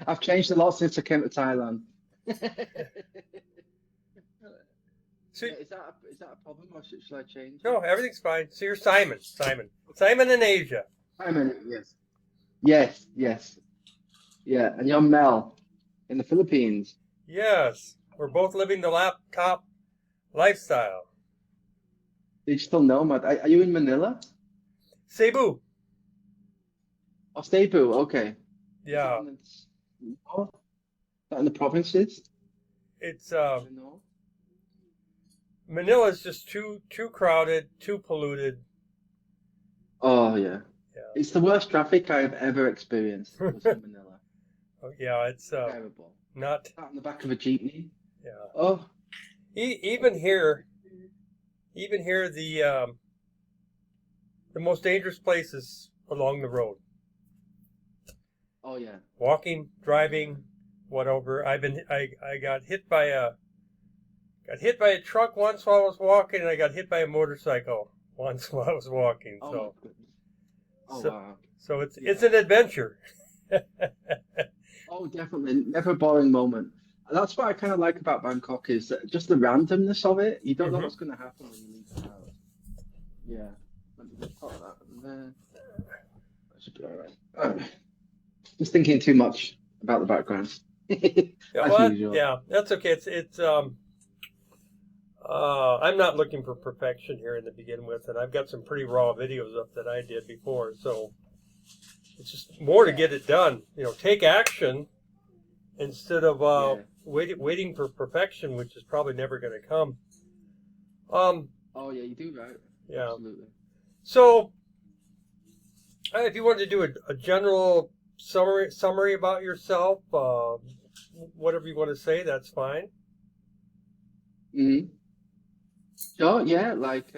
I've changed a lot since I came to Thailand. So, Yeah, is that a problem or should I change no, it? everything's fine. So you're Simon. Simon in Asia. I'm in it, yes. Yes, yes. Yeah, and you're Mel in the Philippines. Yes, we're both living the laptop lifestyle. Digital nomad. Are you in Manila? Cebu. Or Cebu? Okay. Is that Yeah, in the north? Is that in the provinces? it's The north? Manila's just too crowded, too polluted. Oh yeah. Yeah. It's the worst traffic I've ever experienced was in Manila. Oh, yeah, it's Terrible. not. Sat in the back of a jeepney. Yeah. Oh, Even here, the most dangerous places along the road. oh yeah. Walking, driving, whatever. I got hit by a truck once while I was walking, and I got hit by a motorcycle once while I was walking. Oh my So goodness. Oh so wow. so it's Yeah. an adventure. Oh, definitely. Never a boring moment. That's what I kind of like about Bangkok is that just the randomness of it. You don't know Hmm. what's going to happen when you leave the house. Yeah. Let me just put that there. That should be all right. Just thinking too much about the background, Yeah, as well, usual. yeah, that's okay. It's I'm not looking for perfection here in the begin with, and I've got some pretty raw videos up that I did before, so it's just more to Yeah. get it done. Take action instead of Yeah. waiting for perfection, which is probably never going to come. Um, Oh yeah, you do right. yeah. Absolutely. So if you wanted to do a general summary about yourself, whatever you want to say, that's fine. Hmm. Sure. Yeah. Like,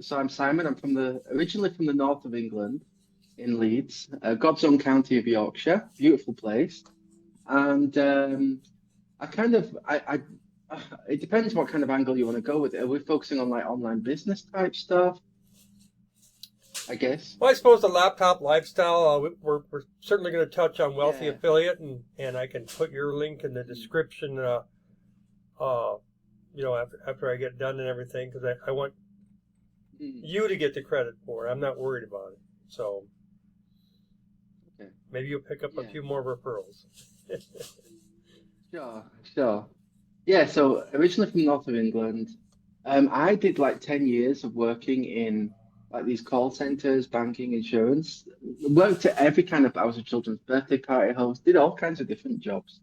so I'm Simon. I'm originally from the north of England, in Leeds, God's own county of Yorkshire. Beautiful place. And I kind of, it depends what kind of angle you want to go with it. Are we focusing on like online business type stuff? I guess. Well, I suppose the laptop lifestyle, we're certainly going to touch on wealthy Yeah. affiliate, and I can put your link in the description, uh, after I get done and everything, because I want Mm, you to get the credit for it. I'm not worried about it. So okay. maybe you'll pick up a Yeah. few more referrals. Sure. Sure. Yeah. So originally from the north of England, I did like 10 years of working in like these call centers, banking, insurance. Worked at every kind of, I was a children's birthday party host, did all kinds of different jobs.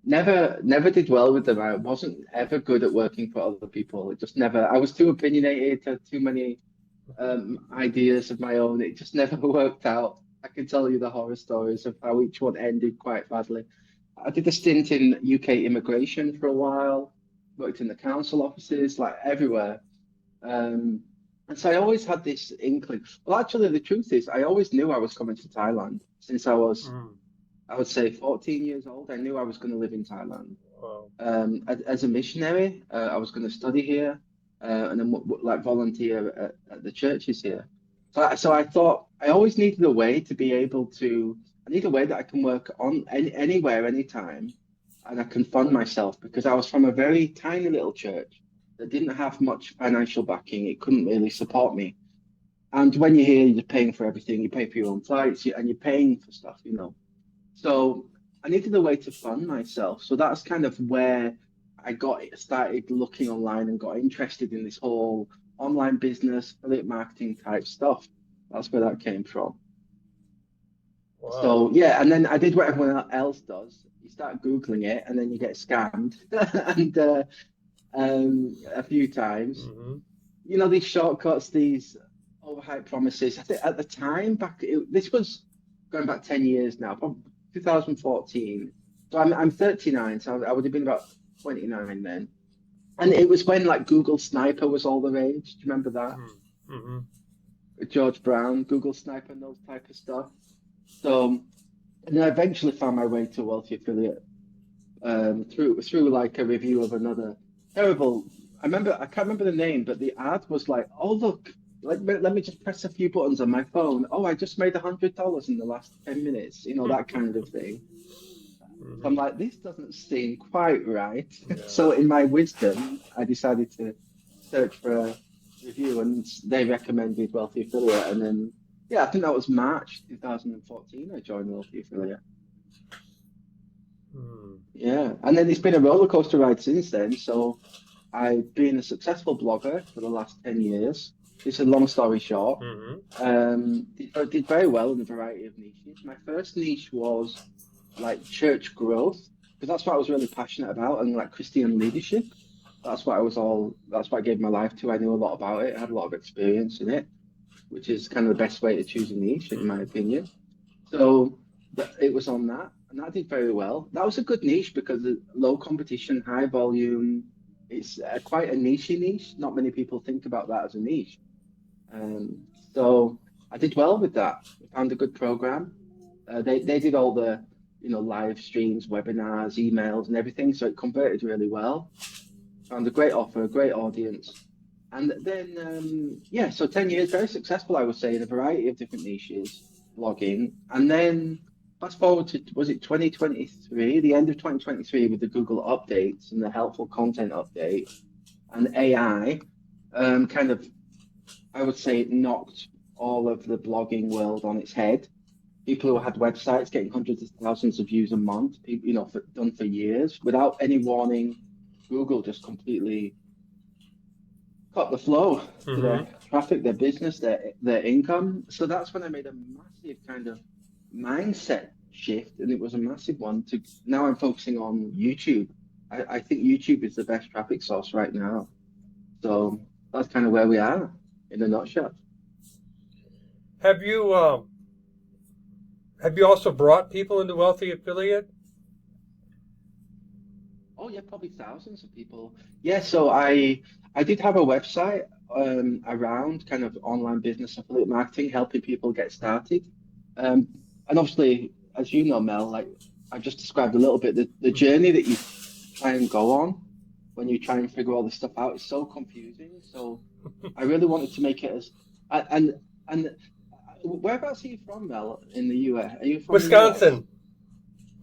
Never did well with them. I wasn't ever good at working for other people. It just never, I was too opinionated, had too many ideas of my own. It just never worked out. I can tell you the horror stories of how each one ended quite badly. I did a stint in UK immigration for a while, worked in the council offices, like everywhere. Um, and so I always had this inkling. Well, actually, the truth is, I always knew I was coming to Thailand since Mm. I would say, 14 years old. I knew I was going to live in Thailand. Wow. As a missionary, I was going to study here and then like volunteer at the churches here. So I thought I always needed a way to be able to, I need a way that I can work on anywhere, anytime, and I can fund myself because I was from a very tiny little church that didn't have much financial backing. It couldn't really support me. And when you're here, you're paying for everything. You pay for your own flights and you're paying for stuff. So I needed a way to fund myself. So that's kind of where I got started looking online and got interested in this whole online business, affiliate marketing type stuff. That's where that came from. Wow. So yeah, and then I did what everyone else does. You start Googling it and then you get scammed and a few times. Hmm. These shortcuts, these overhyped promises. I think at the time this was going back 10 years now, probably 2014. So I'm 39, so I would have been about 29 then. And it was when like Google Sniper was all the rage. Do you remember that? Hmm. With George Brown, Google Sniper and those type of stuff. So and then I eventually found my way to Wealthy Affiliate through like a review of another terrible. I can't remember the name, but the ad was like, "Oh look, like let me just press a few buttons on my phone. Oh, I just made $100 in the last 10 minutes, that kind of thing. So I'm Mhm. like, this doesn't seem quite right. Yeah. So in my wisdom, I decided to search for a review, and they recommended Wealthy Affiliate. And then, yeah, I think that was March 2014. I joined Wealthy Affiliate. Hmm. Yeah, and then it's been a roller coaster ride since then. So I've been a successful blogger for the last 10 years. It's a long story short. Mhm. Did very well in a variety of niches. My first niche was like church growth, because that's what I was really passionate about, and like Christian leadership. That's what I gave my life to. I knew a lot about it. I had a lot of experience in it, which is kind of the best way to choose a niche, in my Mhm. opinion. So it was on that, and that did very well. That was a good niche because of low competition, high volume. It's quite a niche. Not many people think about that as a niche. Um, so I did well with that. I found a good program. They did all the live streams, webinars, emails, and everything, so it converted really well. Found a great offer, a great audience, and then yeah, so 10 years, very successful, I would say, in a variety of different niches, blogging, and then fast forward to was it 2023, the end of 2023, with the Google updates and the helpful content update and AI, kind of I would say it knocked all of the blogging world on its head. People who had websites getting hundreds of thousands of views a month, people, done for years without any warning. Google just completely cut the flow to their Mhm. traffic, their business, their income. So that's when I made a massive kind of mindset shift, and it was a massive one. To now, I'm focusing on YouTube. I think YouTube is the best traffic source right now. So that's kind of where we are in a nutshell. Have you also brought people into Wealthy Affiliate? Oh yeah, probably thousands of people. Yeah, so I did have a website around kind of online business affiliate marketing, helping people get started. Um, and obviously, as you know, Mel, like I just described a little bit, the journey that you try and go on when you try and figure all this stuff out is so confusing. So I really wanted to make it as and whereabouts are you from, Mel, in the US? Are you from the US? Wisconsin.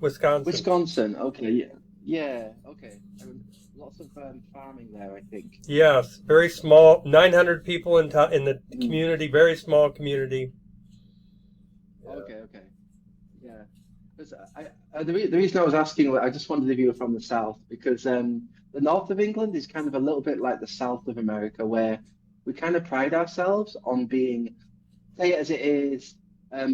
Wisconsin. Wisconsin. Okay, yeah, yeah, okay. Lots of farming there, I think. Yes, very small. 900 people in the Mm. community. Very small community. Yeah. Okay, okay, yeah. 'Cause the reason I was asking, like, I just wondered if you were from the south, because the north of England is kind of a little bit like the south of America, where we kind of pride ourselves on being, say it as it is,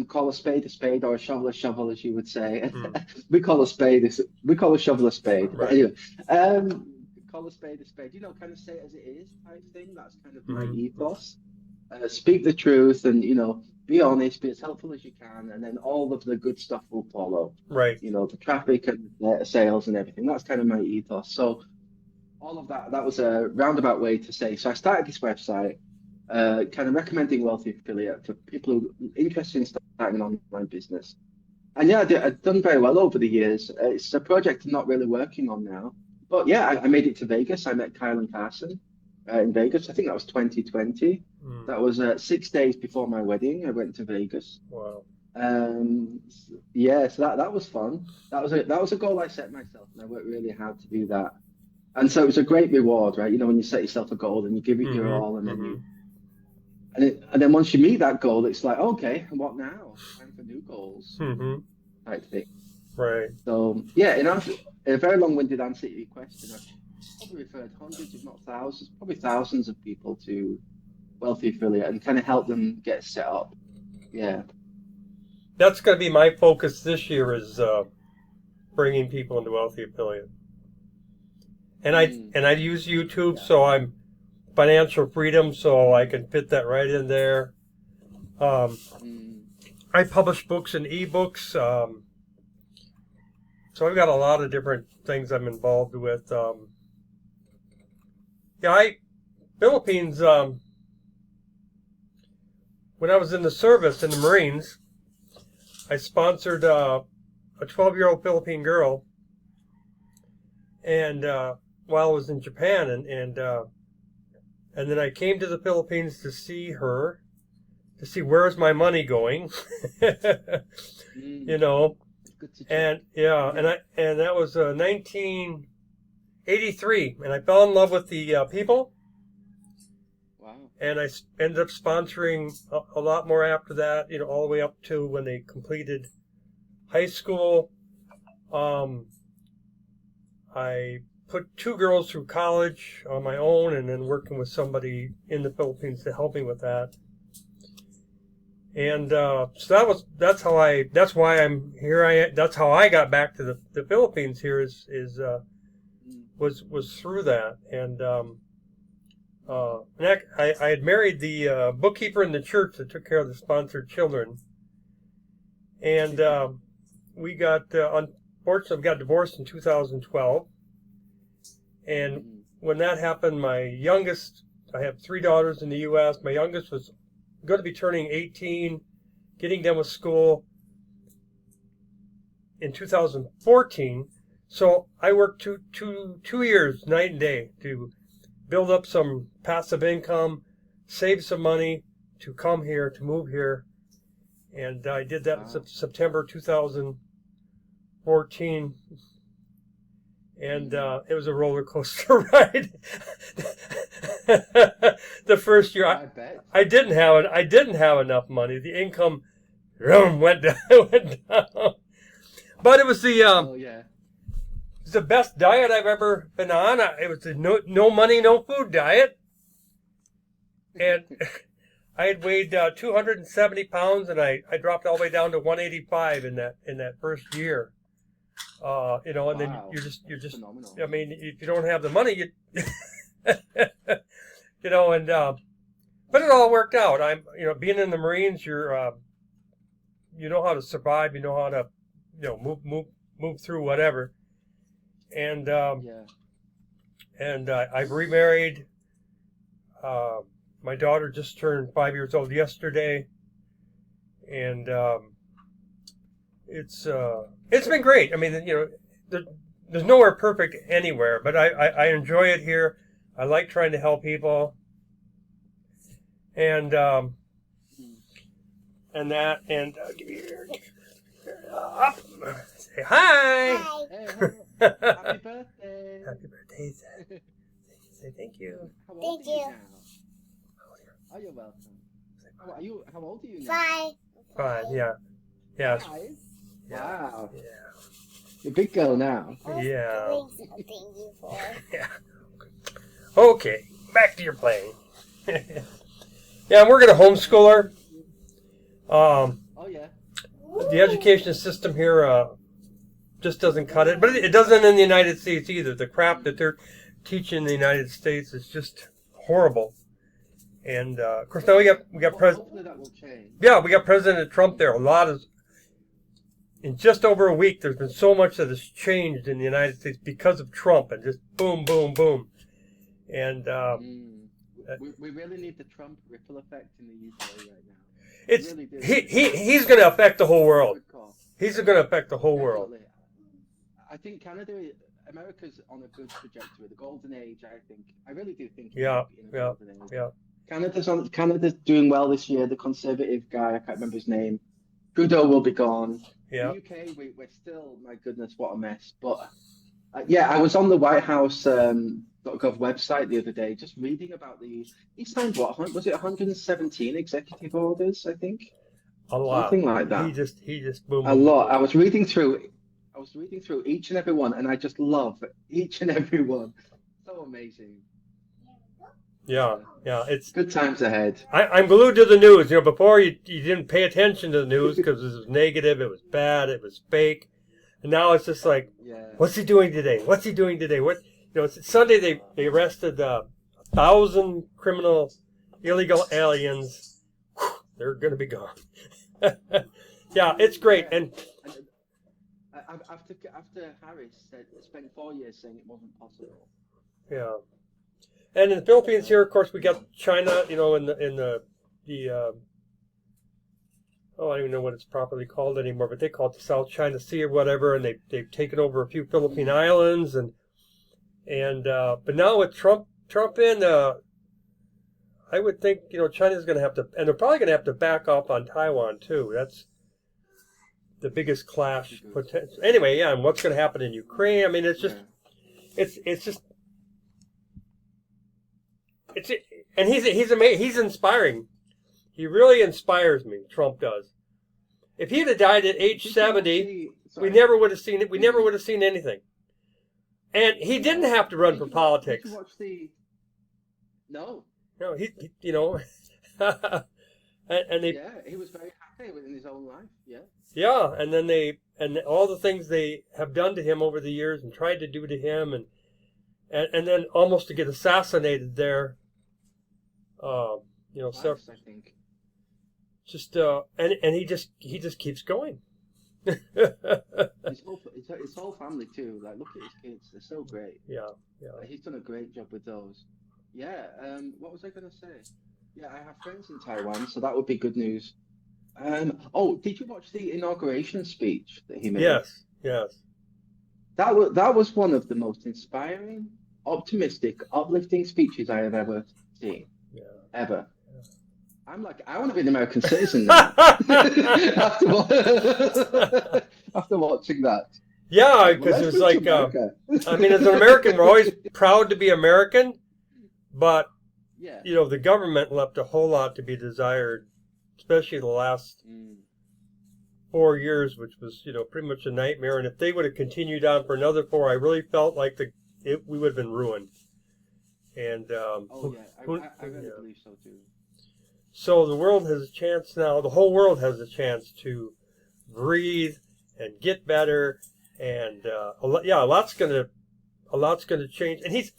call a spade, or a shovel, as you would say. Hmm. We call a shovel a spade. But Right. anyway, call a spade. Kind of say it as it is type thing. That's kind of my Hmm. ethos. Speak the truth, and be honest, be as helpful as you can, and then all of the good stuff will follow. Right. The traffic and sales and everything. That's kind of my ethos. So all of that was a roundabout way to say. So I started this website, kind of recommending Wealthy Affiliate for people who are interested in starting an online business. And yeah, I've done very well over the years. It's a project I'm not really working on now. But yeah, I made it to Vegas. I met Kyle and Carson in Vegas. I think that was 2020. Hmm. That was 6 days before my wedding. I went to Vegas. Wow. Yeah, so that was fun. That was a goal I set myself, and I worked really hard to do that. And so it was a great reward, right? When you set yourself a goal and you give it your Hmm. all, and then Hmm. and then once you meet that goal, it's like, okay, and what now? Time for new goals, Hmm. type thing. Right. So yeah, in a very long-winded answer to your question, I've probably referred hundreds, if not thousands, probably thousands of people to Wealthy Affiliate and kind of help them get set up. Yeah. That's going to be my focus this year is bringing people into Wealthy Affiliate. And I Mm, and I use YouTube, yeah. so I'm financial freedom, so I can fit that right in there. Um, Mm, I publish books and ebooks, so I've got a lot of different things I'm involved with. Yeah, Philippines. When I was in the service in the Marines, I sponsored a 12-year-old Philippine girl, and while I was in Japan, and And then I came to the Philippines to see her, to see where's my money going. You know, Good to check. and yeah, and that was 1983, and I fell in love with the people, Wow. and I ended up sponsoring a lot more after that. You know, all the way up to when they completed high school. I put 2 girls through college on my own, and then working with somebody in the Philippines to help me with that. And so that's why I'm here. That's how I got back to the Philippines here was through that. And I had married the bookkeeper in the church that took care of the sponsored children. And we unfortunately got divorced in 2012. And when that happened, my youngest, I have 3 daughters in the U.S. My youngest was going to be turning 18, getting done with school in 2014. So I worked two years, night and day, to build up some passive income, save some money to come here, to move here. And I did that in September 2014. And it was a roller coaster ride. The first year, I didn't have enough money. The income went down. But it was the best diet I've ever been on. It was the no money, no food diet. And I had weighed 270 pounds, and I dropped all the way down to 185 in that first year. You know, and then you're just phenomenal. I mean, if you don't have the money, you you know, and but it all worked out. Being in the Marines, you know how to survive, you know how to, move through whatever. And I've remarried. My daughter just turned 5 years old yesterday, and it's been great. I mean, there's nowhere perfect anywhere, but I enjoy it here. I like trying to help people, and give me your up. Say hi. Hi. Hey, happy birthday. Happy birthday. Say thank you. Thank you. Oh, you're welcome. How old are you now? 5. 5. Yeah. Yeah. 5? Yeah. Wow. Yeah. You're a big girl now. Yeah. Doing something before. Yeah. Okay. Back to your playing. Yeah, we're gonna homeschool her. Oh yeah. The education system here just doesn't cut it, but it doesn't in the United States either. The crap that they're teaching in the United States is just horrible. And of course now we got Hopefully that will change. Yeah, we got President Trump there. In just over a week, there's been so much that has changed in the United States because of Trump, and just boom, boom, boom. And we really need the Trump ripple effect in the UK right now. He's going to affect the whole world. He's going to affect the whole world. I think America's on a good trajectory. The golden age, I really do think. Yeah. Canada's doing well this year. The conservative guy, I can't remember his name. Trudeau will be gone. Yeah. The UK, we're still, my goodness, what a mess. But I was on the White House .gov website the other day, just reading about he signed was it 117 executive orders? I think a lot, something like that. He just boom. A lot. I was reading through each and every one, and I just love each and every one. So amazing. Yeah, it's good times ahead. I'm glued to the news. Before you didn't pay attention to the news because it was negative, it was bad, it was fake, and now it's just like, what's he doing today? What's he doing today? What? Sunday they arrested 1,000 illegal aliens. They're going to be gone. Yeah, it's great. And after Harris spent 4 years saying it wasn't possible. Yeah. And in the Philippines here, of course, we got China, in the I don't even know what it's properly called anymore, but they call it the South China Sea or whatever, and they've taken over a few Philippine islands, and but now with Trump in, I would think, China's going to have to, and they're probably going to have to back off on Taiwan too. That's the biggest clash potential. Anyway, yeah, and what's going to happen in Ukraine? I mean, it's just, it's just, and he's amazing. He's inspiring. He really inspires me. Trump does. If he'd have died at age 70, we never would have seen it. We never would have seen anything. And he didn't have to run for politics. Did you watch No. No, and they. Yeah, he was very happy in his own life. Yeah. Yeah, and then and all the things they have done to him over the years and tried to do to him, and then almost to get assassinated there. Twice, I think. Just and he just keeps going. his whole family too. Like, look at his kids; they're so great. Yeah. He's done a great job with those. Yeah. What was I going to say? Yeah, I have friends in Taiwan, so that would be good news. Oh, did you watch the inauguration speech that he made? Yes. That was one of the most inspiring, optimistic, uplifting speeches I have ever seen. Yeah. Ever. Yeah. I'm like, I want to be an American citizen now. after watching that. Yeah, because it was like, I mean, as an American, we're always proud to be American, but the government left a whole lot to be desired, especially the last 4 years, which was, pretty much a nightmare. And if they would have continued on for another 4, I really felt like we would have been ruined. And I really believe so too. So the world has a chance now. The whole world has a chance to breathe and get better. And a lot's gonna change. And he's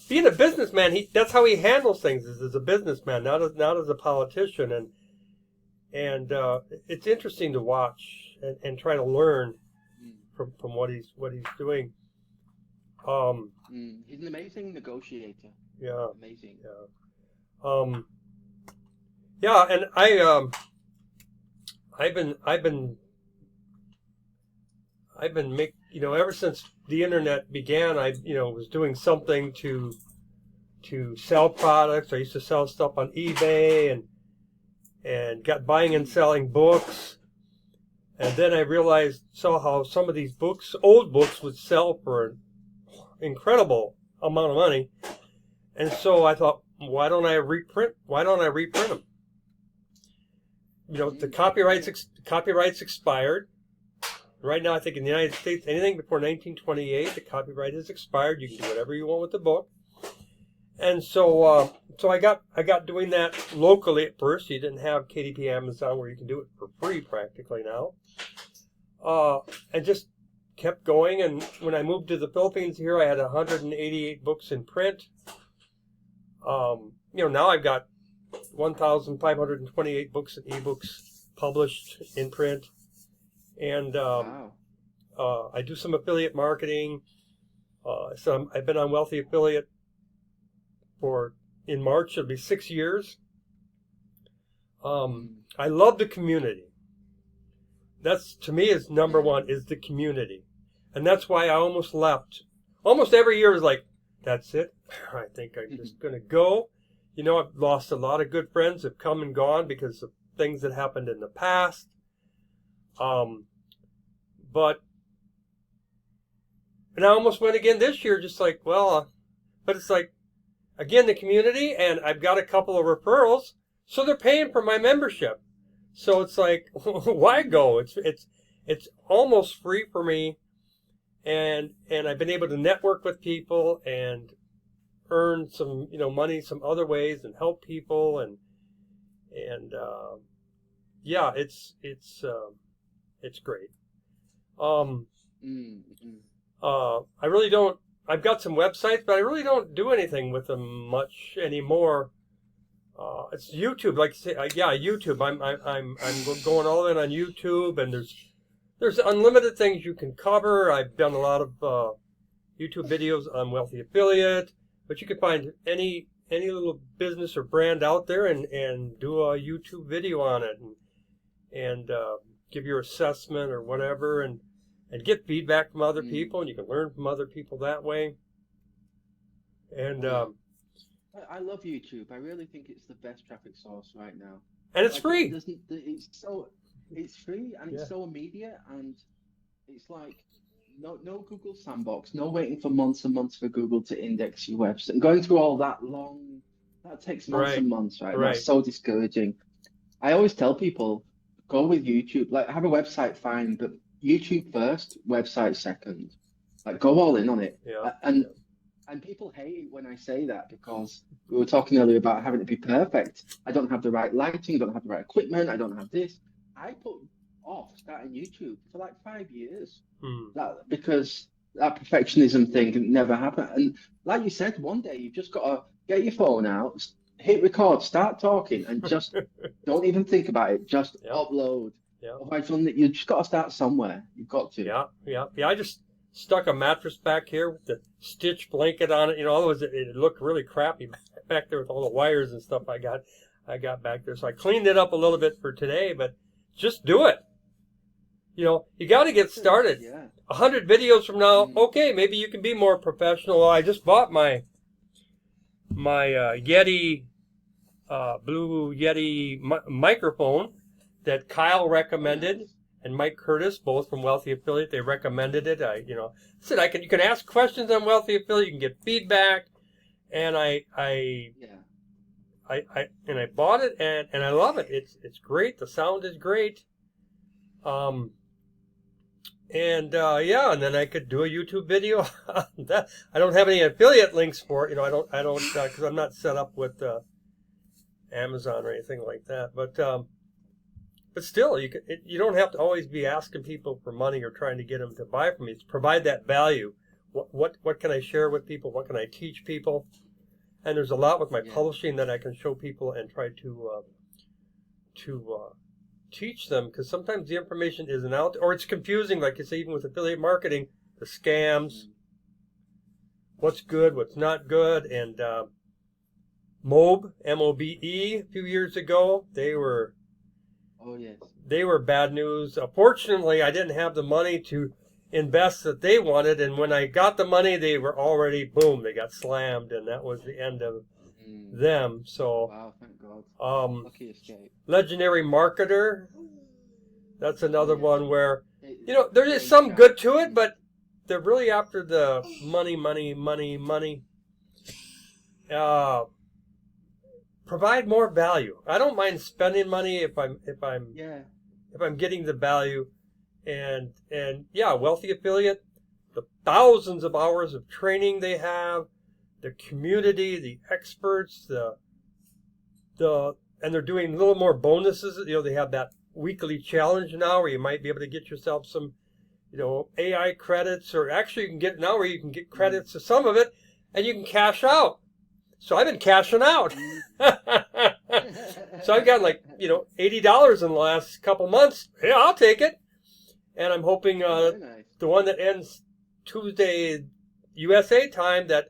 being a businessman. That's how he handles things, is as a businessman, not as a politician. And it's interesting to watch and try to learn from what he's doing. He's an amazing negotiator. Yeah. Amazing. Yeah. And I've been ever since the internet began, I was doing something to sell products. I used to sell stuff on eBay and got buying and selling books. And then I saw how some of these books, old books, would sell for an incredible amount of money. And so I thought, why don't I reprint them? The copyrights expired. Right now, I think in the United States, anything before 1928, the copyright is expired. You can do whatever you want with the book. And so I got doing that locally at first. You didn't have KDP Amazon where you can do it for free practically now. And just kept going. And when I moved to the Philippines here, I had 188 books in print. Now I've got 1,528 books and ebooks published in print. And wow. I do some affiliate marketing. So I've been on Wealthy Affiliate in March, it'll be 6 years. I love the community. That's, to me, is number one, is the community. And that's why I almost left. Almost every year is like, that's it. I think I'm just going to go. I've lost a lot of good friends, have come and gone because of things that happened in the past. And I almost went again this year, just like, but it's like, again, the community, and I've got a couple of referrals, so they're paying for my membership. So it's like, why go? It's almost free for me, and I've been able to network with people and earn some money some other ways and help people and it's great. I really don't. I've got some websites, but I really don't do anything with them much anymore. It's YouTube, like YouTube. I'm going all in on YouTube, and there's unlimited things you can cover. I've done a lot of YouTube videos on Wealthy Affiliate, but you can find any little business or brand out there and do a YouTube video on it and give your assessment or whatever and get feedback from other people, and you can learn from other people that way. And I love YouTube. I really think it's the best traffic source right now. And it's Like it free. doesn't, it's free and Yeah. it's so immediate and it's like no Google sandbox, no waiting for months and months for Google to index your website and going through all that long, that takes months Right. and months, right? And that's Right. so discouraging. I always tell people, go with YouTube. Like have a website, fine, but YouTube first, website second. Like go all in on it. Yeah. A- And and people hate it when I say that because we were talking earlier about having it be perfect. I don't have the right lighting, don't have the right equipment, I don't have this. I put off starting YouTube for like 5 years. Hmm. That because that perfectionism thing can never happen. And like you said, one day you've just got to get your phone out, hit record, start talking, and just don't even think about it. Just Yeah. upload. Yeah. Otherwise, you just got to start somewhere. You've got to. Yeah. Yeah. Yeah. I just stuck a mattress back here with the stitch blanket on it. You know, otherwise it looked really crappy back there with all the wires and stuff I got back there. So I cleaned it up a little bit for today, but just do it. You know, you got to get started. Yeah. 100 videos from now, Mm. okay, maybe you can be more professional. I just bought my Yeti Blue Yeti microphone that Kyle Oh, recommended, nice. and Mike Curtis, both from Wealthy Affiliate. They recommended it. Said you can ask questions on Wealthy Affiliate. You can get feedback, and Yeah. I bought it and I love it. It's great. The sound is great. Um, yeah, and then I could do a YouTube video on that. I don't have any affiliate links for it. You know, I don't because I'm not set up with Amazon or anything like that. But still, you don't have to always be asking people for money or trying to get them to buy from you. It's provide that value. What can I share with people? What can I teach people? And there's a lot with my Yeah. publishing that I can show people and try to teach them, because sometimes the information isn't out or it's confusing. Like you say, even with affiliate marketing, the scams, Mm. what's good, what's not good, and Mobe, MOBE, a few years ago, Oh, yes. they were bad news. Fortunately, I didn't have the money to invest that they wanted, and when I got the money, they were already boom, they got slammed, and that was the end of Mm. them. So, Wow, thank God. Lucky escape. Legendary Marketer, that's Oh, another yes. one where It, there is brain some chat. good to it, but they're really after the money, money, money, money. Uh, Provide more value. I don't mind spending money if Yeah. I'm getting the value, and yeah, Wealthy Affiliate, the thousands of hours of training they have, the community, the experts, and they're doing a little more bonuses. You know, they have that weekly challenge now where you might be able to get yourself some, AI credits, or actually you can get now where you can get credits to some of it, and you can cash out. So I've been cashing out. So I've gotten $80 in the last couple months. Yeah, I'll take it. And I'm hoping Very nice. the one that ends Tuesday USA time, that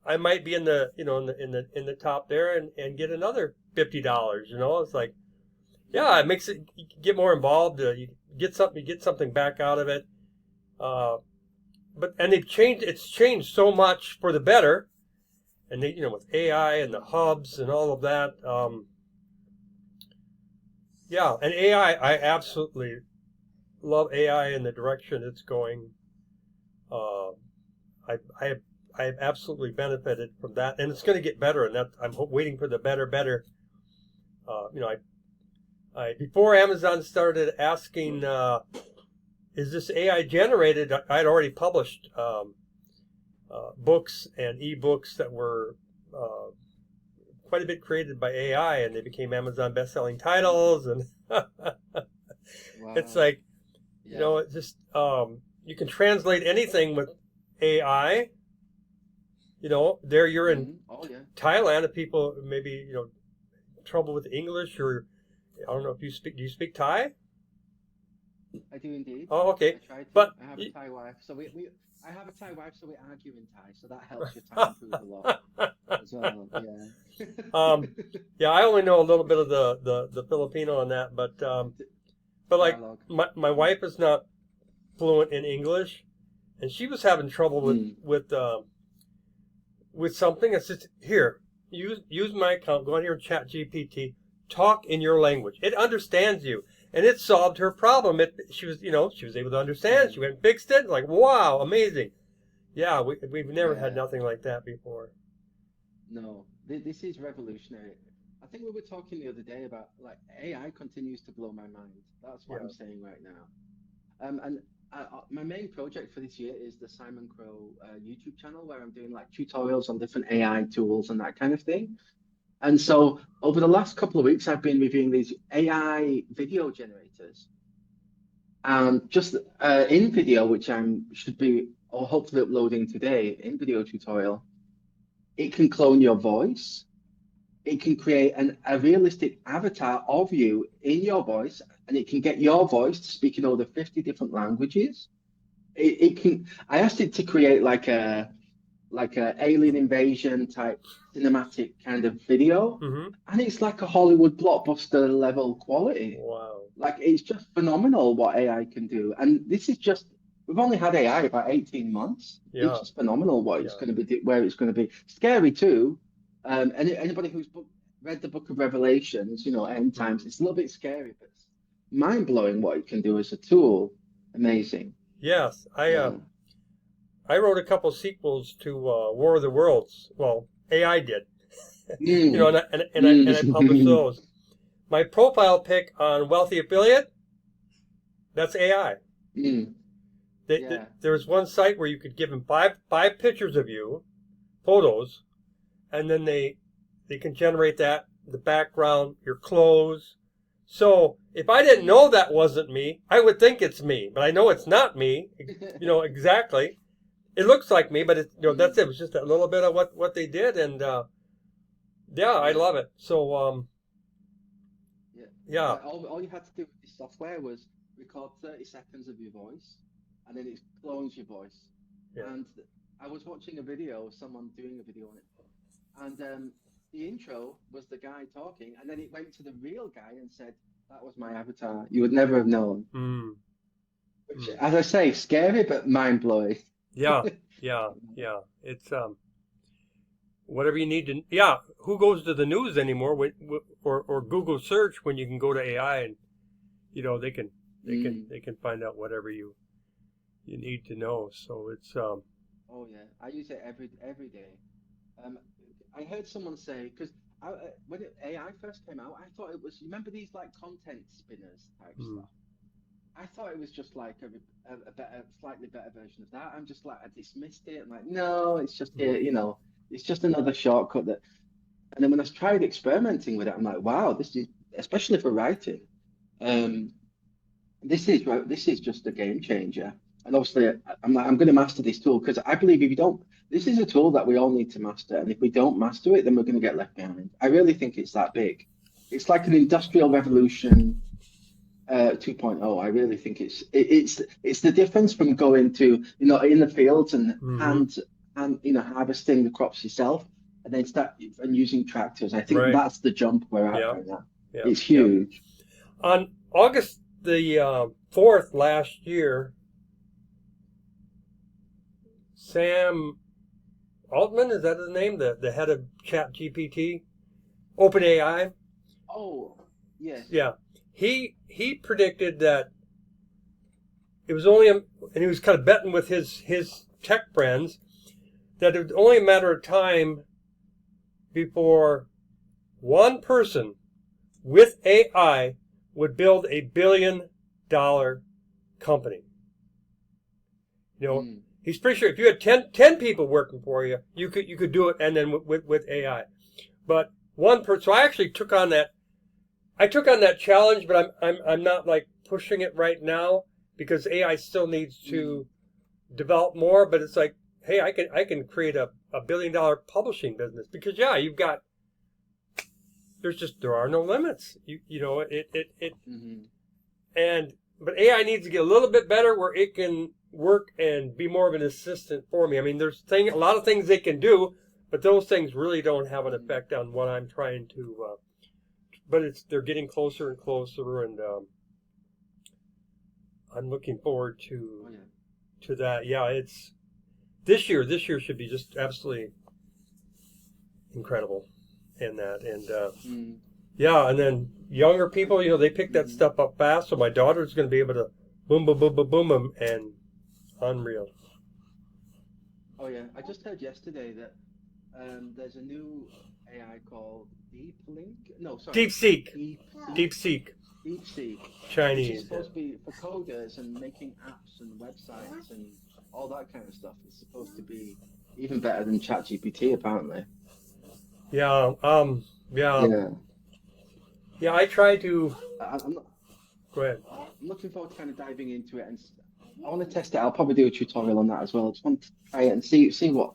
I might be in the in the top there and get another $50. It's like, yeah, it makes it, you get more involved. You get something back out of it. And it's changed so much for the better. And they, with AI and the hubs and all of that. Yeah, and AI, I absolutely love AI and the direction it's going. I have absolutely benefited from that, and it's going to get better. And that I'm waiting for the better. I before Amazon started asking, is this AI generated? I'd already published books and ebooks that were quite a bit created by AI, and they became Amazon best-selling titles. And it's Wow. like, Yeah. it's just you can translate anything with AI. There you're in Mhm. Oh, yeah. Thailand, if people maybe trouble with English, or I don't know if do you speak Thai? I do indeed. Oh, okay, I try to. but I have a Thai wife, so I have a Thai wife, so we argue in Thai, so that helps your Thai improve a lot as well. Yeah. yeah, I only know a little bit of the Filipino on that, but like Dialogue. my wife is not fluent in English, and she was having trouble Mm. with something. It's just here, use my account, go on here and chat GPT, talk in your language. It understands you. And it solved her problem. She was able to understand. She went and fixed it. Like, wow, amazing. Yeah, we've never had nothing like that before. No, this is revolutionary. I think we were talking the other day about like AI continues to blow my mind. That's what I'm saying right now. And my main project for this year is the Simon Crowe YouTube channel, where I'm doing like tutorials on different AI tools and that kind of thing. And so over the last couple of weeks, I've been reviewing these AI video generators. And just in video, which should be or hopefully uploading today in video tutorial, it can clone your voice. It can create a realistic avatar of you in your voice, and it can get your voice to speak in over 50 different languages. It can. I asked it to create like a alien invasion type cinematic kind of video, and it's like a Hollywood blockbuster level quality. Wow. Like it's just phenomenal what AI can do. And this is just we've only had AI about 18 months. Yeah. It's just phenomenal what it's going to be, where it's going to be. Scary too. Anybody who's read the Book of Revelations, end times, it's a little bit scary, but it's mind blowing what it can do as a tool. Amazing. Yes, I wrote a couple sequels to War of the Worlds. Well, AI did, and I published those. My profile pic on Wealthy Affiliate, that's AI. There's one site where you could give them five pictures of you, photos, and then they can generate that, the background, your clothes. So if I didn't know that wasn't me, I would think it's me, but I know it's not me. Exactly. It looks like me, but that's it. It was just a little bit of what they did, and I love it. So all you had to do with this software was record 30 seconds of your voice, and then it clones your voice. Yeah. And I was watching a video of someone doing a video on it, and the intro was the guy talking, and then it went to the real guy and said, "That was my avatar. You would never have known." Which, as I say, scary but mind blowing. Yeah. It's whatever you need to. Yeah, who goes to the news anymore? Or Google search when you can go to AI and they can find out whatever you need to know. So it's Oh yeah, I use it every day. I heard someone say because when AI first came out, I thought it was. You remember these like content spinners type stuff? I thought it was just like a better, slightly better version of that. I'm just like I dismissed it. I'm like, no, it's just it's just another shortcut that. And then when I tried experimenting with it, I'm like, wow, this is especially for writing. This is just a game changer. And obviously, I'm going to master this tool because I believe if you don't, this is a tool that we all need to master. And if we don't master it, then we're going to get left behind. I really think it's that big. It's like an industrial revolution 2.0. I really think it's the difference from going to in the fields and harvesting the crops yourself and then start and using tractors. I think that's the jump we're at right now. It's huge. On August the 4th last year, Sam Altman, is that his name? The head of ChatGPT, OpenAI. Oh, yes. Yeah. He predicted that it was only, and he was kind of betting with his tech friends, that it was only a matter of time before one person with AI would build $1 billion company. He's pretty sure if you had 10 people working for you, you could do it, and then with AI. But one person. So I actually took on that. I took on that challenge, but I'm not like pushing it right now because AI still needs to develop more. But it's like, hey, I can create a $1 billion publishing business because you've got. There are no limits. But AI needs to get a little bit better where it can work and be more of an assistant for me. I mean, there's a lot of things they can do, but those things really don't have an effect on what I'm trying to. But they're getting closer and closer, and I'm looking forward to that. Yeah, it's this year. This year should be just absolutely incredible. and that. And Mm. yeah, and then younger people, they pick that stuff up fast. So my daughter's going to be able to boom, boom, boom, boom, boom, boom, and unreal. Oh yeah, I just heard yesterday that there's a new AI called Deep Link. No, sorry, DeepSeek, Deep DeepSeek, DeepSeek, which is Chinese. Yeah. supposed to be for coders and making apps and websites and all that kind of stuff. It's supposed to be even better than ChatGPT, apparently. Yeah, yeah, Yeah, yeah. I try to. I'm not, Go ahead. I'm looking forward to kind of diving into it, and I want to test it. I'll probably do a tutorial on that as well. I just want to try it and see what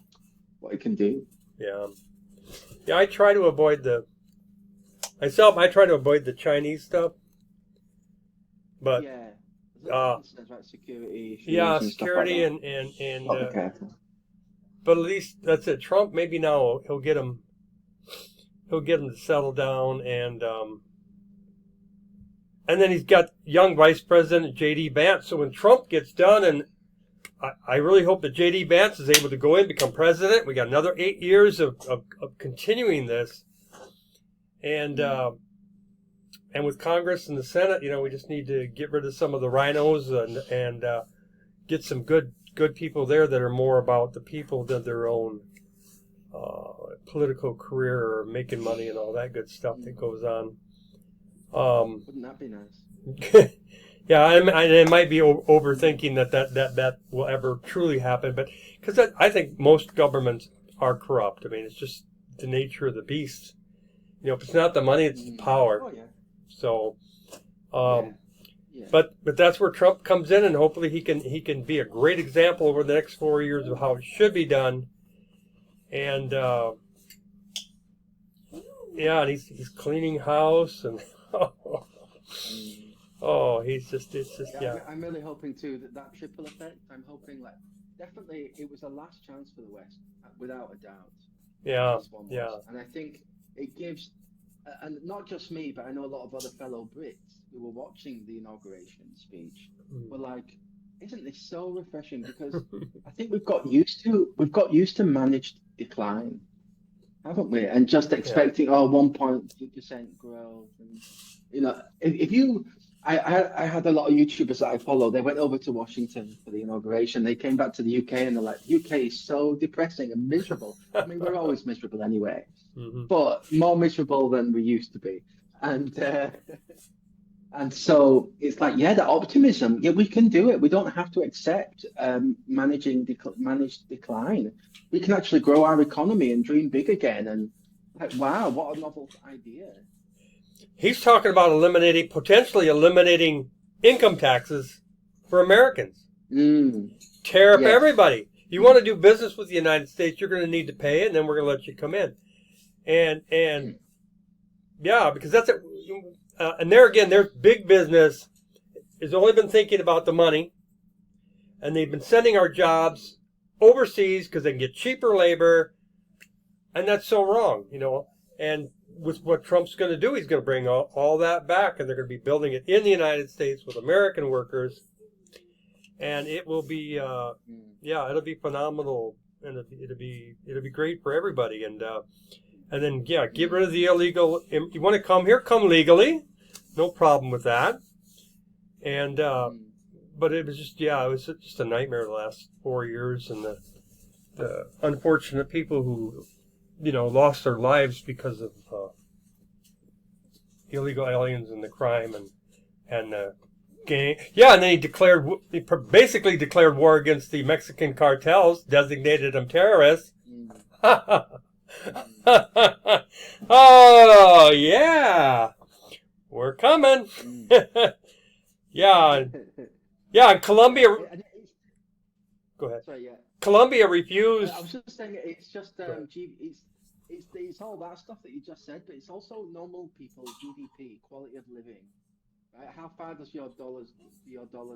it can do. Yeah, yeah. I try to avoid the myself. I try to avoid the Chinese stuff, but Yeah, there's a lot uh, of concerns about security yeah, issues and stuff like security that. and Got to be careful. but at least that's it. Trump maybe now he'll get him to settle down and then he's got young Vice President J.D. Vance. So when Trump gets done, and I really hope that J.D. Vance is able to go in, become president. We got another 8 years of continuing this. And and with Congress and the Senate, we just need to get rid of some of the rhinos and get some good people there that are more about the people than their own political career or making money and all that good stuff that goes on. Wouldn't that be nice? Yeah, I might be overthinking that will ever truly happen, but because I think most governments are corrupt. I mean, it's just the nature of the beast. If it's not the money, it's the power. Oh yeah. So, Yeah. Yeah. but that's where Trump comes in, and hopefully he can be a great example over the next 4 years of how it should be done. And yeah, and he's cleaning house and. Oh, it's just yeah. I'm really hoping too that triple effect. I'm hoping definitely it was a last chance for the West, without a doubt. Yeah, This one was. yeah. And I think it gives, and not just me, but I know a lot of other fellow Brits who were watching the inauguration speech were like, "Isn't this so refreshing?" Because I think we've got used to managed decline, haven't we? And just expecting 1.2% growth, and if you. I had a lot of YouTubers that I follow. They went over to Washington for the inauguration. They came back to the UK and they're like, UK is so depressing and miserable. I mean, we're always miserable anyway, but more miserable than we used to be. And so it's like, the optimism. Yeah, we can do it. We don't have to accept managed decline. We can actually grow our economy and dream big again. And wow, what a novel idea. He's talking about potentially eliminating income taxes for Americans. Tear up everybody. You want to do business with the United States, you're going to need to pay it, and then we're going to let you come in. And yeah, because that's it. And there again, there's big business has only been thinking about the money, and they've been sending our jobs overseas because they can get cheaper labor, and that's so wrong, And with what Trump's going to do, he's going to bring all that back, and they're going to be building it in the United States with American workers, and it will be, it'll be phenomenal, and it'll be great for everybody, and then get rid of the illegal. You want to come here, come legally, no problem with that, and but it was just a nightmare the last 4 years, and the unfortunate people who. Lost their lives because of illegal aliens and the crime and the gang. Yeah, and then he basically declared war against the Mexican cartels, designated them terrorists. Oh yeah, we're coming. Yeah, and Colombia. Go ahead. Sorry, yeah. Colombia refused. I was just saying it's just it's all that stuff that you just said, but it's also normal people's GDP, quality of living, right? How far does your dollars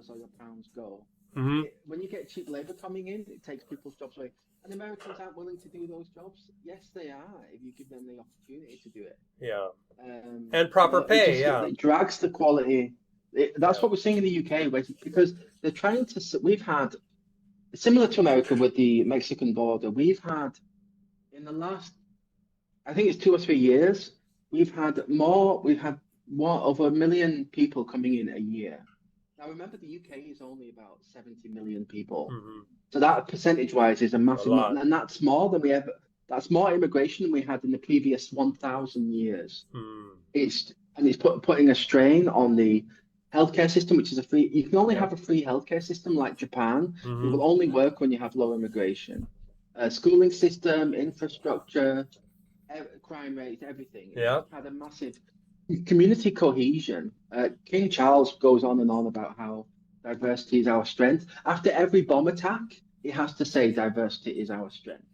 or your pounds go? When you get cheap labor coming in, it takes people's jobs away. And Americans aren't willing to do those jobs. Yes, they are, if you give them the opportunity to do it. Yeah. And proper pay. It drags the quality. That's what we're seeing in the UK, because they're trying to. We've had. Similar to America with the Mexican border, we've had, in the last I think it's 2 or 3 years. We've had more over 1 million people coming in a year. Now remember, the UK is only about 70 million people. Hmm. So that percentage-wise is a A massive, lot. and that's more immigration than we had in the previous 1,000 years. Mm. It's putting a strain on the healthcare system, which is a free. You can only Yeah. have a free healthcare system like Japan. It Hmm. will only work when you have low immigration. Schooling system, infrastructure, crime rates, everything. It's Yeah. just had a massive community cohesion. King Charles goes on and on about how diversity is our strength. After every bomb attack, he has to say diversity is our strength,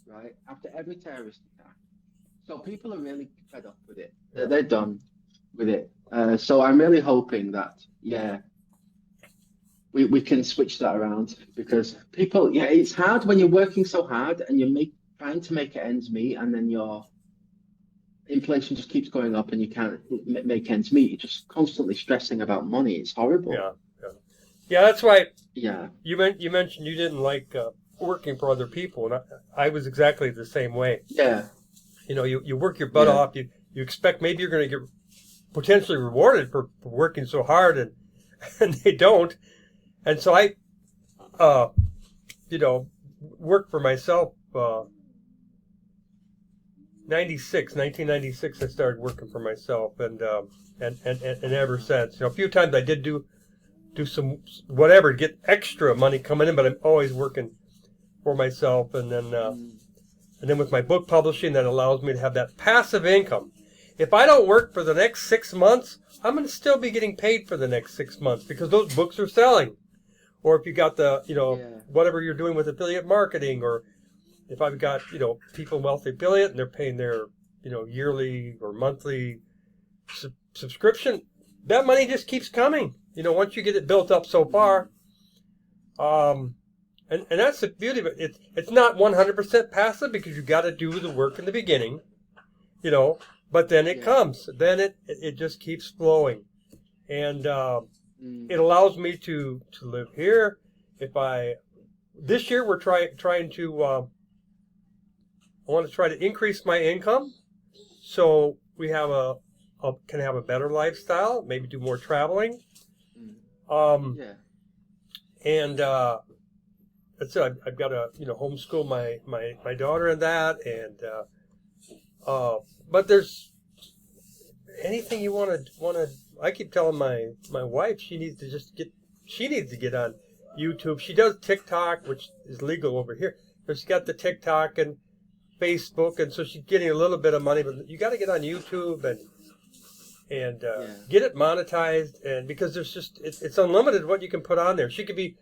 right? After every terrorist attack. So people are really fed up with it. They're, Yeah. they're done with it. So I'm really hoping that, yeah, we can switch that around because people, yeah, it's hard when you're working so hard and trying to make ends meet, and then your inflation just keeps going up and you can't make ends meet. You're just constantly stressing about money. It's horrible. Yeah. Yeah. Yeah. That's why Yeah. you mentioned you didn't like working for other people, and I was exactly the same way. Yeah. You know, you work your butt Yeah. off. You expect maybe you're going to get potentially rewarded for working so hard, and and they don't. And so I, uh, you know, worked for myself. 1996, I started working for myself, and ever since, you know, a few times I did do some whatever to get extra money coming in, but I'm always working for myself, Mm. and then with my book publishing, that allows me to have that passive income. If I don't work for the next 6 months, I'm going to still be getting paid for the next 6 months because those books are selling. Or if you got Yeah. whatever you're doing with affiliate marketing, or if I've got, people in Wealthy Affiliate and they're paying their, yearly or monthly subscription, that money just keeps coming. Once you get it built up so far, and that's the beauty of it. It's not 100% passive because you got to do the work in the beginning, but then it Yeah. comes. Then it just keeps flowing. And Mm. it allows me to live here. This year we're trying to, I want to try to increase my income so we can have a better lifestyle, maybe do more traveling. Mm. Um, Yeah. and that's it. I've got to homeschool my daughter in that, and but there's anything you want to. I keep telling my wife she needs to get on YouTube. She does TikTok, which is legal over here, but she's got the TikTok and Facebook, and so she's getting a little bit of money. But you got to get on YouTube and Yeah. get it monetized, and because there's it's unlimited what you can put on there. She could be,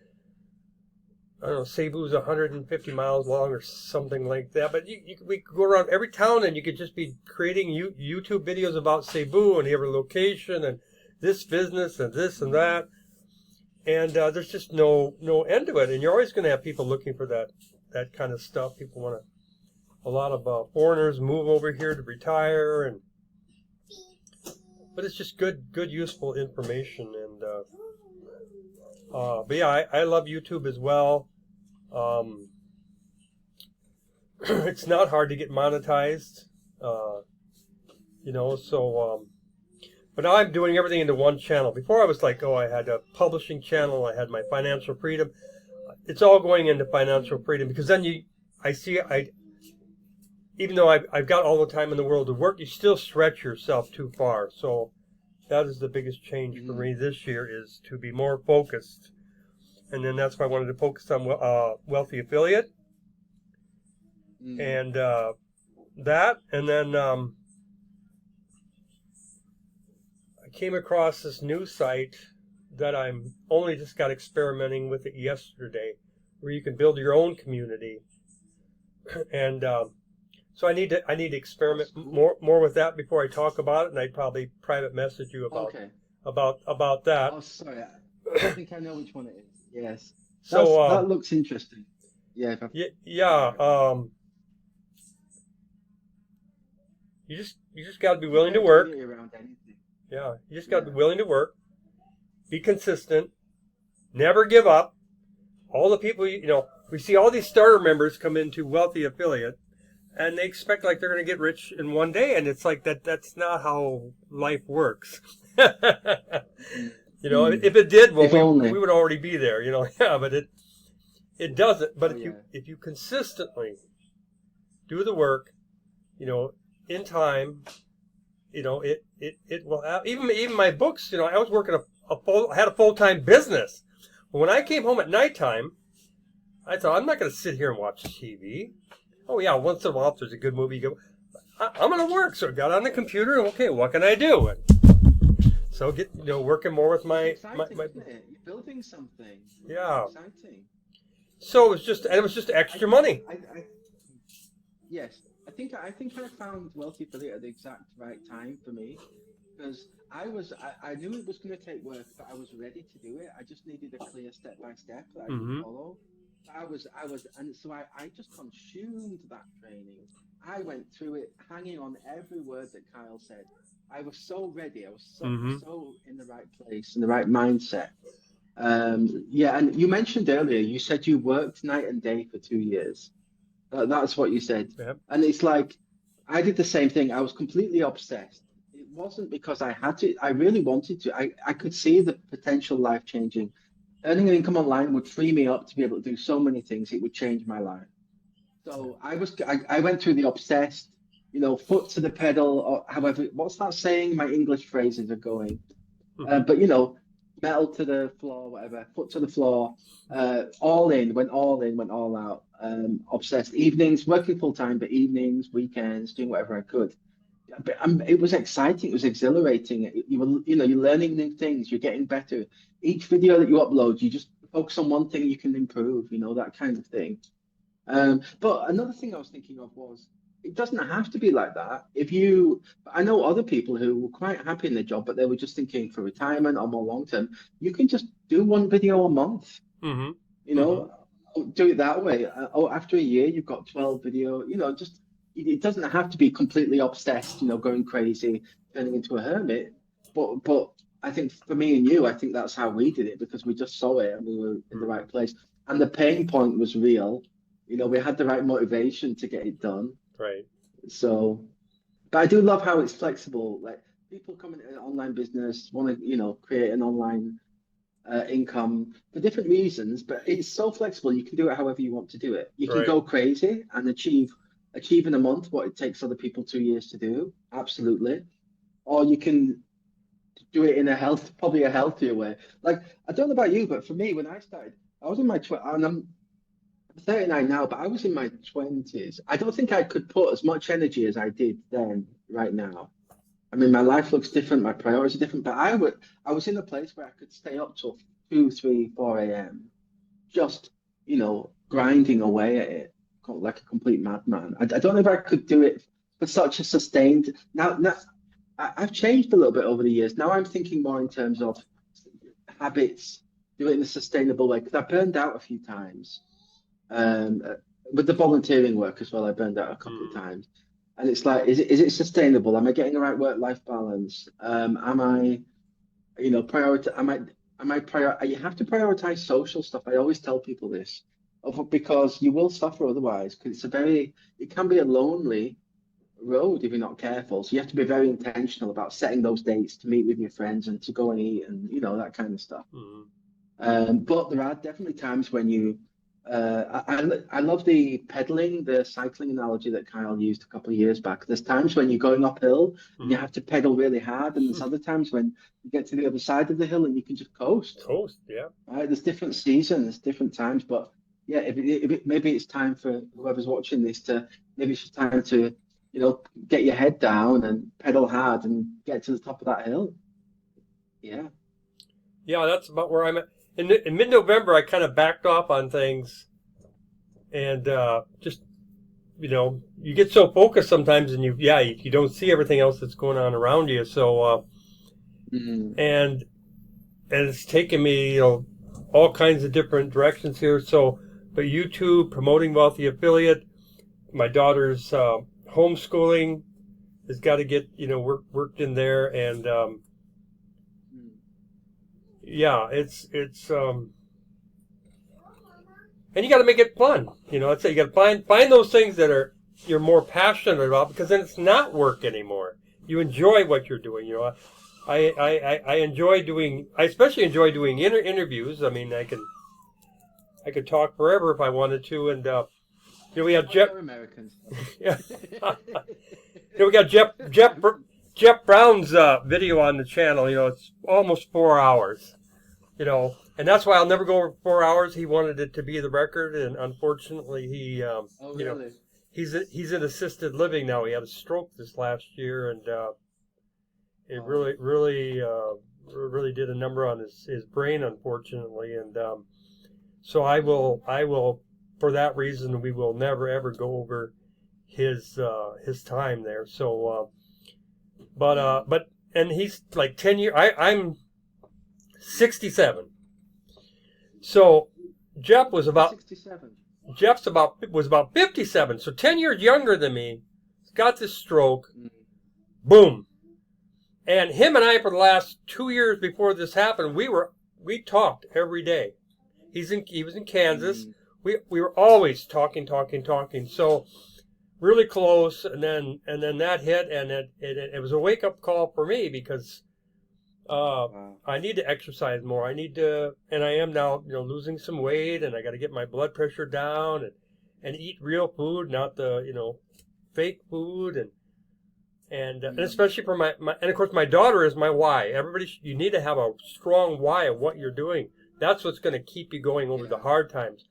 I don't know, Cebu's 150 miles long or something like that. But we could go around every town and you could just be creating YouTube videos about Cebu and every location and this business and this and that. And there's just no end to it. And you're always going to have people looking for that kind of stuff. People want a lot of foreigners move over here to retire, but it's just good, useful information. And but yeah, I love YouTube as well. It's not hard to get monetized, so, but now I'm doing everything into one channel. Before I was like, I had a publishing channel, I had my financial freedom. It's all going into financial freedom because then even though I've got all the time in the world to work, you still stretch yourself too far. So that is the biggest change for me this year, is to be more focused. And then that's why I wanted to focus on Wealthy Affiliate. Mm. And that. And then I came across this new site that I'm only just got experimenting with it yesterday, where you can build your own community. And so I need to experiment more with that before I talk about it, and I'd probably private message you about Okay. about that. Oh, sorry. I think I know which one it is. Yes. So That looks interesting. Yeah. yeah. You just got to be willing to work. Around anything. Yeah, you just got to be willing to work, be consistent, never give up. All the people we see all these starter members come into Wealthy Affiliate, and they expect like they're going to get rich in one day, and it's like that's not how life works. You know, Mm. if it did, well, If only. we would already be there, you know. Yeah, but it doesn't. But Oh, yeah. if you consistently do the work, you know, in time, you know, it will have, even my books, you know, I was working I had a full-time business. But when I came home at nighttime, I thought, I'm not going to sit here and watch TV. Oh yeah, once in a while if there's a good movie, you go, I'm going to work. So I got on the computer and okay, what can I do? And so working more with my Exciting, isn't it? You're building something. Yeah. Exciting. So it was just extra money. Yes, I think I found Wealthy Affiliate at the exact right time for me because I knew it was going to take work, but I was ready to do it. I just needed a clear step by step that I could follow. And so I just consumed that training. I went through it, hanging on every word that Kyle said. I was so ready. I was so in the right place, in the right mindset. Yeah, and you mentioned earlier, you said you worked night and day for 2 years. That's what you said. Yep. And it's like, I did the same thing. I was completely obsessed. It wasn't because I had to, I really wanted to. I could see the potential life changing. Earning an income online would free me up to be able to do so many things. It would change my life. So I went through the obsessed, foot to the pedal, or however, what's that saying? My English phrases are going. But metal to the floor, whatever, foot to the floor, all in, went all out, obsessed. Evenings, working full time, but evenings, weekends, doing whatever I could. But it was exciting. It was exhilarating. You're learning new things. You're getting better. Each video that you upload, you just focus on one thing you can improve. That kind of thing. But another thing I was thinking of was it doesn't have to be like that. I know other people who were quite happy in their job, but they were just thinking for retirement or more long term. You can just do one video a month. Do it that way. After a year, you've got 12 video. It doesn't have to be completely obsessed. Going crazy, turning into a hermit. But I think for me and you, I think that's how we did it because we just saw it and we were in the right place. And the pain point was real. We had the right motivation to get it done. Right. So, but I do love how it's flexible. Like people come into an online business, want to, create an online income for different reasons, but it's so flexible. You can do it however you want to do it. You can go crazy and achieve in a month what it takes other people 2 years to do. Absolutely. Or you can do it in probably a healthier way. Like, I don't know about you, but for me, when I started, I was in my 20s, and I'm 39 now, but I was in my 20s. I don't think I could put as much energy as I did then, right now. I mean, my life looks different, my priorities are different, but I was in a place where I could stay up till 2, 3, 4 a.m. just, grinding away at it like a complete madman. I don't know if I could do it for such a sustained. Now I've changed a little bit over the years. Now I'm thinking more in terms of habits, do it in a sustainable way, because I burned out a few times. With the volunteering work as well, I burned out a couple of times, and it's like, is it sustainable? Am I getting the right work-life balance? Am I, prioritize? You have to prioritize social stuff. I always tell people this, because you will suffer otherwise. Because it can be a lonely road if you're not careful. So you have to be very intentional about setting those dates to meet with your friends and to go and eat and that kind of stuff. But there are definitely times when you. I love the cycling analogy that Kyle used a couple of years back. There's times when you're going uphill and you have to pedal really hard, and there's other times when you get to the other side of the hill and you can just coast. Yeah. Right? There's different seasons, different times, but yeah, maybe it's time for whoever's watching this maybe it's time to get your head down and pedal hard and get to the top of that hill. Yeah. Yeah, that's about where I'm at. In mid-November, I kind of backed off on things, and just, you get so focused sometimes, and you don't see everything else that's going on around you. So, and it's taken me, all kinds of different directions here. So, but YouTube, promoting Wealthy Affiliate, my daughter's homeschooling has got to get, worked in there, and yeah, it's and you got to make it fun. I'd say you got to find those things that are you're more passionate about, because then it's not work anymore. You enjoy what you're doing. You know, I enjoy doing. I especially enjoy doing interviews. I mean, I could talk forever if I wanted to, and you know, we have Jeff. Americans. Yeah. You know, we got Jeff Brown's video on the channel. You know, it's almost 4 hours. You know, and that's why I'll never go over 4 hours. He wanted it to be the record, and unfortunately, he Oh, you know, really? he's in assisted living now. He had a stroke this last year, and it Oh. really did a number on his brain, unfortunately. And so I will, for that reason, we will never ever go over his time there. So, but and he's like 10 years. I'm 67. So Jeff was about 67. was about 57. So 10 years younger than me. Got this stroke. Mm. Boom. And him and I, for the last 2 years before this happened, we talked every day. He was in Kansas. Mm. We were always talking. So really close, and then that hit, and it was a wake up call for me, because Wow. I need to exercise more. I need to, and I am now, you know, losing some weight, and I got to get my blood pressure down, and eat real food, not the, you know, fake food, and especially for my and of course my daughter is my why. You need to have a strong why of what you're doing. That's what's going to keep you going over the hard times.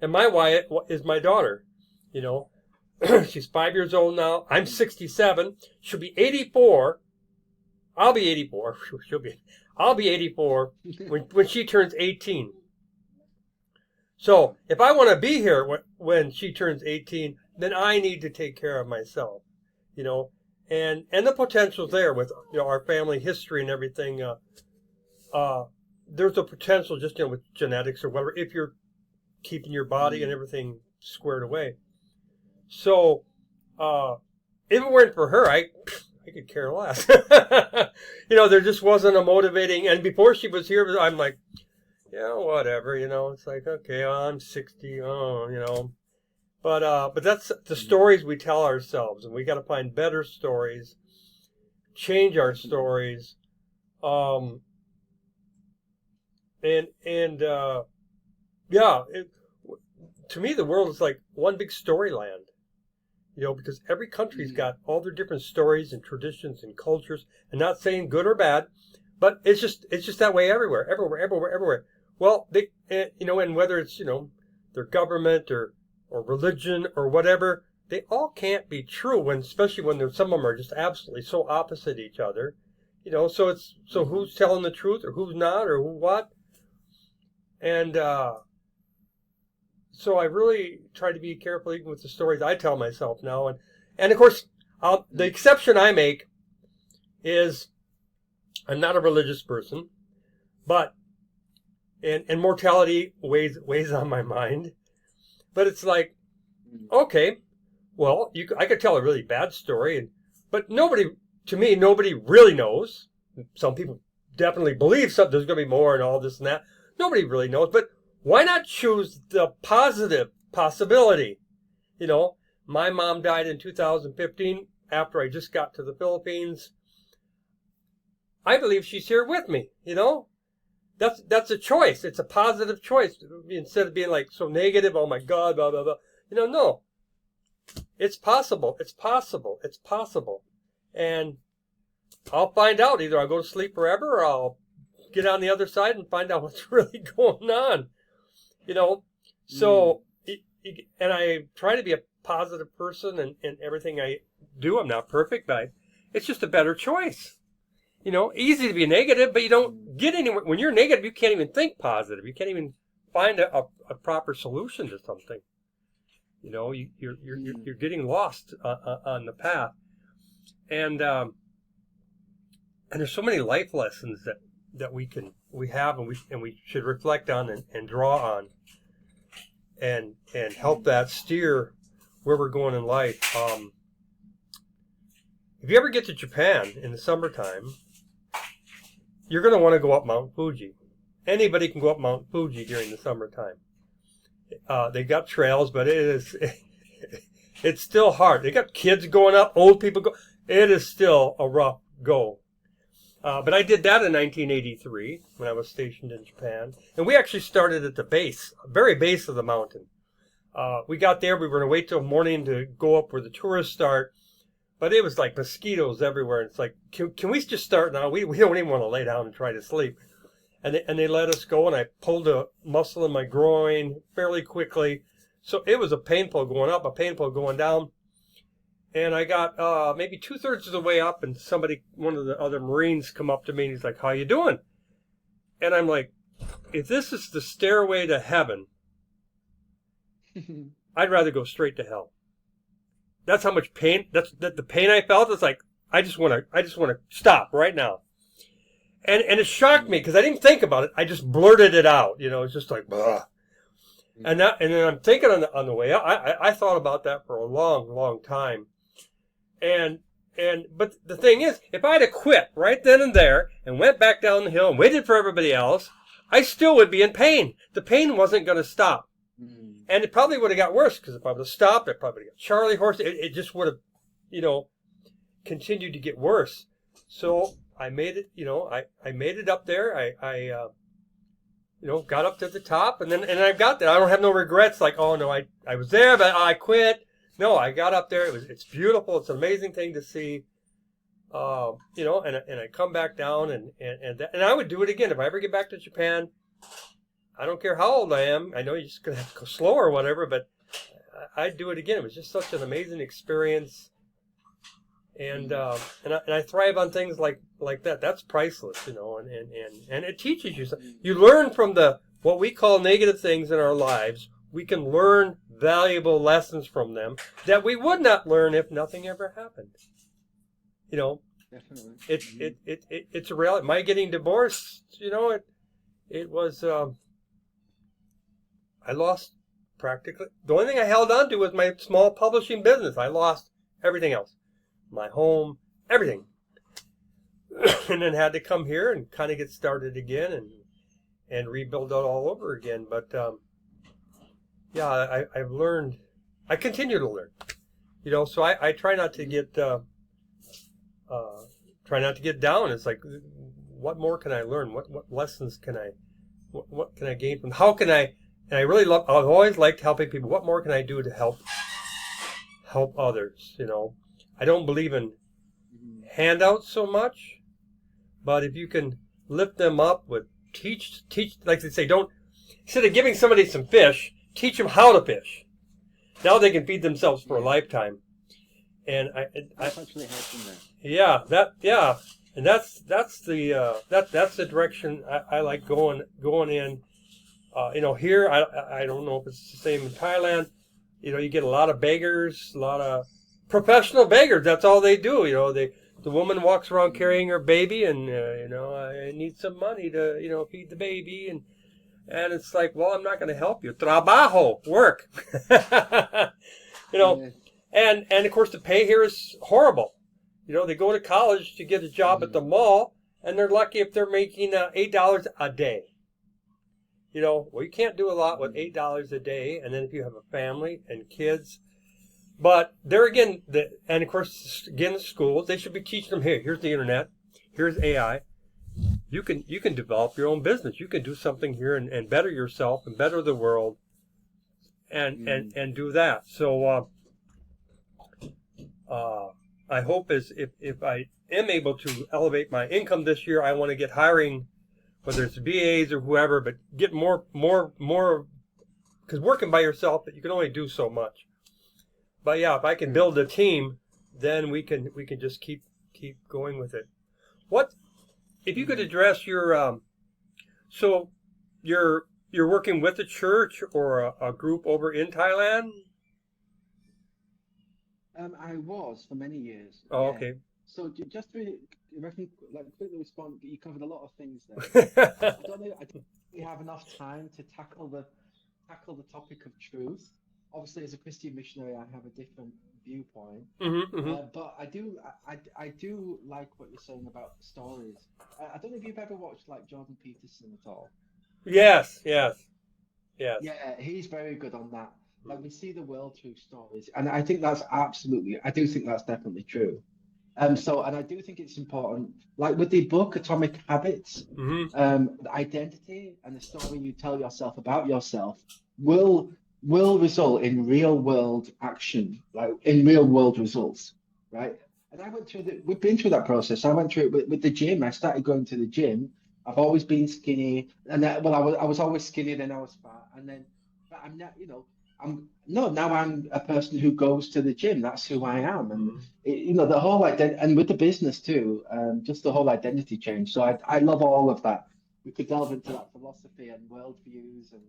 And my why is my daughter. You know, she's 5 years old now. I'm 67. She'll be 84. I'll be 84. I'll be 84 when she turns 18. So if I want to be here when she turns 18, then I need to take care of myself. You know, and the potential's there with, you know, our family history and everything. There's a potential just, you know, with genetics or whatever, if you're keeping your body and everything squared away. So if it weren't for her, I could care less. You know, there just wasn't a motivating. And before she was here, I'm like, yeah, whatever. You know, it's like, okay, I'm 60. Oh, you know. But that's the stories we tell ourselves, and we got to find better stories, change our stories, yeah. To me, the world is like one big storyland, you know, because every country's got all their different stories and traditions and cultures, and not saying good or bad, but it's just that way everywhere. Well, you know, and whether it's, you know, their government or religion or whatever, they all can't be true, especially when some of them are just absolutely so opposite each other. You know, so who's telling the truth or who's not or who what? And so I really try to be careful even with the stories I tell myself now. And of course, the exception I make is I'm not a religious person, but and mortality weighs on my mind. But it's like, okay, well, I could tell a really bad story, but nobody really knows. Some people definitely believe there's going to be more and all this and that. Nobody really knows, but why not choose the positive possibility? You know, my mom died in 2015 after I just got to the Philippines. I believe she's here with me, you know? That's a choice. It's a positive choice. Instead of being like so negative, oh my God, blah, blah, blah. You know, no. It's possible. It's possible. It's possible. And I'll find out. Either I'll go to sleep forever or I'll get on the other side and find out what's really going on. You know? So, and I try to be a positive person in everything I do. I'm not perfect, but it's just a better choice. You know, easy to be negative, but you don't get anywhere. When you're negative, you can't even think positive. You can't even find a proper solution to something. You know, you're getting lost on the path, and there's so many life lessons that we have and we should reflect on and draw on, and help that steer where we're going in life. If you ever get to Japan in the summertime, you're going to want to go up Mount Fuji. Anybody can go up Mount Fuji during the summertime. They've got trails, but It's still hard. They got kids going up, old people go. It is still a rough go. But I did that in 1983 when I was stationed in Japan. And we actually started at the base, very base of the mountain. We got there, we were going to wait till morning to go up where the tourists start. But it was like mosquitoes everywhere. It's like, can we just start now? We don't even want to lay down and try to sleep. And they let us go, and I pulled a muscle in my groin fairly quickly. So it was a painful going up, a painful going down. And I got maybe 2/3 of the way up, and one of the other Marines come up to me, and he's like, "How you doing?" And I'm like, if this is the stairway to heaven, I'd rather go straight to hell. That's how much pain. The pain I felt. It's like I just want to stop right now. And it shocked me because I didn't think about it. I just blurted it out. It's just like, "Ugh." And then I'm thinking on the way out. I thought about that for a long, long time. But the thing is, if I'd have quit right then and there and went back down the hill and waited for everybody else, I still would be in pain. The pain wasn't going to stop. And it probably would have got worse because if I would have stopped, it probably would have got Charlie horse. It just would have, continued to get worse. So I made it, I made it up there. I got up to the top and I got there. I don't have no regrets like, oh no, I was there, but I quit. No, I got up there. It's beautiful. It's an amazing thing to see. And I come back down and I would do it again if I ever get back to Japan. I don't care how old I am. I know you're just gonna have to go slow or whatever, but I'd do it again. It was just such an amazing experience, and I thrive on things like that. That's priceless, and it teaches you. You learn from what we call negative things in our lives. We can learn valuable lessons from them that we would not learn if nothing ever happened. Definitely. It's a reality. My getting divorced, it was. I lost practically. The only thing I held on to was my small publishing business. I lost everything else. My home, everything. And then had to come here and kind of get started again and rebuild it all over again. But, I've learned. I continue to learn. So I try not to get down. It's like, what more can I learn? What lessons can what can I gain from? How can I? And I've always liked helping people. What more can I do to help others? I don't believe in handouts so much, but if you can lift them up with teach, like they say, instead of giving somebody some fish, teach them how to fish. Now they can feed themselves for a lifetime. And that's actually helping them. Yeah, and that's the direction I like going in. Here, I don't know if it's the same in Thailand. You get a lot of beggars, a lot of professional beggars. That's all they do. The woman walks around carrying her baby and, I need some money to, feed the baby. And it's like, well, I'm not going to help you. Trabajo, work. And of course the pay here is horrible. They go to college to get a job at the mall and they're lucky if they're making $8 a day. Well, you can't do a lot with $8 a day, and then if you have a family and kids. But there again, and of course, again, the schools, they should be teaching them, here's the internet, here's AI. You can develop your own business. You can do something here and better yourself and better the world and do that. So I hope if I am able to elevate my income this year, I want to get hiring, whether it's VAs or whoever, but get more, because working by yourself, you can only do so much. But yeah, if I can build a team, then we can just keep going with it. What if you could address your so you're working with a church or a group over in Thailand? I was for many years. Oh, Yeah. okay. So just to, if I can quickly respond, you covered a lot of things there. I don't think we have enough time to tackle the topic of truth. Obviously, as a Christian missionary, I have a different viewpoint. But I do like what you're saying about the stories. I don't know if you've ever watched Jordan Peterson at all. Yes. Yeah, he's very good on that. Like we see the world through stories, and I think that's absolutely. I do think that's definitely true. And I do think it's important, like with the book Atomic Habits, Mm-hmm. the identity and the story you tell yourself about yourself will will result in real world action, like in real world results, right? And I went through we've been through that process. I went through it with the gym. I started going to the gym. I've always been skinny, and well, I was always skinny, then I was fat, and then, but I'm not, I'm no, now I'm a person who goes to the gym. That's who I am, and Mm-hmm. the whole identity, and with the business too, just the whole identity change. So I love all of that. We could delve into that philosophy and worldviews and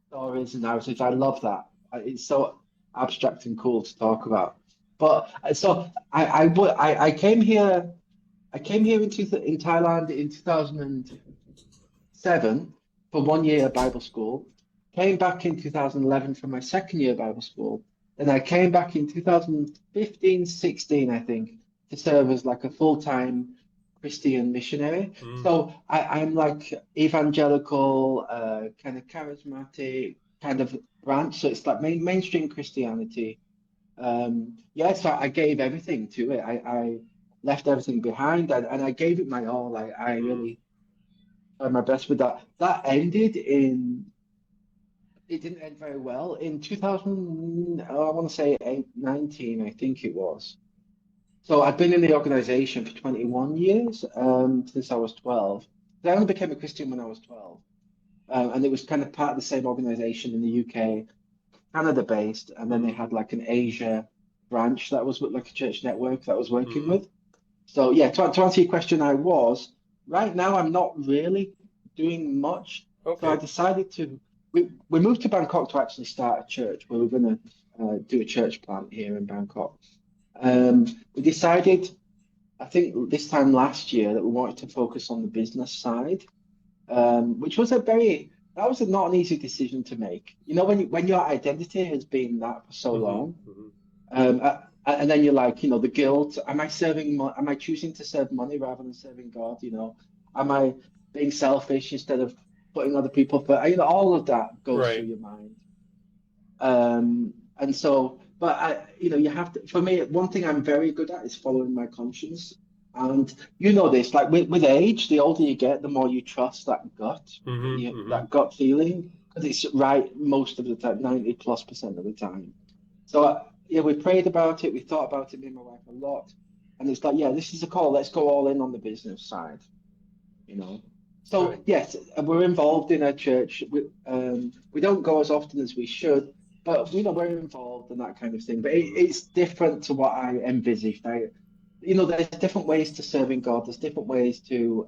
stories and narratives. I love that. It's so abstract and cool to talk about. But so I came here. I came here in Thailand in 2007 for 1 year Bible school. Came back in 2011 for my second year Bible school. Then I came back in 2015, 16, I think, to serve as like a full-time Christian missionary. Mm-hmm. So I'm like evangelical, kind of charismatic kind of branch. So it's like mainstream Christianity. Yeah, so I gave everything to it. I left everything behind, and I gave it my all. I really tried my best with that. It didn't end very well. In 2000, I want to say 19, I think it was. So I'd been in the organization for 21 years, since I was 12. I only became a Christian when I was 12. And it was kind of part of the same organization in the UK, Canada based, and then they Mm-hmm. had like an Asia branch that was like a church network that I was working Mm-hmm. with. So yeah, to answer your question, right now I'm not really doing much. So I Okay. decided we moved to Bangkok to actually start a church where we're going to do a church plant here in Bangkok. We decided, I think this time last year, that we wanted to focus on the business side, which was that was not an easy decision to make. When your identity has been that for so Mm-hmm. long, Mm-hmm. and then you're like, the guilt. Am I choosing to serve money rather than serving God? Am I being selfish instead of putting other people first? All of that goes through Right. your mind. And so, but you have to. For me, one thing I'm very good at is following my conscience. And this, like with age, the older you get, the more you trust that gut, Mm-hmm. Mm-hmm. that gut feeling, because it's right most of the time, 90+% of the time. So yeah, we prayed about it, we thought about it, me and my wife a lot, and it's like, yeah, this is a call. Let's go all in on the business side, you know. So Good. yes, we're involved in a church. We don't go as often as we should, but we're involved in that kind of thing. But Mm-hmm. it's different to what I envisaged. There's different ways to serving God. There's different ways to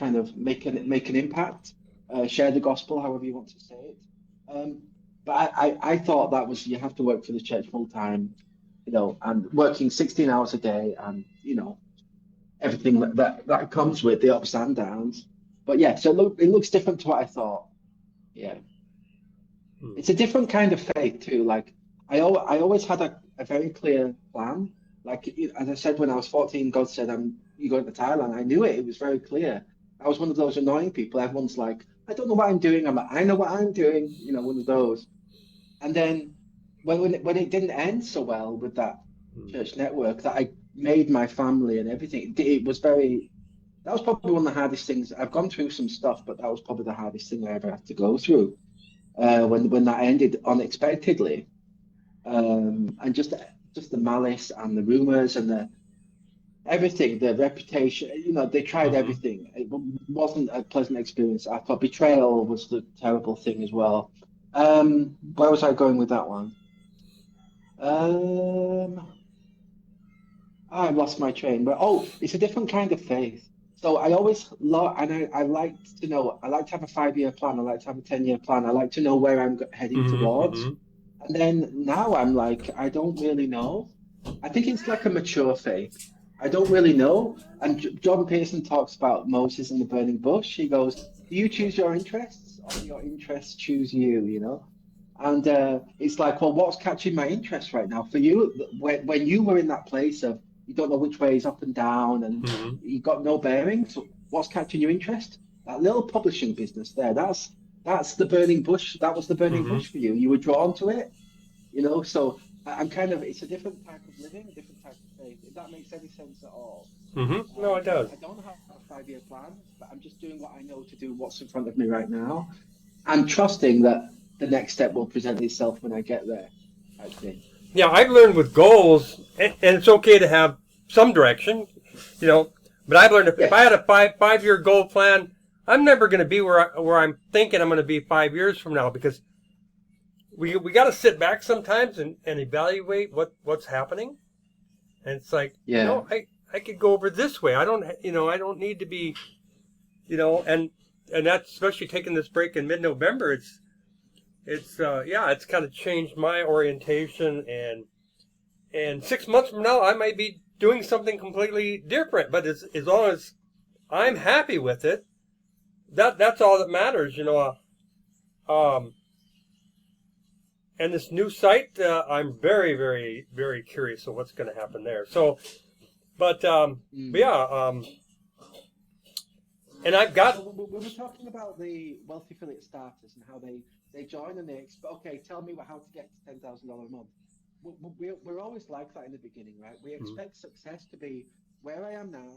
kind of make an impact, share the gospel, however you want to say it. Um, but I thought that was you have to work for the church full time, and working 16 hours a day, and everything that comes with the ups and downs. But yeah, so it looks different to what I thought. Yeah, Mm-hmm. it's a different kind of faith too. Like I always had a very clear plan. Like as I said, when I was 14, God said, you going to Thailand." I knew it. It was very clear. I was one of those annoying people. Everyone's like, "I don't know what I'm doing." I'm like, "I know what I'm doing." One of those. And then when it didn't end so well with that church network, that I made my family and everything, it was very. That was probably one of the hardest things. I've gone through some stuff, but that was probably the hardest thing I ever had to go through. When that ended unexpectedly, and just the malice and the rumors and the everything, the reputation. They tried Mm-hmm. everything. It wasn't a pleasant experience. I thought betrayal was the terrible thing as well. Where was I going with that one? Um, I lost my train. But it's a different kind of faith. So I always love, and I like to know. I like to have a 5 year plan. I like to have a 10 year plan. I like to know where I'm heading Mm-hmm. towards. Mm-hmm. And then now I'm like, I don't really know. I think it's like a mature faith. I don't really know. And Jordan Peterson talks about Moses and the burning bush. He goes, "Do you choose your interests, or do your interests choose you?" And it's like, well, what's catching my interest right now for you? When you were in that place of you don't know which way is up and down, and Mm-hmm. you got no bearings. What's catching your interest? That little publishing business there. that's the burning bush. That was the burning Hmm. bush for you. You were drawn to it, you know. So I'm kind of, it's a different type of living, a different type of faith. If that makes any sense at all. Hmm. No, it does. I don't have a 5 year plan, but I'm just doing what I know to do, what's in front of me right now. I'm trusting that the next step will present itself when I get there, type thing. Yeah, I've learned with goals, and it's okay to have some direction, you know. But I've learned if I Yes. had a five-year goal plan, I'm never going to be where I'm thinking I'm going to be 5 years from now, because we got to sit back sometimes and evaluate what's happening. And it's like, Yeah. I could go over this way. I don't need to be, and that's especially taking this break in mid-November. It's kind of changed my orientation, and 6 months from now I might be doing something completely different. But as long as I'm happy with it, that's all that matters, And this new site, I'm very, very, very curious of what's going to happen there. So, but Mm. yeah, and I've got. So we were talking about the wealthy affiliate starters and how they join and they expect, okay, tell me how to get to $10,000 a month. We're always like that in the beginning, right? We expect success to be where I am now,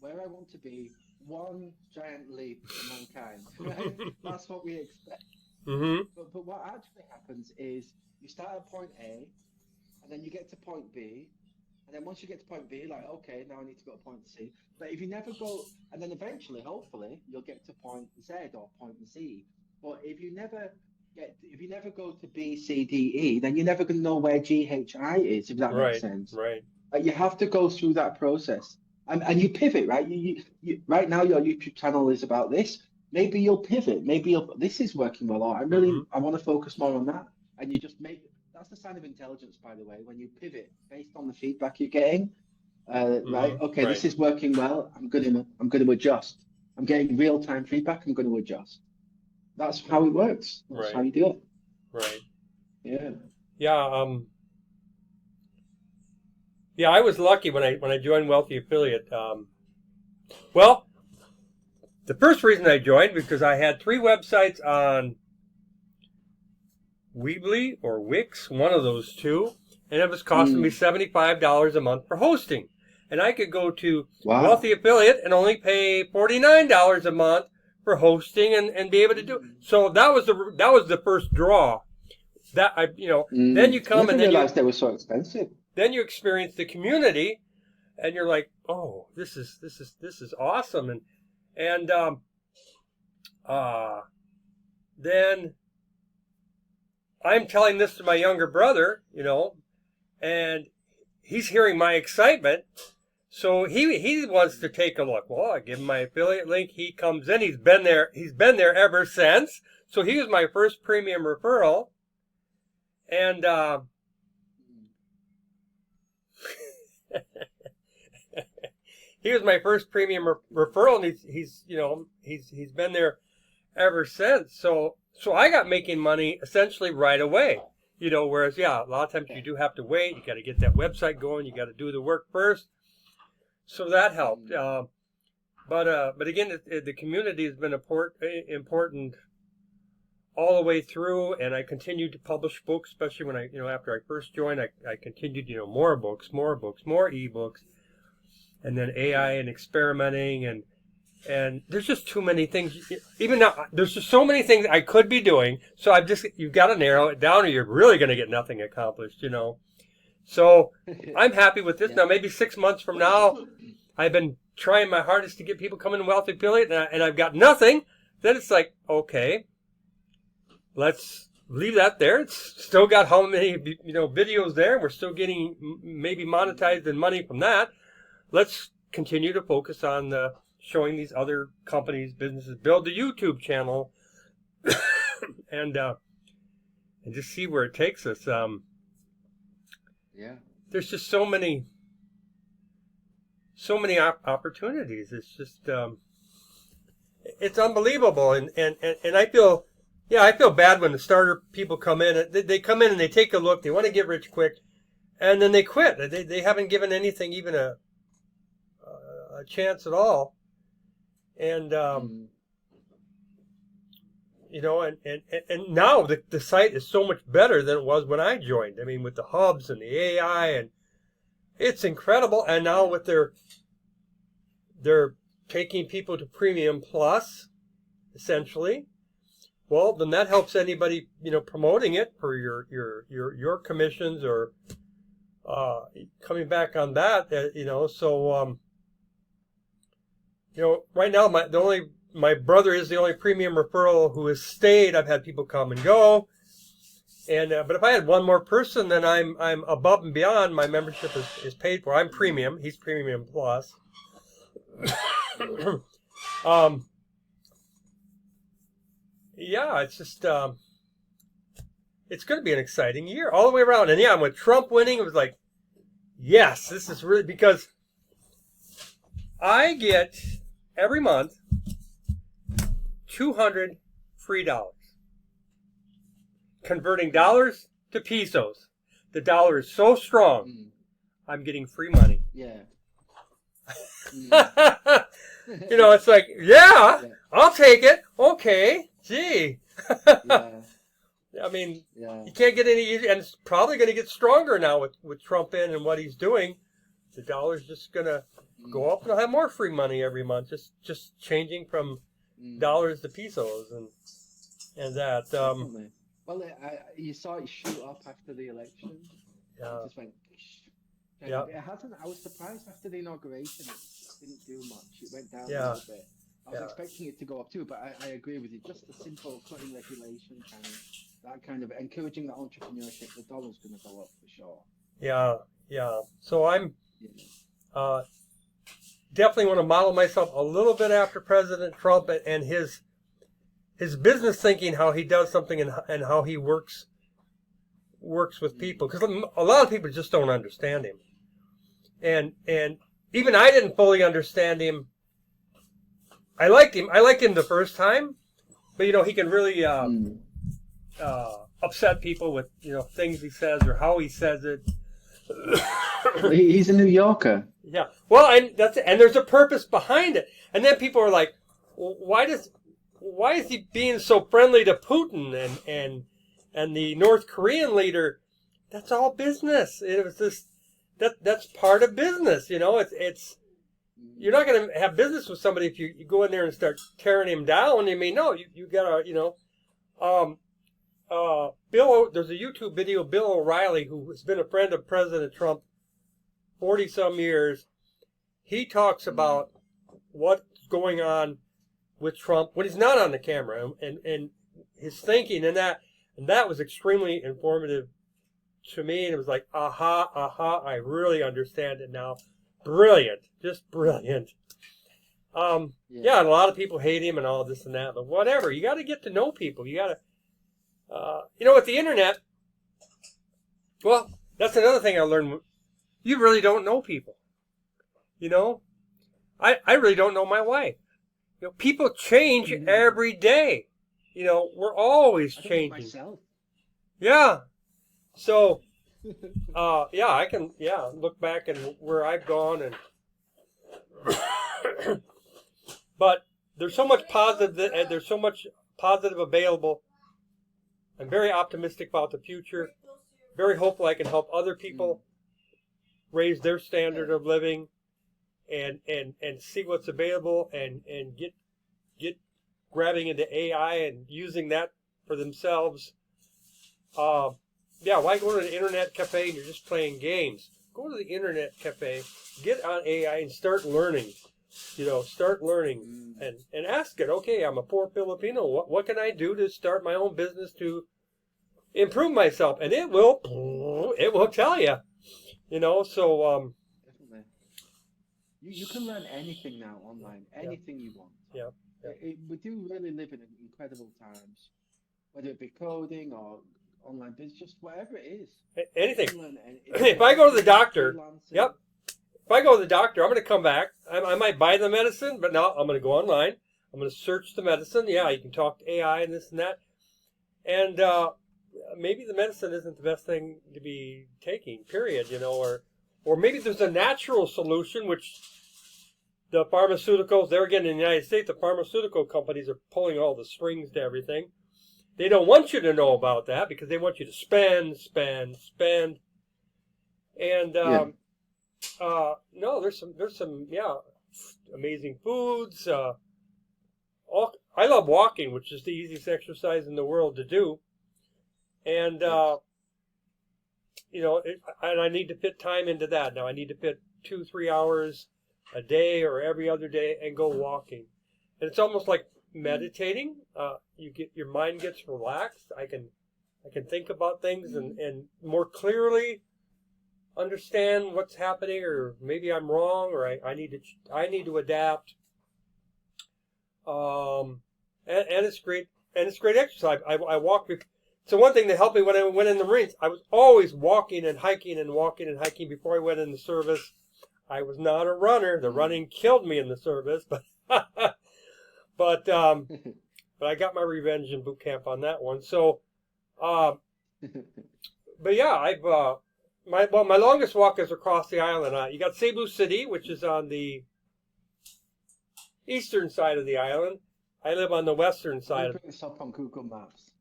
where I want to be, one giant leap for mankind, right? That's what we expect. Mm-hmm. But what actually happens is you start at point A, and then you get to point B, and then once you get to point B, like, okay, now I need to go to point C. But if you never go, and then eventually, hopefully, you'll get to point Z or point Z. But if you never go to B, C, D, E, then you're never going to know where G, H, I is, if that makes Right, sense. right. You have to go through that process, and you pivot, right? Right now your YouTube channel is about this. Maybe you'll pivot. Maybe this is working well. Or Mm-hmm. I want to focus more on that, and you just make. That's the sign of intelligence, by the way, when you pivot based on the feedback you're getting. Right? Mm-hmm. Okay, Right, this is working well. I'm going to adjust. I'm getting real time feedback. I'm going to adjust. That's how it works. That's how right, you do it. right. Yeah. Yeah, yeah. I was lucky when I joined Wealthy Affiliate. Well, the first reason I joined because I had 3 websites on Weebly or Wix, one of those two, and it was costing me Mm. $75 a month for hosting. And I could go to Wealthy Wow. Affiliate and only pay $49 a month for hosting and be able to do it. Mm. So that was the first draw. Then you I come never and then realized they were so expensive. you experience the community, and you're like, oh, this is awesome. And uh, then I'm telling this to my younger brother, and he's hearing my excitement. So he wants to take a look. Well, I give him my affiliate link. He comes in. He's been there. He's been there ever since. So he was my first premium referral, and he was my first premium referral, and he's been there ever since. So I got making money essentially right away. Whereas a lot of times Yeah. you do have to wait. You got to get that website going. You got to do the work first. So that helped. Mm. But again, the community has been important all the way through, and I continued to publish books, especially when after I first joined, I continued, more books, more ebooks, and then AI and experimenting, and there's just too many things. Even now, there's just so many things I could be doing. So you've got to narrow it down, or you're really going to get nothing accomplished, So I'm happy with this Yeah. now. Maybe 6 months from now, I've been trying my hardest to get people coming to Wealthy Affiliate, and I've got nothing. Then it's like, okay, let's leave that there. It's still got how many videos there. We're still getting maybe monetized and money from that. Let's continue to focus on showing these other companies, businesses, build the YouTube channel, and just see where it takes us. Yeah. There's just so many opportunities. It's just it's unbelievable, and I feel bad when the starter people come in. They come in and they take a look. They want to get rich quick, and then they quit. They haven't given anything even a chance at all. And Mm. and now the site is so much better than it was when I joined. I mean, with the hubs and the AI, and it's incredible. And now with they're taking people to Premium Plus, essentially. Well, then that helps anybody, promoting it for your commissions or coming back on that, So, right now my brother is the only premium referral who has stayed. I've had people come and go, and but if I had one more person, then I'm above and beyond. My membership is paid for. I'm premium. He's Premium Plus. Yeah, it's just it's going to be an exciting year all the way around. And yeah, with Trump winning, it was like, yes, this is really, because I get every month 200 free dollars. Converting dollars to pesos. The dollar is so strong, I'm getting free money. Yeah. It's like, yeah, I'll take it. Okay, gee. Yeah. I mean, Yeah. you can't get any easier, and it's probably going to get stronger now with Trump in and what he's doing. The dollar's just going to go up, and I'll have more free money every month, just changing from dollars to pesos and that. Definitely. Well, you saw it shoot up after the election. Yeah. It just went. Yeah. It hasn't. I was surprised after the inauguration. It didn't do much. It went down a Yeah. little bit. I was expecting it to go up too, but I agree with you. Just the simple cutting regulation, that kind of encouraging the entrepreneurship. The dollar's going to go up for sure. Yeah. So I'm Yeah. Definitely want to model myself a little bit after President Trump and his business thinking, how he does something and how he works with people, because a lot of people just don't understand him, and even I didn't fully understand him. I liked him the first time, but he can really upset people with things he says or how he says it. He's a New Yorker. Yeah, well, and there's a purpose behind it, and then people are like, well, why is he being so friendly to Putin and the North Korean leader? That's all business. It was just that's part of business. It's you're not going to have business with somebody if you go in there and start tearing him down. I mean, no, you gotta there's a YouTube video of Bill O'Reilly, who has been a friend of President Trump 40 some years. He talks about what's going on with Trump when he's not on the camera and his thinking, and that was extremely informative to me, and it was like, aha, I really understand it now. Brilliant, just brilliant. Yeah, and a lot of people hate him and all this and that, but whatever. You got to get to know people. You got to, with the internet, well, that's another thing I learned. You really don't know people. I really don't know my wife. People change every day. We're always changing. Myself. Yeah. So, I can, look back and where I've gone and, but there's so much positive available. I'm very optimistic about the future. Very hopeful I can help other people raise their standard of living and see what's available and get grabbing into AI and using that for themselves. Why go to the internet cafe and you're just playing games? Go to the internet cafe, get on AI and start learning. And ask it. Okay, I'm a poor Filipino. What can I do to start my own business to improve myself? And it will tell you. So Definitely. You can learn anything now online, anything you want. Yeah. We do really live in incredible times, whether it be coding or online business, just whatever it is. Anything. You can learn If I go to the doctor, freelancing. if I go to the doctor, I'm going to come back. I might buy the medicine, but no, I'm going to go online. I'm going to search the medicine. Yeah, you can talk to AI and this and that. And maybe the medicine isn't the best thing to be taking, period, or maybe there's a natural solution, which the pharmaceuticals, there again in the United States, the pharmaceutical companies are pulling all the strings to everything. they don't want you to know about that because they want you to spend. And Yeah. no, there's some amazing foods. I love walking, which is the easiest exercise in the world to do. And Yes. and I need to fit time into that. Now I need to fit 2-3 hours a day or every other day and go walking. And it's almost like meditating. Your mind gets relaxed. I can think about things and more clearly understand what's happening, or maybe I'm wrong, or I need to adapt. And it's great, and it's great exercise. I walk. So one thing that helped me when I went in the Marines, I was always walking and hiking before I went in the service. I was not a runner. The running killed me in the service, but but I got my revenge in boot camp on that one. So, but yeah, I've my longest walk is across the island. You got Cebu City, which is on the eastern side of the island. I live on the western side. Bring this up on Google Maps.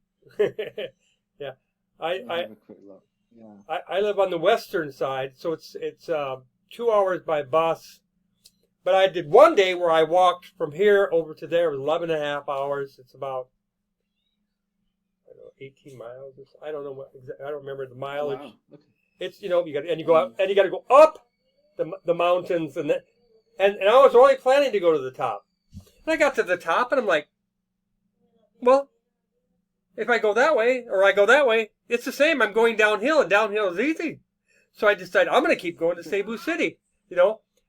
Yeah, Have a quick look. Yeah. I live on the western side, so it's 2 hours by bus. But I did one day where I walked from here over to there. It was 11 and a half hours. It's about 18 miles. I don't know I don't remember the mileage. Wow. Okay. It's you go out and you got to go up the mountains and I was only planning to go to the top. And I got to the top and I'm like, well, if I go that way or I go that way, it's the same. I'm going downhill, and downhill is easy. So I decided I'm going to keep going to Cebu City,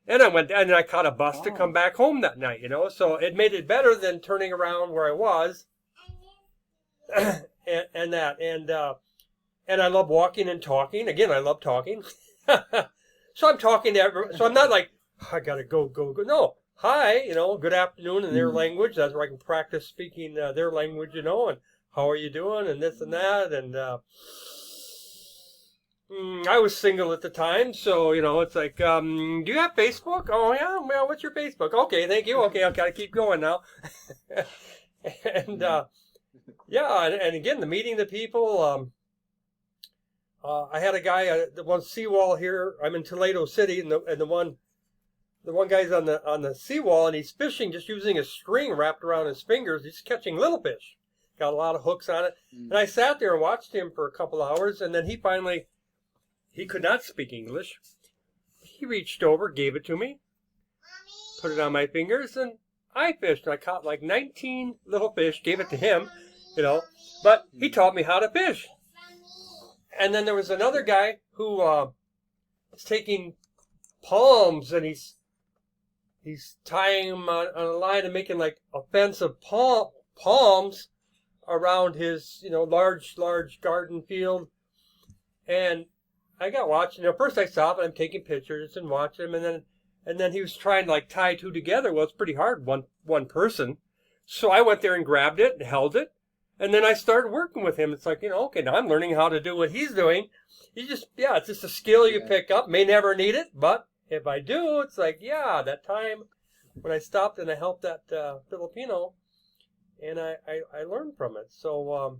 And I went and I caught a bus to come back home that night, So it made it better than turning around where I was, and I love walking and talking. Again, I love talking. So I'm talking to everyone. So I'm not like, I gotta go. No, hi, good afternoon in their language. That's where I can practice speaking their language, and how are you doing, and this and that, and I was single at the time, so it's like, do you have Facebook? Oh yeah, well, what's your Facebook? Okay, thank you. Okay, I've got to keep going now. And and again, meeting the people. I had a guy, the one seawall here. I'm in Toledo City, and the one guy's on the seawall, and he's fishing just using a string wrapped around his fingers. He's catching little fish. Got a lot of hooks on it. And I sat there and watched him for a couple hours, and then he could not speak English. He reached over, gave it to me, put it on my fingers, and I fished. I caught like 19 little fish, gave it to him, but he taught me how to fish. And then there was another guy who was taking palms, and he's tying them on a line and making like a fence of palms around his, large garden field. And I got watching. First I stopped and I'm taking pictures and watching him, and then he was trying to like tie two together. Well, it's pretty hard, one person. So I went there and grabbed it and held it, and then I started working with him. It's like, okay, now I'm learning how to do what he's doing. It's just a skill you pick up. May never need it, but if I do, it's like, that time when I stopped and I helped that Filipino, and I learned from it. So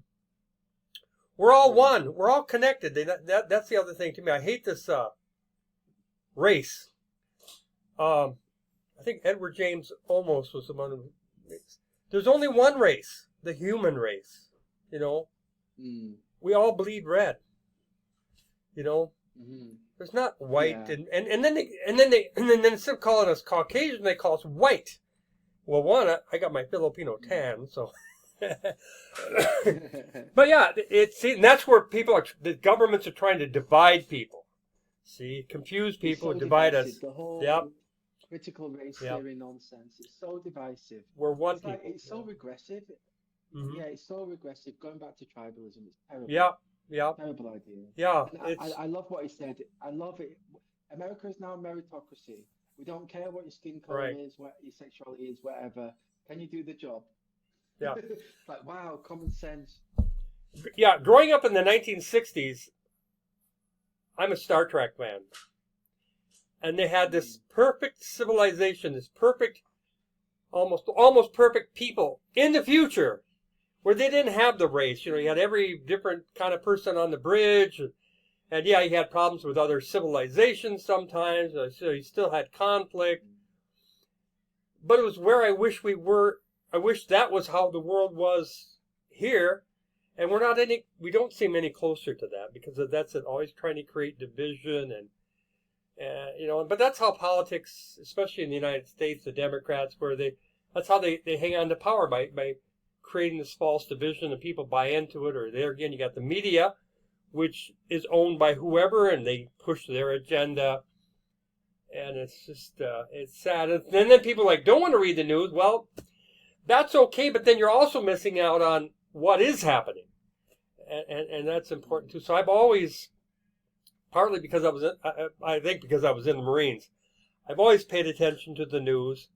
we're all one. We're all connected. That's the other thing to me. I hate this race. I think Edward James Olmos was the one who... There's only one race, the human race. We all bleed red. There's not white, and then instead of calling us Caucasian, they call us white. Well, one, I got my Filipino tan, so. But and that's where the governments are trying to divide people. See, confuse people, divide us. The whole critical race theory nonsense. It's so divisive. We're one people. It's so regressive. Yeah, it's so regressive. Going back to tribalism, it's terrible. Yeah. Terrible idea. Yeah. I love what he said. I love it. America is now a meritocracy. We don't care what your skin color is, what your sexuality is, whatever. Can you do the job? Yeah. Like, wow, common sense. Yeah, growing up in the 1960s, I'm a Star Trek fan. And they had this perfect civilization, this perfect, almost perfect people in the future where they didn't have the race. You had every different kind of person on the bridge. And yeah, you had problems with other civilizations sometimes. So you still had conflict. But it was where I wish we were. I wish that was how the world was here. And we don't seem any closer to that, because that's it, always trying to create division but that's how politics, especially in the United States, the Democrats, that's how they hang on to power, by creating this false division, and people buy into it. Or there again, you got the media, which is owned by whoever, and they push their agenda. And it's just, it's sad. And then people don't want to read the news. Well, that's okay, but then you're also missing out on what is happening. And that's important too. So I've always, partly because I think because I was in the Marines, I've always paid attention to the news.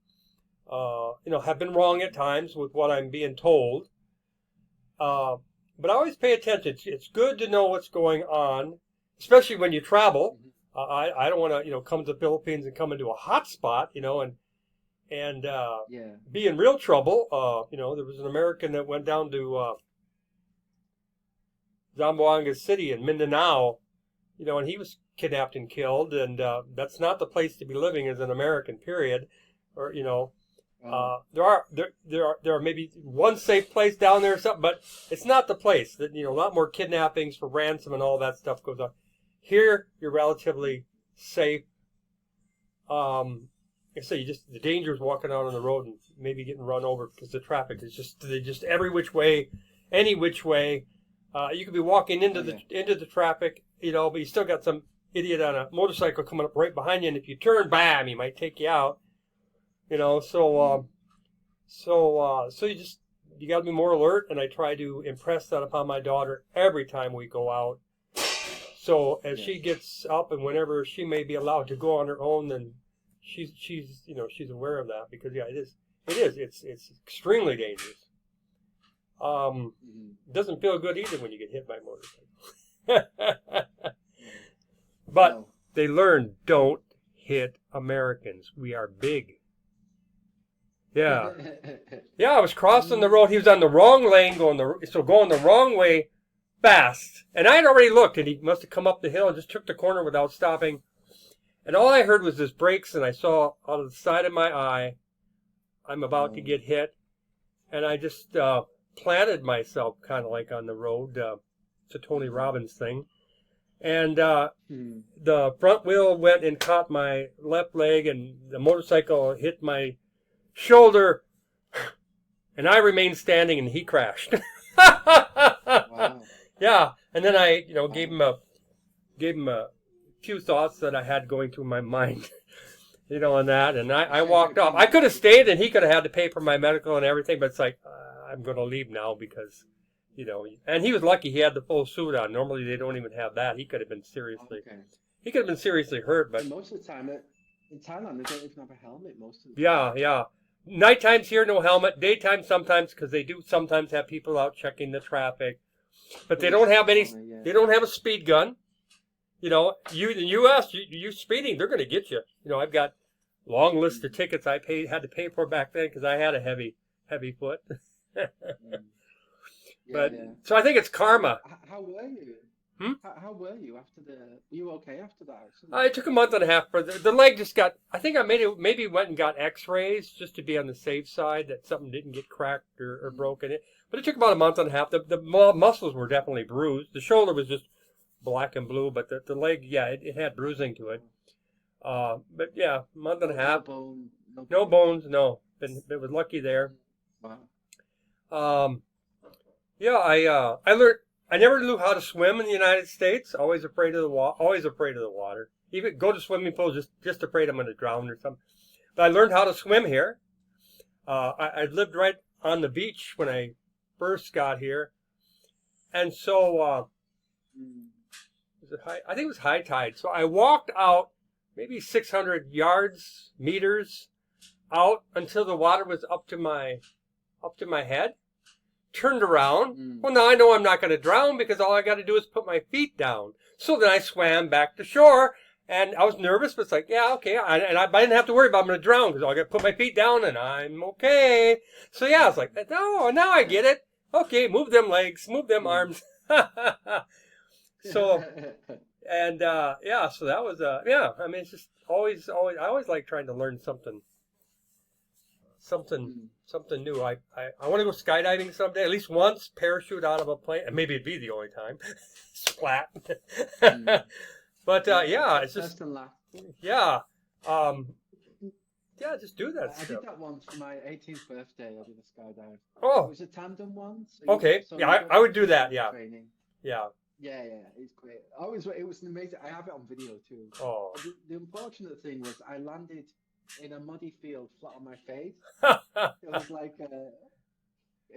Have been wrong at times with what I'm being told. But I always pay attention. It's good to know what's going on, especially when you travel. I don't want to, come to the Philippines and come into a hot spot, and be in real trouble. There was an American that went down to Zamboanga City in Mindanao, and he was kidnapped and killed, and that's not the place to be living as an American, period. Or there are maybe one safe place down there or something, but it's not the place. That a lot more kidnappings for ransom and all that stuff goes on. Here you're relatively safe. The danger is walking out on the road and maybe getting run over because the traffic is just every which way, any which way. You could be walking into the traffic, but you still got some idiot on a motorcycle coming up right behind you, and if you turn, bam, he might take you out. So you got to be more alert, and I try to impress that upon my daughter every time we go out. So as she gets up, and whenever she may be allowed to go on her own, then she's aware of that, because it's extremely dangerous. It doesn't feel good either when you get hit by a motorcycle. But they learn, don't hit Americans. We are big. Yeah. Yeah, I was crossing the road. He was on the wrong lane, going the wrong way fast. And I had already looked, and he must have come up the hill and just took the corner without stopping. And all I heard was his brakes, and I saw out of the side of my eye, I'm about to get hit. And I just planted myself kind of like on the road. It's a Tony Robbins thing. And the front wheel went and caught my left leg, and the motorcycle hit my shoulder, and I remained standing, and he crashed. Wow. Yeah, and then I, gave him a few thoughts that I had going through my mind, on that, and I walked off. I could have stayed, and he could have had to pay for my medical and everything, but it's like, I'm going to leave now because, and he was lucky he had the full suit on. Normally they don't even have that. He could have been seriously hurt, but and most of the time in Thailand they don't even have a helmet most of the time. Yeah. Night times here, no helmet. Daytime sometimes, because they do sometimes have people out checking the traffic, but they don't have any. They don't have a speed gun. You in the U.S., you speeding, they're going to get you. I've got long list of tickets I had to pay for back then because I had a heavy foot. So I think it's karma. How were you? How were you after were you okay after that accident? It took a month and a half for the leg just got, I think I maybe went and got x-rays just to be on the safe side that something didn't get cracked or broken. But it took about a month and a half. The muscles were definitely bruised. The shoulder was just black and blue, but the leg, it had bruising to it. But yeah, a month and a half. No bones, no. It was lucky there. Wow. I learned. I never knew how to swim in the United States. Always afraid of the water. Even go to swimming pools, just afraid I'm going to drown or something. But I learned how to swim here. I lived right on the beach when I first got here, and so I think it was high tide. So I walked out maybe 600 meters out until the water was up to my head. Turned around. Well, now I know I'm not going to drown because all I got to do is put my feet down. So then I swam back to shore, and I was nervous, but it's like, yeah, okay. I didn't have to worry about I'm going to drown because I got to put my feet down and I'm okay. So yeah, I was like, no, now I get it. Okay, move them legs, move them arms. So, and yeah, so that was yeah. I mean, it's just always. I always like trying to learn something new. I want to go skydiving someday, at least once, parachute out of a plane, and maybe it'd be the only time. Splat. But yeah, it's just yeah, yeah, just do that I stuff. did that once for my 18th birthday. I did a skydive. Oh, It was a tandem one. okay. Yeah, I would do that. Yeah, Training. yeah. Yeah, it's great. It was an amazing. I have it on video too. Oh, The unfortunate thing was I landed in a muddy field flat on my face. yeah. It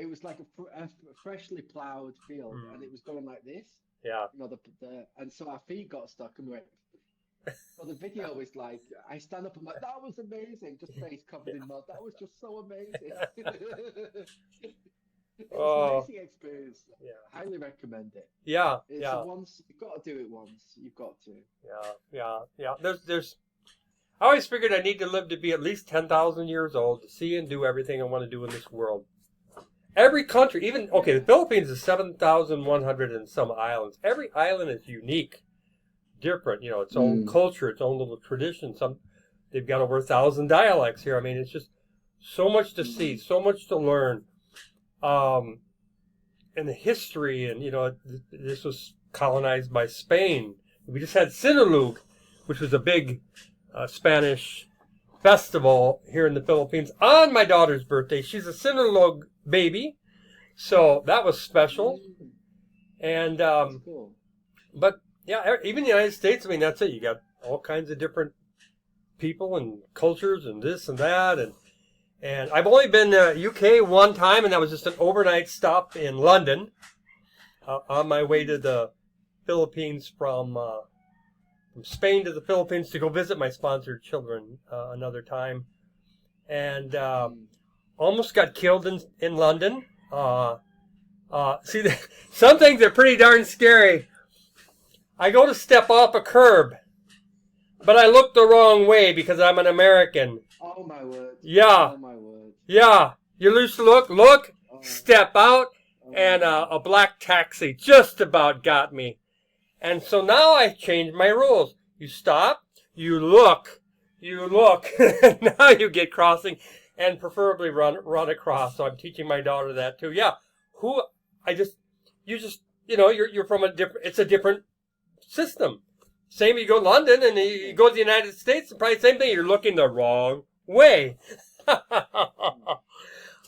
was like a freshly plowed field, and it was going like this. Yeah. You know, and so our feet got stuck, and we went. So the video was like, I stand up and I'm like, that was amazing, just face covered in mud. That was just so amazing. It was an amazing experience. Yeah. Highly recommend it. Yeah, It's yeah. once you've got to do it once. You've got to. Yeah. There's. I always figured I need to live to be at least 10,000 years old to see and do everything I want to do in this world. Every country, even the Philippines is 7,100 and some islands. Every island is unique, different. You know, its own culture, its own little tradition. They've got over 1,000 dialects here. I mean, it's just so much to see, so much to learn. And the history, and this was colonized by Spain. We just had Sinulog, which was a big Spanish festival here in the Philippines on my daughter's birthday. She's a Sinulog baby, so that was special. And Cool. but yeah, even the United States. I mean, that's it. You got all kinds of different people and cultures and this and that, and I've only been to UK one time, and that was just an overnight stop in London on my way to the Philippines from Spain to the Philippines to go visit my sponsored children another time, and almost got killed in London. See, some things are pretty darn scary. I go to step off a curb, but I look the wrong way because I'm an American. Oh my word. Yeah. Oh my word. Yeah. You lose look, step out, and a black taxi just about got me. And so now I changed my rules. You stop, you look, now you get crossing, and preferably run across. So I'm teaching my daughter that too. Yeah. You're from it's a different system. Same, you go to London and you go to the United States, probably the same thing. You're looking the wrong way.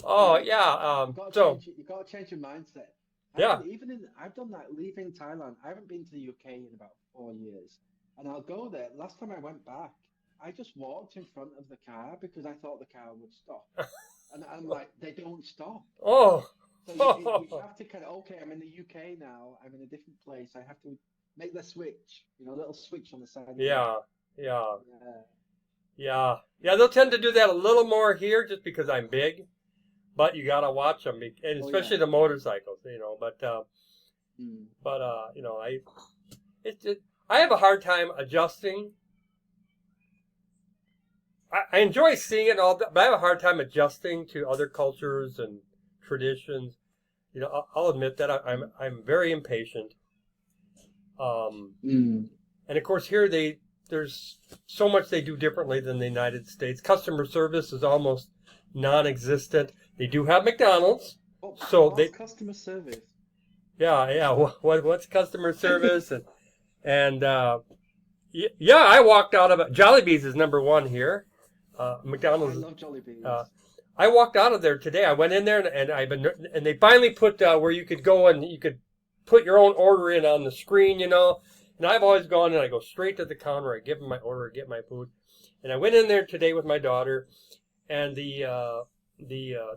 Oh, yeah. You got to change your mindset. Yeah. I've done that leaving Thailand. I haven't been to the UK in about 4 years. And I'll go there. Last time I went back, I just walked in front of the car because I thought the car would stop. And I'm like, they don't stop. Oh. So you have to kind of, okay, I'm in the UK now. I'm in a different place. I have to make the switch, a little switch on the side. Yeah. They'll tend to do that a little more here just because I'm big. But you gotta watch them, and especially the motorcycles, I have a hard time adjusting. I enjoy seeing it all, but I have a hard time adjusting to other cultures and traditions. I'll admit that I'm very impatient. And of course here there's so much they do differently than the United States. Customer service is almost non-existent. They do have McDonald's, what's customer service? Yeah. What's customer service? and I walked out of it. Jollibee's is number one here. McDonald's. I love Jollibee's. I walked out of there today. I went in there and they finally put where you could go and you could put your own order in on the screen, And I've always gone and I go straight to the counter. I give them my order, get my food. And I went in there today with my daughter, and the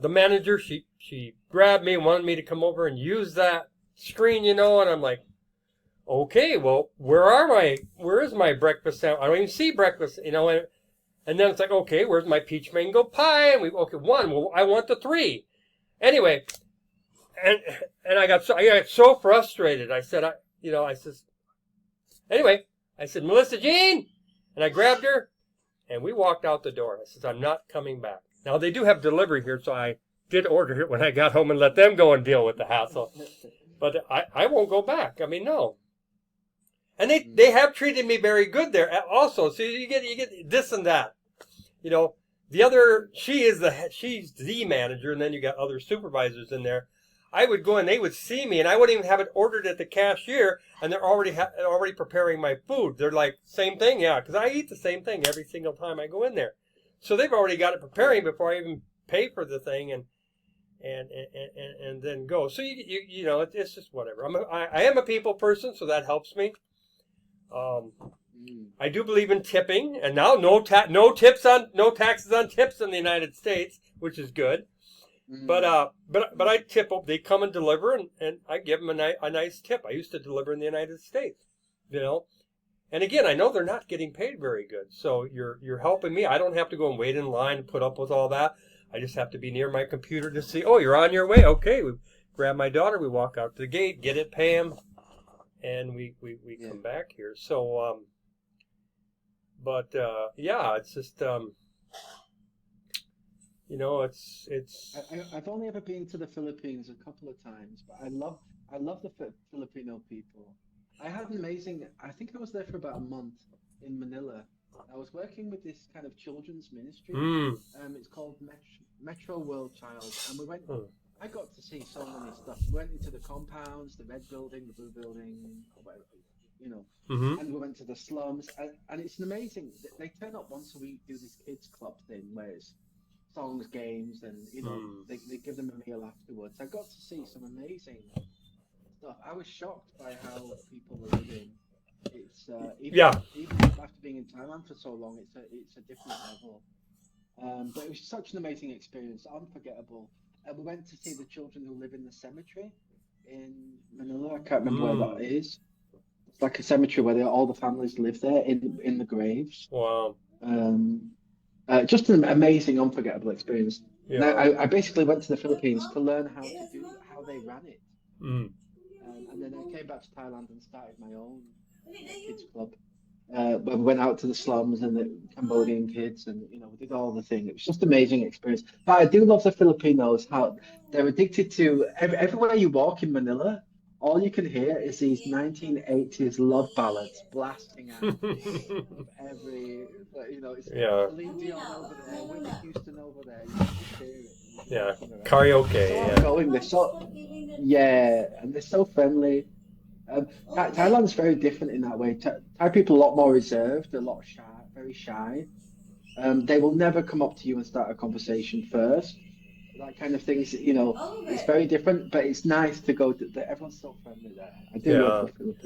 manager, she grabbed me and wanted me to come over and use that screen, and I'm like, okay, well, where is my breakfast sandwich? I don't even see breakfast, and then it's like, okay, where's my peach mango pie? And one, well, I want the 3. Anyway, and I got so frustrated. I said, I said, Melissa Jean, and I grabbed her, and we walked out the door. I said, I'm not coming back. Now, they do have delivery here, so I did order it when I got home and let them go and deal with the hassle. But I won't go back. I mean, no. And they have treated me very good there also. So you get this and that. You know, she's the manager, and then you got other supervisors in there. I would go and they would see me, and I wouldn't even have it ordered at the cashier, and they're already preparing my food. They're like, same thing, yeah, because I eat the same thing every single time I go in there. So they've already got it preparing before I even pay for the thing, and then go. So you know, it's just whatever. I am a people person, so that helps me. I do believe in tipping, and now no taxes on tips in the United States, which is good. But I tip them. They come and deliver, and I give them a nice tip. I used to deliver in the United States, you know. And again, I know they're not getting paid very good, so you're helping me. I don't have to go and wait in line and put up with all that. I just have to be near my computer to see. Oh, you're on your way. Okay, we grab my daughter. We walk out to the gate, get it, pay him, and we come back here. So yeah, it's just you know, it's. I've only ever been to the Philippines a couple of times, but I love the Filipino people. I had an amazing. I think I was there for about a month in Manila. I was working with this kind of children's ministry. It's called Metro World Child, and we went. I got to see so many stuff. We went into the compounds, the red building, the blue building, whatever, you know. And we went to the slums, and it's an amazing. They turn up once a week, do this kids club thing where it's songs, games, and you know they give them a meal afterwards. I got to see some amazing stuff. I was shocked by how people were living. It's even after being in Thailand for so long, it's a different level. But it was such an amazing experience, unforgettable. We went to see the children who live in the cemetery in Manila. I can't remember where that is. It's like a cemetery where all the families live there in the graves. Wow. Just an amazing, unforgettable experience. Yeah. And I basically went to the Philippines to learn how they ran it. And then I came back to Thailand and started my own kids club. Where we went out to the slums and the Cambodian kids, and you know, we did all the thing. It was just an amazing experience. But I do love the Filipinos, how they're addicted to everywhere you walk in Manila. All you can hear is these 1980s love ballads blasting out every, you know, it's Celine Dion over there, Whitney Houston over there. You can just hear it. Yeah, karaoke. So outgoing, and they're so friendly. Thailand's very different in that way. Thai people are a lot more reserved, a lot shy, very shy. They will never come up to you and start a conversation first. That kind of thing is, you know, it's very different, but it's nice to go to. Everyone's so friendly there. I do love the Philippines.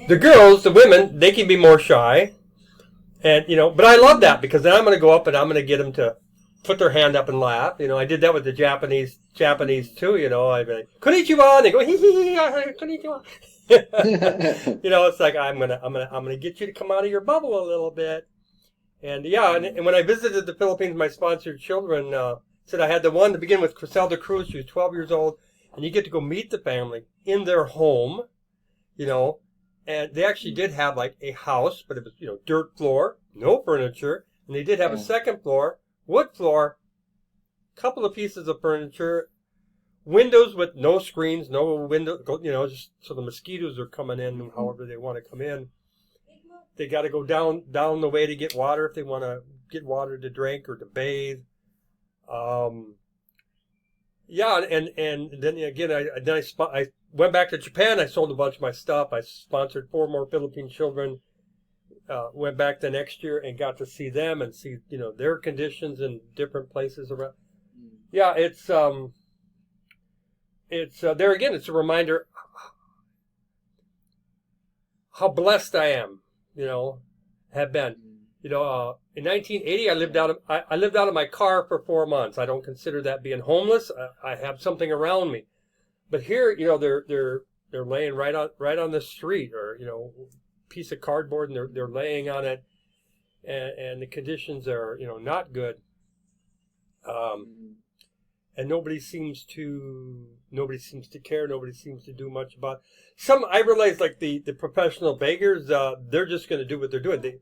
The girls, the women, they can be more shy, and you know. But I love that because then I'm going to go up and I'm going to get them to put their hand up and laugh. You know, I did that with the Japanese too. You know, I'd be like, "Konnichiwa," and they go, "Hee hee hee, konnichiwa." You know, it's like I'm gonna get you to come out of your bubble a little bit. And and when I visited the Philippines, my sponsored children said I had the one to begin with, Criselda Cruz. She was 12 years old, and you get to go meet the family in their home, you know. And they actually did have like a house, but it was, you know, dirt floor, no furniture, and they did have a second floor, wood floor, couple of pieces of furniture, windows with no screens, no window, you know, just so the mosquitoes are coming in however they want to come in. They got to go down the way to get water if they want to get water to drink or to bathe. And then again, I went back to Japan. I sold a bunch of my stuff. I sponsored 4 more Philippine children. Went back the next year and got to see them and see, you know, their conditions in different places around. Yeah, it's there again. It's a reminder how blessed I am. You know, have been. You know, in 1980, I lived out of my car for 4 months. I don't consider that being homeless. I have something around me. But here, you know, they're laying right on the street, or you know, piece of cardboard, and they're laying on it, and the conditions are, you know, not good. And nobody seems to care. Nobody seems to do much about it. I realize, like the professional beggars, they're just going to do what they're doing.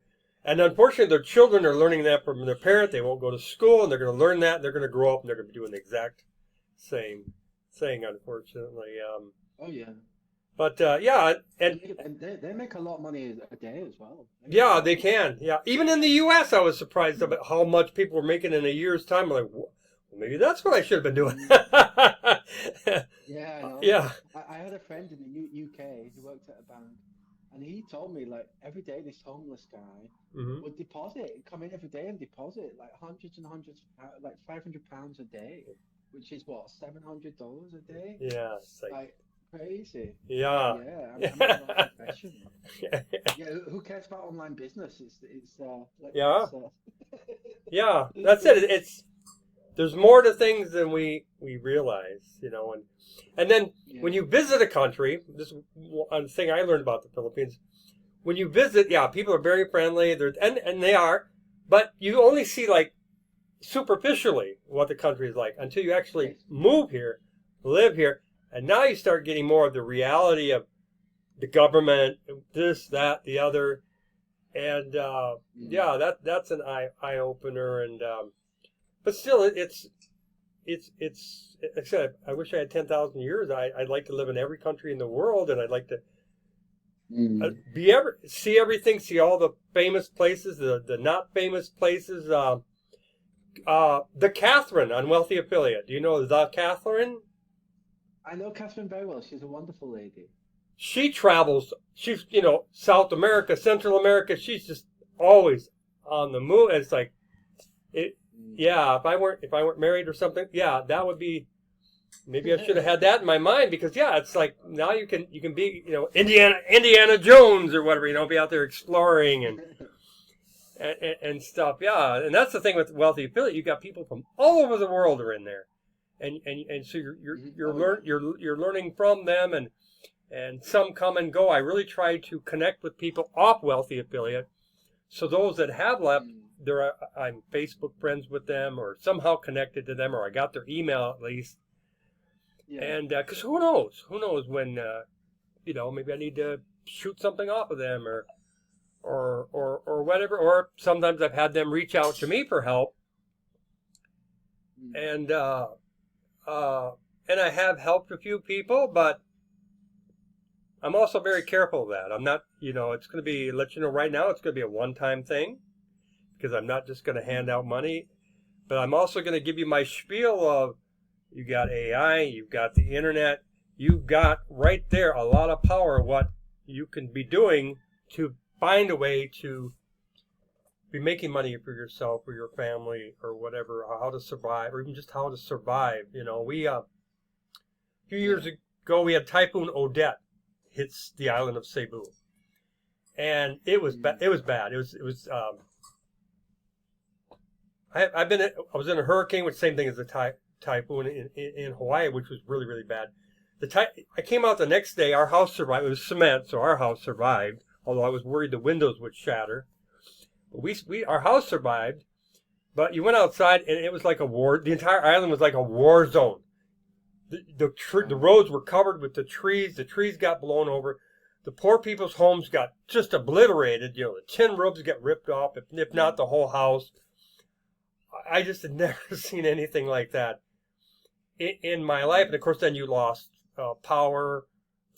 And unfortunately, their children are learning that from their parent. They won't go to school, and they're going to learn that, and they're going to grow up, and they're going to be doing the exact same thing, unfortunately. Oh yeah. But yeah, and And they make a lot of money a day as well. They make a yeah, lot they of money. can. Yeah, even in the U.S., I was surprised about how much people were making in a year's time. I'm like, well, maybe that's what I should have been doing. Yeah, I know. Yeah. I had a friend in the UK who worked at a bank, and he told me like every day this homeless guy Hmm. would come in every day and deposit like hundreds and hundreds, like £500 a day, which is what, $700 a day? Yeah. It's like, Like crazy. yeah. Yeah, I mean, our profession. Yeah, who cares about online business? Yeah. Let's Yeah. That's it. There's more to things than we realize, and then when yeah. you visit a country, this is one thing I learned about the Philippines. When you visit, yeah, people are very friendly. And they are, but you only see like superficially what the country is like until you actually Yes. move here, live here, and now you start getting more of the reality of the government, this, that, the other, and Mm. yeah, that's an eye opener, and but still, it's. Like I said, I wish I had 10,000 years. I'd like to live in every country in the world, and I'd like to Mm. see everything, see all the famous places, the not famous places. The Catherine on Wealthy Affiliate. Do you know the Catherine? I know Catherine very well. She's a wonderful lady. She travels. She's South America, Central America. She's just always on the move. And it's like it. Mm. Yeah, if I weren't married or something, yeah, that would be. Maybe I should have had that in my mind because yeah, it's like now you can be Indiana Jones or whatever, be out there exploring and stuff. Yeah, and that's the thing with Wealthy Affiliate. You got people from all over the world are in there, and so Mhm. Oh yeah. you're learning from them, and some come and go. I really try to connect with people off Wealthy Affiliate. So those that have left, Mm. I'm Facebook friends with them, or somehow connected to them, or I got their email at least. Yeah. And because who knows when maybe I need to shoot something off of them, or whatever. Or sometimes I've had them reach out to me for help, Mm. and uh, and I have helped a few people, but I'm also very careful of that. I'm not, it's going to be, let you know right now, it's going to be a one-time thing because I'm not just going to hand Mm. out money, but I'm also going to give you my spiel of you got AI, you've got the internet, you've got right there a lot of power what you can be doing to find a way to be making money for yourself or your family or whatever, or how to survive, or even just how to survive. We a few years Yeah. ago we had Typhoon Odette hits the island of Cebu, and it was Mm. it was bad. It was. I was in a hurricane, which same thing as the typhoon in Hawaii, which was really really bad. I came out the next day. Our house survived. It was cement, so our house survived. Although I was worried the windows would shatter. But our house survived. But you went outside and it was like a war. The entire island was like a war zone. The Wow. roads were covered with the trees. The trees got blown over. The poor people's homes got just obliterated. The tin roofs got ripped off, if not Mm. the whole house. I just had never seen anything like that in my life. And of course, then you lost power,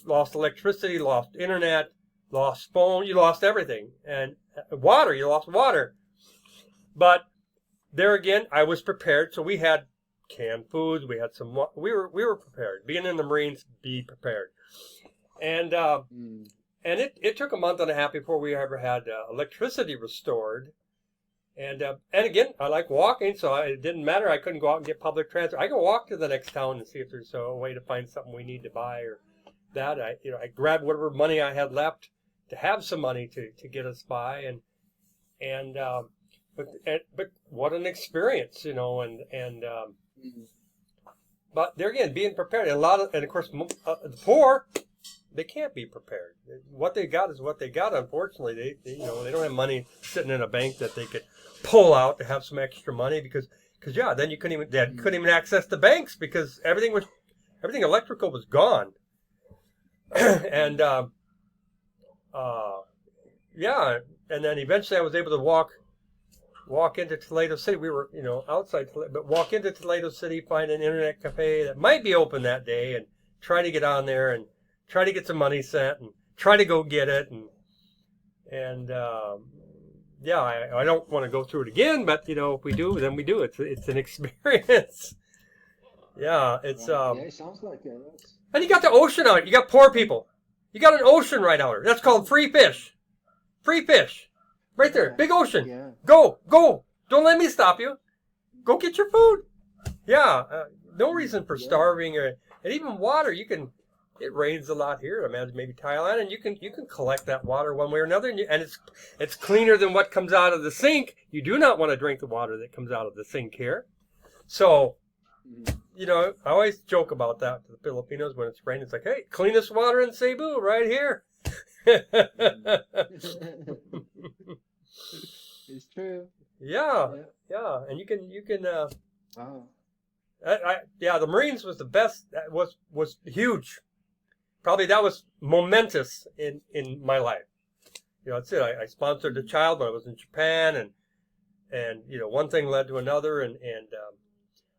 lost electricity, lost internet, lost phone, you lost everything, and water. You lost water. But there again, I was prepared. So we had canned foods. We had we were prepared. Being in the Marines, be prepared. And Mm. it took a month and a half before we ever had electricity restored. And again, I like walking, so it didn't matter. I couldn't go out and get public transport. I could walk to the next town and see if there's a way to find something we need to buy or that. I grabbed whatever money I had left to have some money to get us by, and but what an experience, Mm. but there again, being prepared, and of course, the poor, they can't be prepared. What they got is what they got. Unfortunately, they don't have money sitting in a bank that they could pull out to have some extra money because yeah, then you couldn't Mm. even access the banks because everything electrical was gone. and Mm. yeah, and then eventually I was able to walk into Toledo City. We were, outside Toledo, but walk into Toledo City, find an internet cafe that might be open that day, and try to get on there and try to get some money sent and try to go get it. And yeah, I don't want to go through it again, but if we do, then we do. It's an experience. Yeah, it's Yeah, it sounds like it. and you got the ocean out. You got poor people. You got an ocean right out there. That's called free fish. Free fish. Right there. Big ocean. Yeah. Go. Don't let me stop you. Go get your food. Yeah. No reason for starving and even water. It rains a lot here. I imagine maybe Thailand, and you can collect that water one way or another, and it's cleaner than what comes out of the sink. You do not want to drink the water that comes out of the sink here. So, I always joke about that to the Filipinos when it's raining. It's like, hey, cleanest water in Cebu right here. It's true. Yeah, and you can. Wow. The Marines was the best. That was huge. Probably that was momentous in my life. That's it. I sponsored a child when I was in Japan, and one thing led to another, and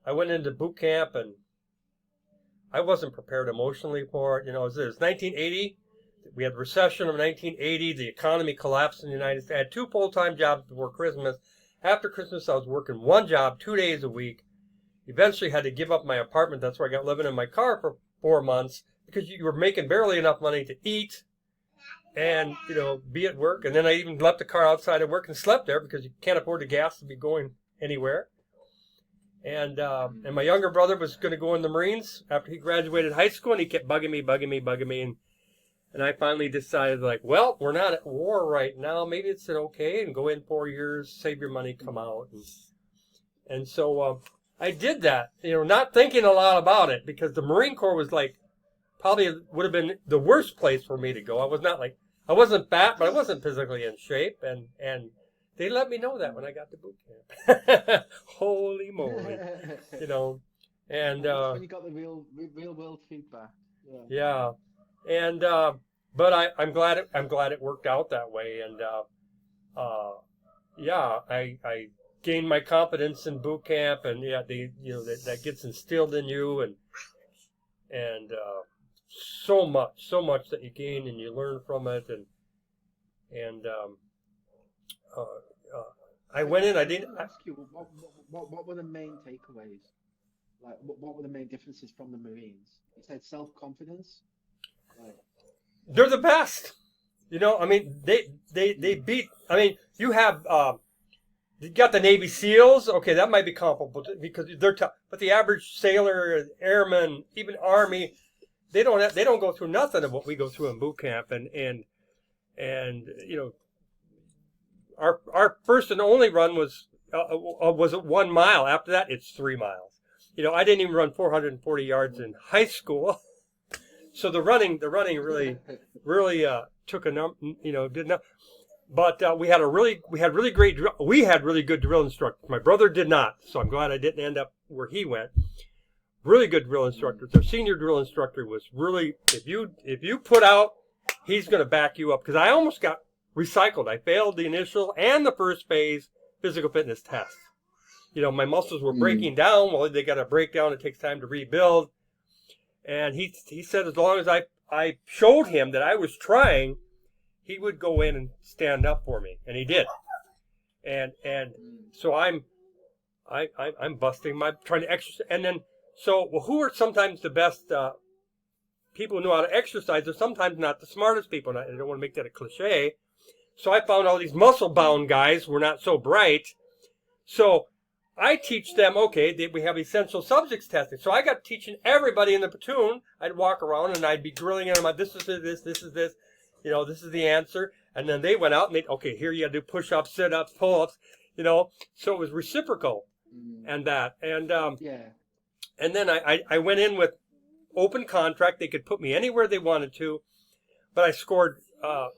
I went into boot camp, and I wasn't prepared emotionally for it. It was 1980. We had the recession of 1980. The economy collapsed in the United States. I had 2 full-time jobs before Christmas. After Christmas, I was working 1 job 2 days a week. Eventually had to give up my apartment. That's where I got living in my car for 4 months because you were making barely enough money to eat and, be at work. And then I even left the car outside of work and slept there because you can't afford the gas to be going anywhere. And my younger brother was going to go in the Marines after he graduated high school, and he kept bugging me. And I finally decided, well, we're not at war right now. Maybe it's okay, and go in 4 years, save your money, come out. And so I did that, not thinking a lot about it, because the Marine Corps was probably would have been the worst place for me to go. I wasn't fat, but I wasn't physically in shape, and they let me know that when I got to boot camp. Holy moly, and when you got the real world feedback. Yeah, and but I'm glad it worked out that way, and I gained my confidence in boot camp, and that gets instilled in you, and so much that you gain and you learn from it, and I went in. I didn't ask you what were the main takeaways? What were the main differences from the Marines? You said self-confidence. They're the best. They beat. You have you got the Navy SEALs. Okay, that might be comparable because they're tough. But the average sailor, airman, even Army, they don't go through nothing of what we go through in boot camp. And our first and only run was 1 mile. After that, it's 3 miles. I didn't even run 440 yards in high school. So the running really took a did enough. But we had really good drill instructors. My brother did not, so I'm glad I didn't end up where he went. Really good drill instructors. Our senior drill instructor was really, if you put out, he's going to back you up, because I almost got recycled. I failed the initial and the first phase physical fitness test. My muscles were breaking down. Well, they got to break down. It takes time to rebuild. And he said as long as I showed him that I was trying, he would go in and stand up for me, and he did. And so I'm busting trying to exercise. And then who are sometimes the best people who know how to exercise? They're sometimes not the smartest people. And I don't want to make that a cliche. So I found all these muscle-bound guys were not so bright. So I teach them, we have essential subjects testing. So I got teaching everybody in the platoon. I'd walk around and I'd be grilling them about this is this, this is this, this is the answer. And then they went out and here you got to do push-ups, sit-ups, pull-ups, So it was reciprocal and that. And and then I went in with open contract. They could put me anywhere they wanted to, but I scored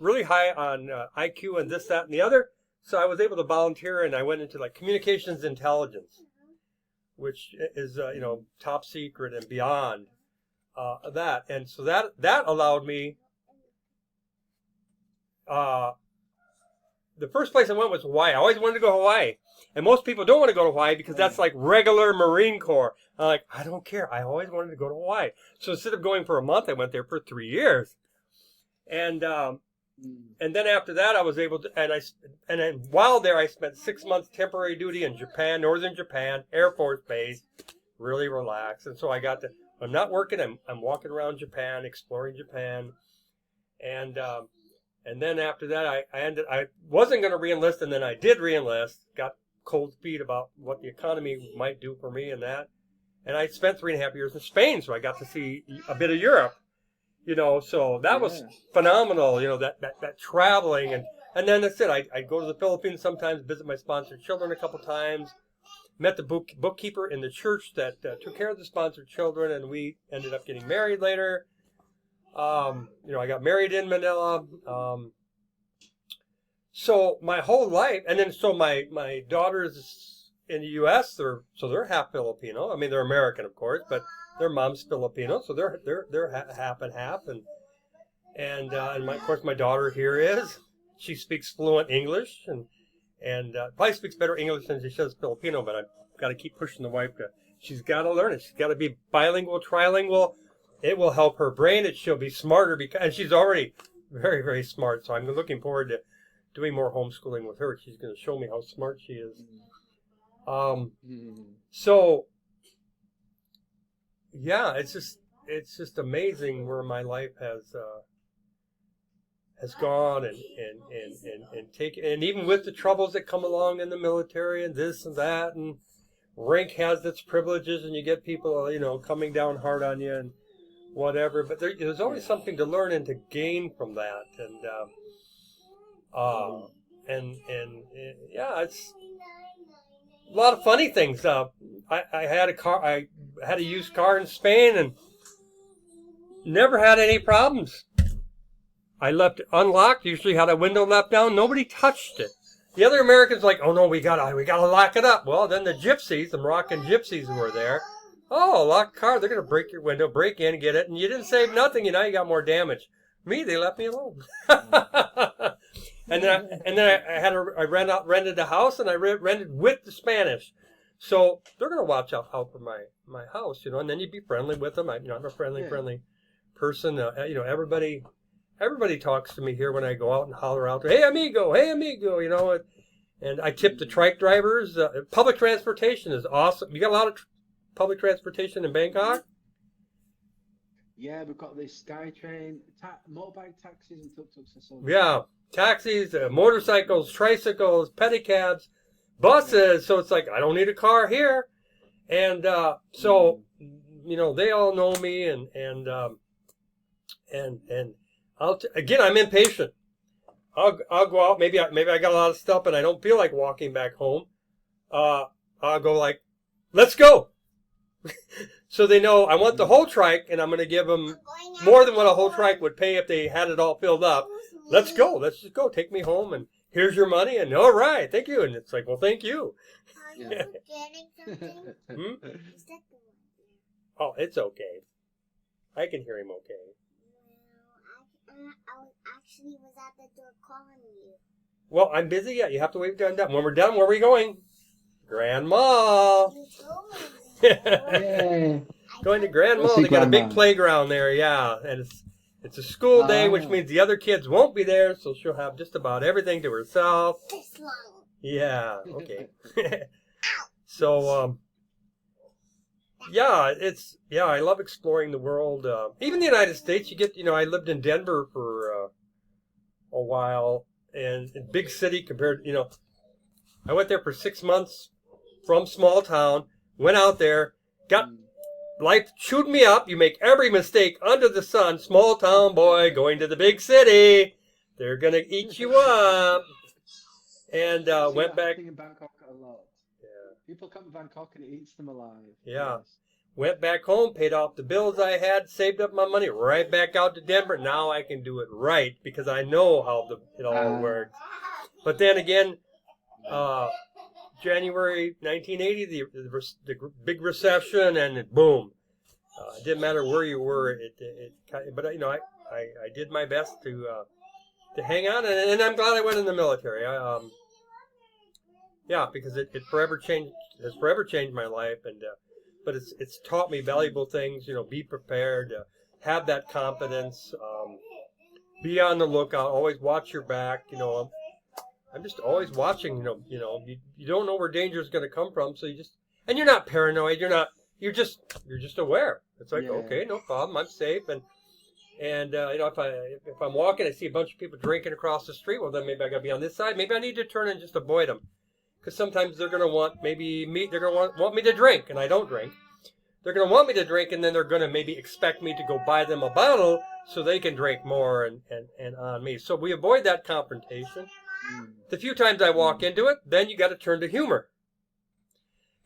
really high on IQ and this, that, and the other. So I was able to volunteer, and I went into communications intelligence, which is top secret and beyond that. And so that allowed me the first place I went was Hawaii. I always wanted to go to Hawaii. And most people don't want to go to Hawaii because that's like regular Marine Corps. I'm like, I don't care. I always wanted to go to Hawaii. So instead of going for a month, I went there for 3 years. And then after that, I was able to, and then while there, I spent 6 months temporary duty in Japan, northern Japan, Air Force Base, really relaxed. And so I got to, I'm not working, I'm walking around Japan, exploring Japan. And then after that, I wasn't going to re-enlist, and then I did re-enlist, got cold feet about what the economy might do for me and that. And I spent 3.5 years in Spain, so I got to see a bit of Europe. So that was phenomenal, that traveling. And then that's it. I'd go to the Philippines sometimes, visit my sponsored children a couple times, met the bookkeeper in the church that took care of the sponsored children, and we ended up getting married later. I got married in Manila. So my whole life, and then so my daughters in the U.S., they're half Filipino. I mean, they're American, of course, but their mom's Filipino, so they're half and half. And of course my daughter here she speaks fluent English and probably speaks better English than she does Filipino. But I've got to keep pushing the wife she's got to learn it. She's got to be bilingual, trilingual. It will help her brain. She'll be smarter and she's already very, very smart. So I'm looking forward to doing more homeschooling with her. She's going to show me how smart she is. So yeah, it's just amazing where my life has gone and taken, and even with the troubles that come along in the military and this and that, and rank has its privileges, and you get people coming down hard on you and whatever, but there's always something to learn and to gain from that. It's a lot of funny things. I had a used car in Spain and never had any problems. I left it unlocked, usually had a window left down, nobody touched it. The other Americans like, oh no, we gotta lock it up. Well, then the gypsies, the Moroccan gypsies who were there, locked car, they're gonna break your window, break in, get it, and you didn't save nothing, you got more damage. Me, they left me alone. And then I rented a house, and I rented with the Spanish. So they're going to watch out for my house, and then you'd be friendly with them. I'm a friendly person. Everybody talks to me here when I go out and holler out, hey amigo, and I tip the trike drivers. Public transportation is awesome. You got a lot of public transportation in Bangkok? Yeah, we've got this SkyTrain, motorbike taxis and tuk-tuks and so on. Yeah, taxis, motorcycles, tricycles, pedicabs, buses. So it's like, I don't need a car here. And so, they all know me, and again, I'm impatient. I'll go out. Maybe I got a lot of stuff and I don't feel like walking back home. I'll go like, let's go. So they know I want the whole trike, and I'm going to give them more than what a whole trike would pay if they had it all filled up. Let's go. Let's just go. Take me home, and here's your money. And all right, thank you. And it's like, well, thank you. Are you getting something? Is that the one there? Oh, it's okay. I can hear him okay. I actually was at the door calling you. Well, I'm busy yet. You have to wait till I'm done. When we're done, where are we going? Grand Mall. You told me. Yeah. Going to Grand Mall. They got a big playground there, yeah. And it's a school day, which means the other kids won't be there, so she'll have just about everything to herself. This long. Yeah, okay. So, I love exploring the world. Even the United States, you get, I lived in Denver for a while, and in big city compared, I went there for 6 months from small town, went out there, life chewed me up. You make every mistake under the sun. Small town boy going to the big city. They're going to eat you up. And went back. In Bangkok a lot. Yeah. People come to Bangkok and it eats them alive. Yeah. Yes. Went back home, paid off the bills I had, saved up my money, right back out to Denver. Now I can do it right because I know how it all works. But then again, January 1980, the big recession, and boom. It didn't matter where you were. But I did my best to hang on, and I'm glad I went in the military. Yeah, because it forever changed, has forever changed my life, and but it's taught me valuable things. Be prepared, have that confidence, be on the lookout, always watch your back. I'm just always watching. You don't know where danger is going to come from, so and you're not paranoid. You're just aware. It's like, okay, no problem, I'm safe, and if I'm walking, I see a bunch of people drinking across the street. Well, then maybe I got to be on this side. Maybe I need to turn and just avoid them, because sometimes they're going to want me. They're going to want me to drink, and I don't drink. They're going to want me to drink, and then they're going to maybe expect me to go buy them a bottle so they can drink more and on me. So we avoid that confrontation. The few times I walk into it, then you got to turn to humor.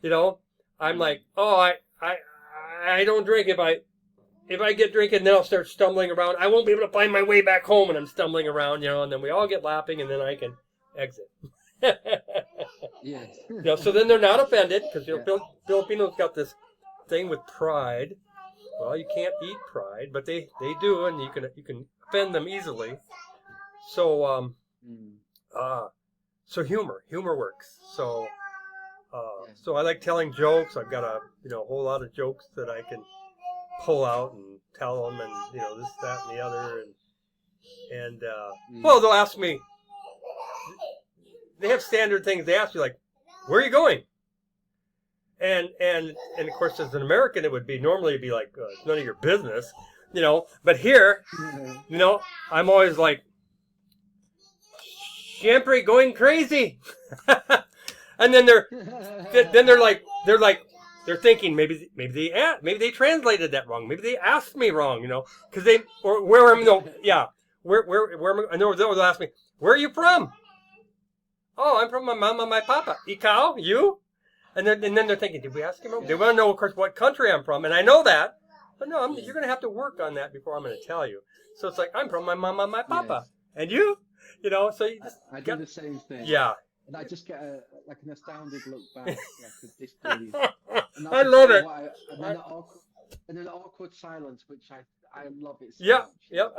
I'm like, oh, I don't drink. If I get drinking, then I'll start stumbling around. I won't be able to find my way back home, and I'm stumbling around, and then we all get laughing, and then I can exit. Yes. So then they're not offended, because Filipinos got this thing with pride. Well, you can't eat pride, but they do, and you can offend them easily. So so humor works. So I like telling jokes. I've got a whole lot of jokes that I can pull out and tell them, and this, that, and the other, and well, they'll ask me. They have standard things. They ask you, like, where are you going? And of course, as an American, it would be normally like, it's none of your business, But here, I'm always like, siempre going crazy, and then they're thinking maybe they translated that wrong. Maybe they asked me wrong, because where am I? And they'll ask me, where are you from? Oh, I'm from my mama, my papa. Ikaw, you? And then they're thinking, did we ask him wrong? They want to know, of course, what country I'm from, and I know that, but no, you're going to have to work on that before I'm going to tell you. So it's like, I'm from my mama, my papa, and you? So you just I do the same thing. Yeah. And I just get an astounded look back, like a disbelief. I love it. And an awkward silence, which I love it so Yeah, much. yep,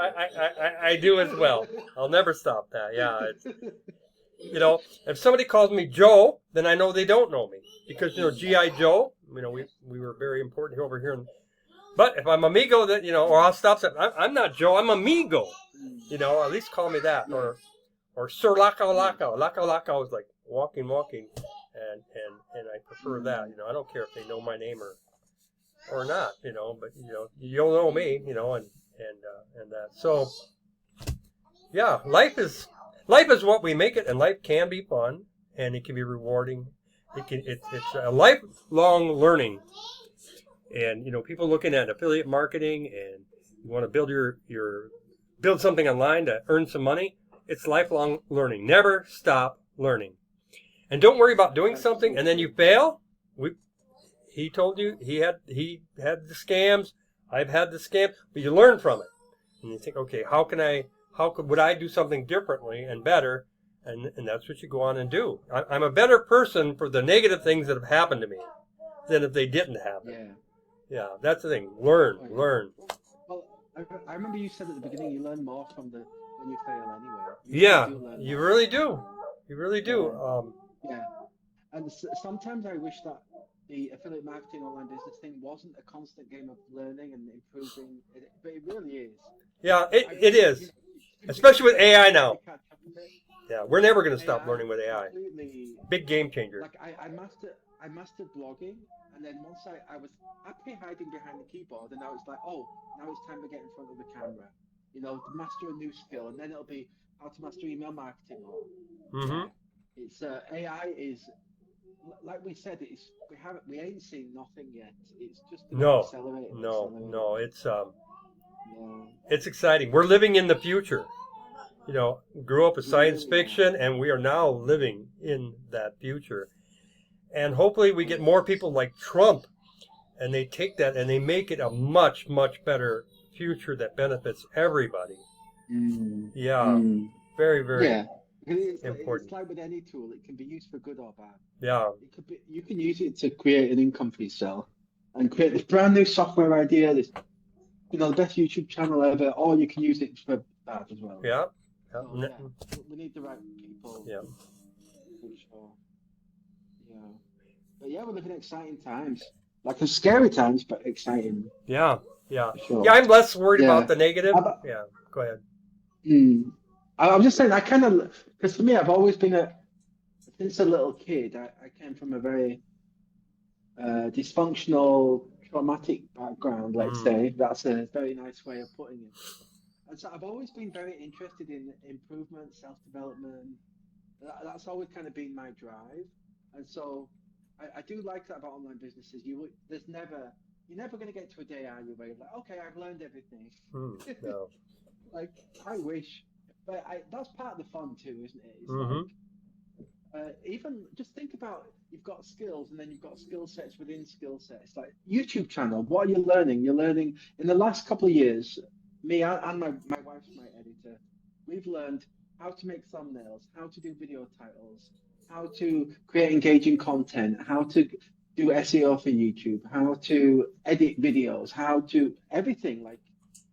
I do as well. I'll never stop that. Yeah, if somebody calls me Joe, then I know they don't know me, because G.I. Joe. We were very important over here. But if I'm amigo, that or I'll stop saying I'm not Joe. I'm amigo. At least call me that, or Sir Lakaw Lakaw. Lakaw Lakaw is like walking, and I prefer that. I don't care if they know my name or not. But you'll know me. And that. So yeah, life is what we make it, and life can be fun, and it can be rewarding. It's a lifelong learning, and people looking at affiliate marketing, and you want to build something online to earn some money. It's lifelong learning. Never stop learning, and don't worry about doing something and then you fail. He told you he had the scams. I've had the scam, but you learn from it, and you think, okay, would I do something differently and better? And that's what you go on and do. I'm a better person for the negative things that have happened to me than if they didn't happen. Yeah, that's the thing. Learn. Well, I remember you said at the beginning you learn more from when you fail anyway. You really do. You really do. Yeah. And sometimes I wish that the affiliate marketing online business thing wasn't a constant game of learning and improving, but it really is. Yeah, it is. Especially with AI now. Yeah, we're never going to stop learning with AI. Big game changer. Like I mastered blogging, and then once I was happy hiding behind the keyboard, and now it's like, oh, now it's time to get in front of the camera. To master a new skill, and then it'll be how to master email marketing. It's AI is, like we said, we ain't seen nothing yet. It's just accelerating. No, it's exciting. We're living in the future. Grew up with science fiction, and we are now living in that future. And hopefully we get more people like Trump, and they take that and they make it a much, much better future that benefits everybody. Very, very important. It's like with any tool, it can be used for good or bad. Yeah. You can use it to create an income for yourself and create this brand new software idea, the best YouTube channel ever, or you can use it for bad as well. Yeah, So yeah, we need the right people Yeah. for sure. Yeah, but yeah, we're living in exciting times. Like scary times, but exciting Yeah. Yeah. for Yeah. sure. I'm less worried about Yeah. the negative. I, Yeah. Go ahead. I'm just saying, I kind of, because for me, I've always been since a little kid, I came from a very dysfunctional, traumatic background, let's Mm. say. That's a very nice way of putting it. And so I've always been very interested in improvement, self-development. That's always kind of been my drive. And so I do like that about online businesses. You're never going to get to a day, are you, where you're like, okay, I've learned everything. No. Like, I wish. But that's part of the fun too, isn't it? It's like, Mm-hmm. even just think about you've got skills and then you've got skill sets within skill sets. Like YouTube channel, what are you learning? You're learning in the last couple of years, me and my wife's my editor, we've learned how to make thumbnails, how to do video titles, how to create engaging content, how to do SEO for YouTube, how to edit videos, how to everything like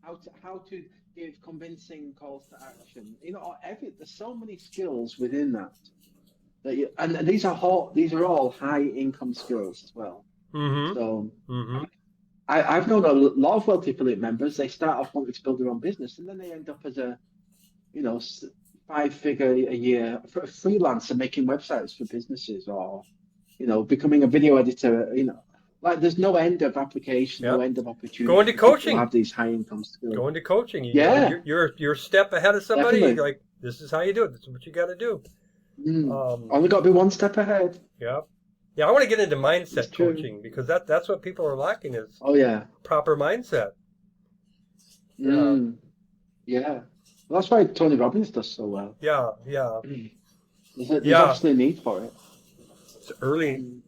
how to give convincing calls to action. There's so many skills within that and these are all high income skills as well. Mm-hmm. So Mm-hmm. I've known a lot of wealthy affiliate members. They start off wanting to build their own business, and then they end up as a 5 figure a year for a freelancer making websites for businesses, or becoming a video editor. Like there's no end of application, no Yep. end of Go opportunity into for people who coaching. have these high income skills. Go into coaching. Yeah, You're a step ahead of somebody. definitely. Like this is how you do it. This is what you got to do. Only got to be one step ahead. Yeah. Yeah. I want to get into It's mindset true. coaching because that's what people are lacking is Oh yeah. proper mindset. Yeah. Yeah. Well, that's why Tony Robbins does so well. Yeah. Yeah. There's Yeah. obviously a need for it. It's early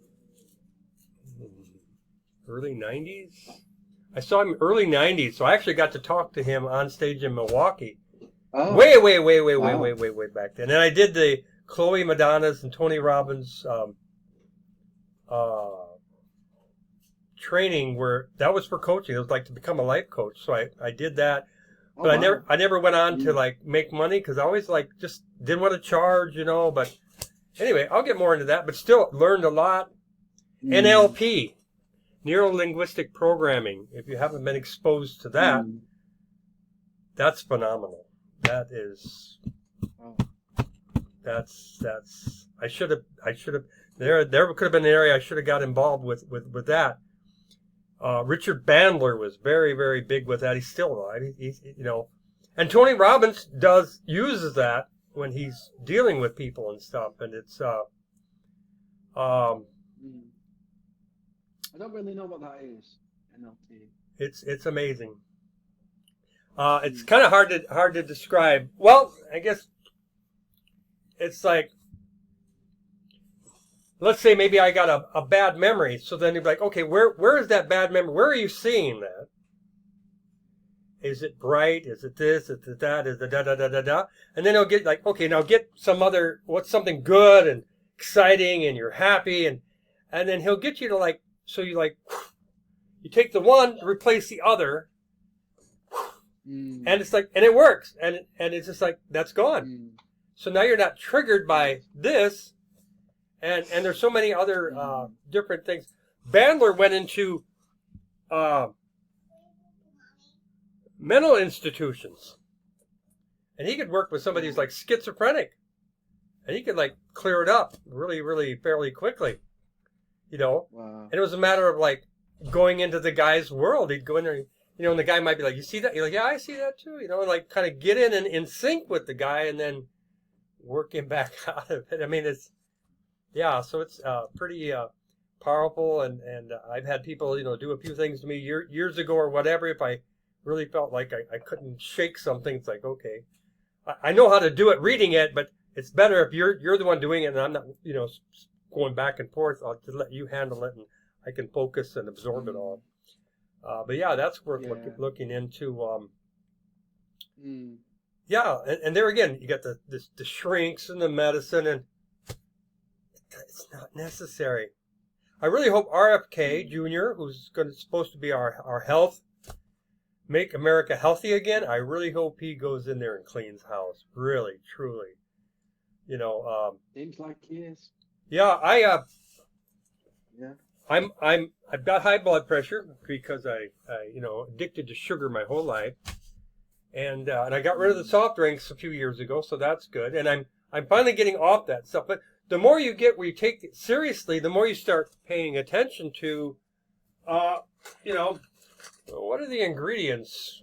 90s. I saw him early 90s, so I actually got to talk to him on stage in Milwaukee. Oh, Way wow. back then. And I did the Chloe Madonna's and Tony Robbins training where that was for coaching. It was like to become a life coach. So I did that, Oh, but wow. I never went on to like make money because I always like just didn't want to charge, But anyway, I'll get more into that. But still learned a lot. NLP, neuro linguistic programming. If you haven't been exposed to that, that's phenomenal. That is. Oh. That's I should have there could have been an area I should have got involved with that. Richard Bandler was very, very big with that. He's still alive. He's and Tony Robbins uses that when he's dealing with people and stuff. And it's I don't really know what that is. NLP. it's amazing. It's kind of hard to describe. Well, I guess it's like, let's say maybe I got a bad memory. So then you'd be like, okay, where is that bad memory? Where are you seeing that? Is it bright? Is it this? Is it that? Is it da da da da da? And then he'll get like, okay, now get what's something good and exciting and you're happy and then he'll get you to like, so you like, you take the one, replace the other. And it's like, and it works. And it's just like, that's gone. So now you're not triggered by this. And there's so many other different things. Bandler went into mental institutions. And he could work with somebody who's like schizophrenic. And he could like clear it up really, really fairly quickly. Wow. And it was a matter of like going into the guy's world. He'd go in there, and the guy might be like, you see that? You're like, yeah, I see that too. And like kind of get in and in sync with the guy and then work him back out of it. I mean, so it's pretty powerful. And I've had people, do a few things to me years ago or whatever. If I really felt like I couldn't shake something, it's like, okay, I know how to do it reading it, but it's better if you're the one doing it and I'm not, going back and forth. I'll just let you handle it and I can focus and absorb it all. But yeah, that's worth looking into. Yeah, and there again, you got the shrinks and the medicine, and it's not necessary. I really hope RFK Jr., who's supposed to be our health make America healthy again, I really hope he goes in there and cleans house. Really, truly. You know, Seems like he is. yeah, Yeah. I've got high blood pressure because I addicted to sugar my whole life, and I got rid of the soft drinks a few years ago, so that's good. And I'm finally getting off that stuff. But the more you get where you take it seriously, the more you start paying attention to, what are the ingredients?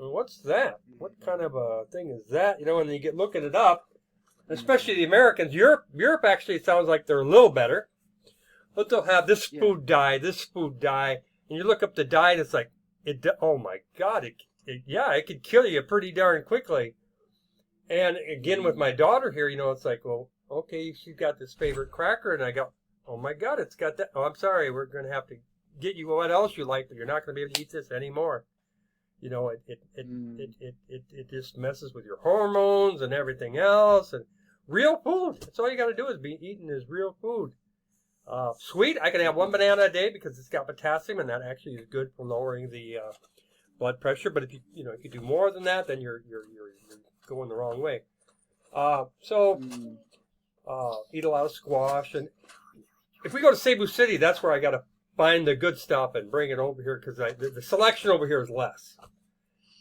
What's that? What kind of a thing is that? You know, and you get looking it up, especially the Americans. Europe actually sounds like they're a little better. But they'll have this food dye, and you look up the dye, and it's like, oh my God, it could kill you pretty darn quickly. And again, with my daughter here, it's like, well, okay, she's got this favorite cracker, and I go, oh my God, it's got that. Oh, I'm sorry, we're going to have to get you what else you like, but you're not going to be able to eat this anymore. It just messes with your hormones and everything else. And real food, that's all you got to do is be eating is real food. Sweet, I can have one banana a day because it's got potassium, and that actually is good for lowering the blood pressure. But if you do more than that, then you're going the wrong way. Eat a lot of squash, and if we go to Cebu City, that's where I got to find the good stuff and bring it over here because the selection over here is less.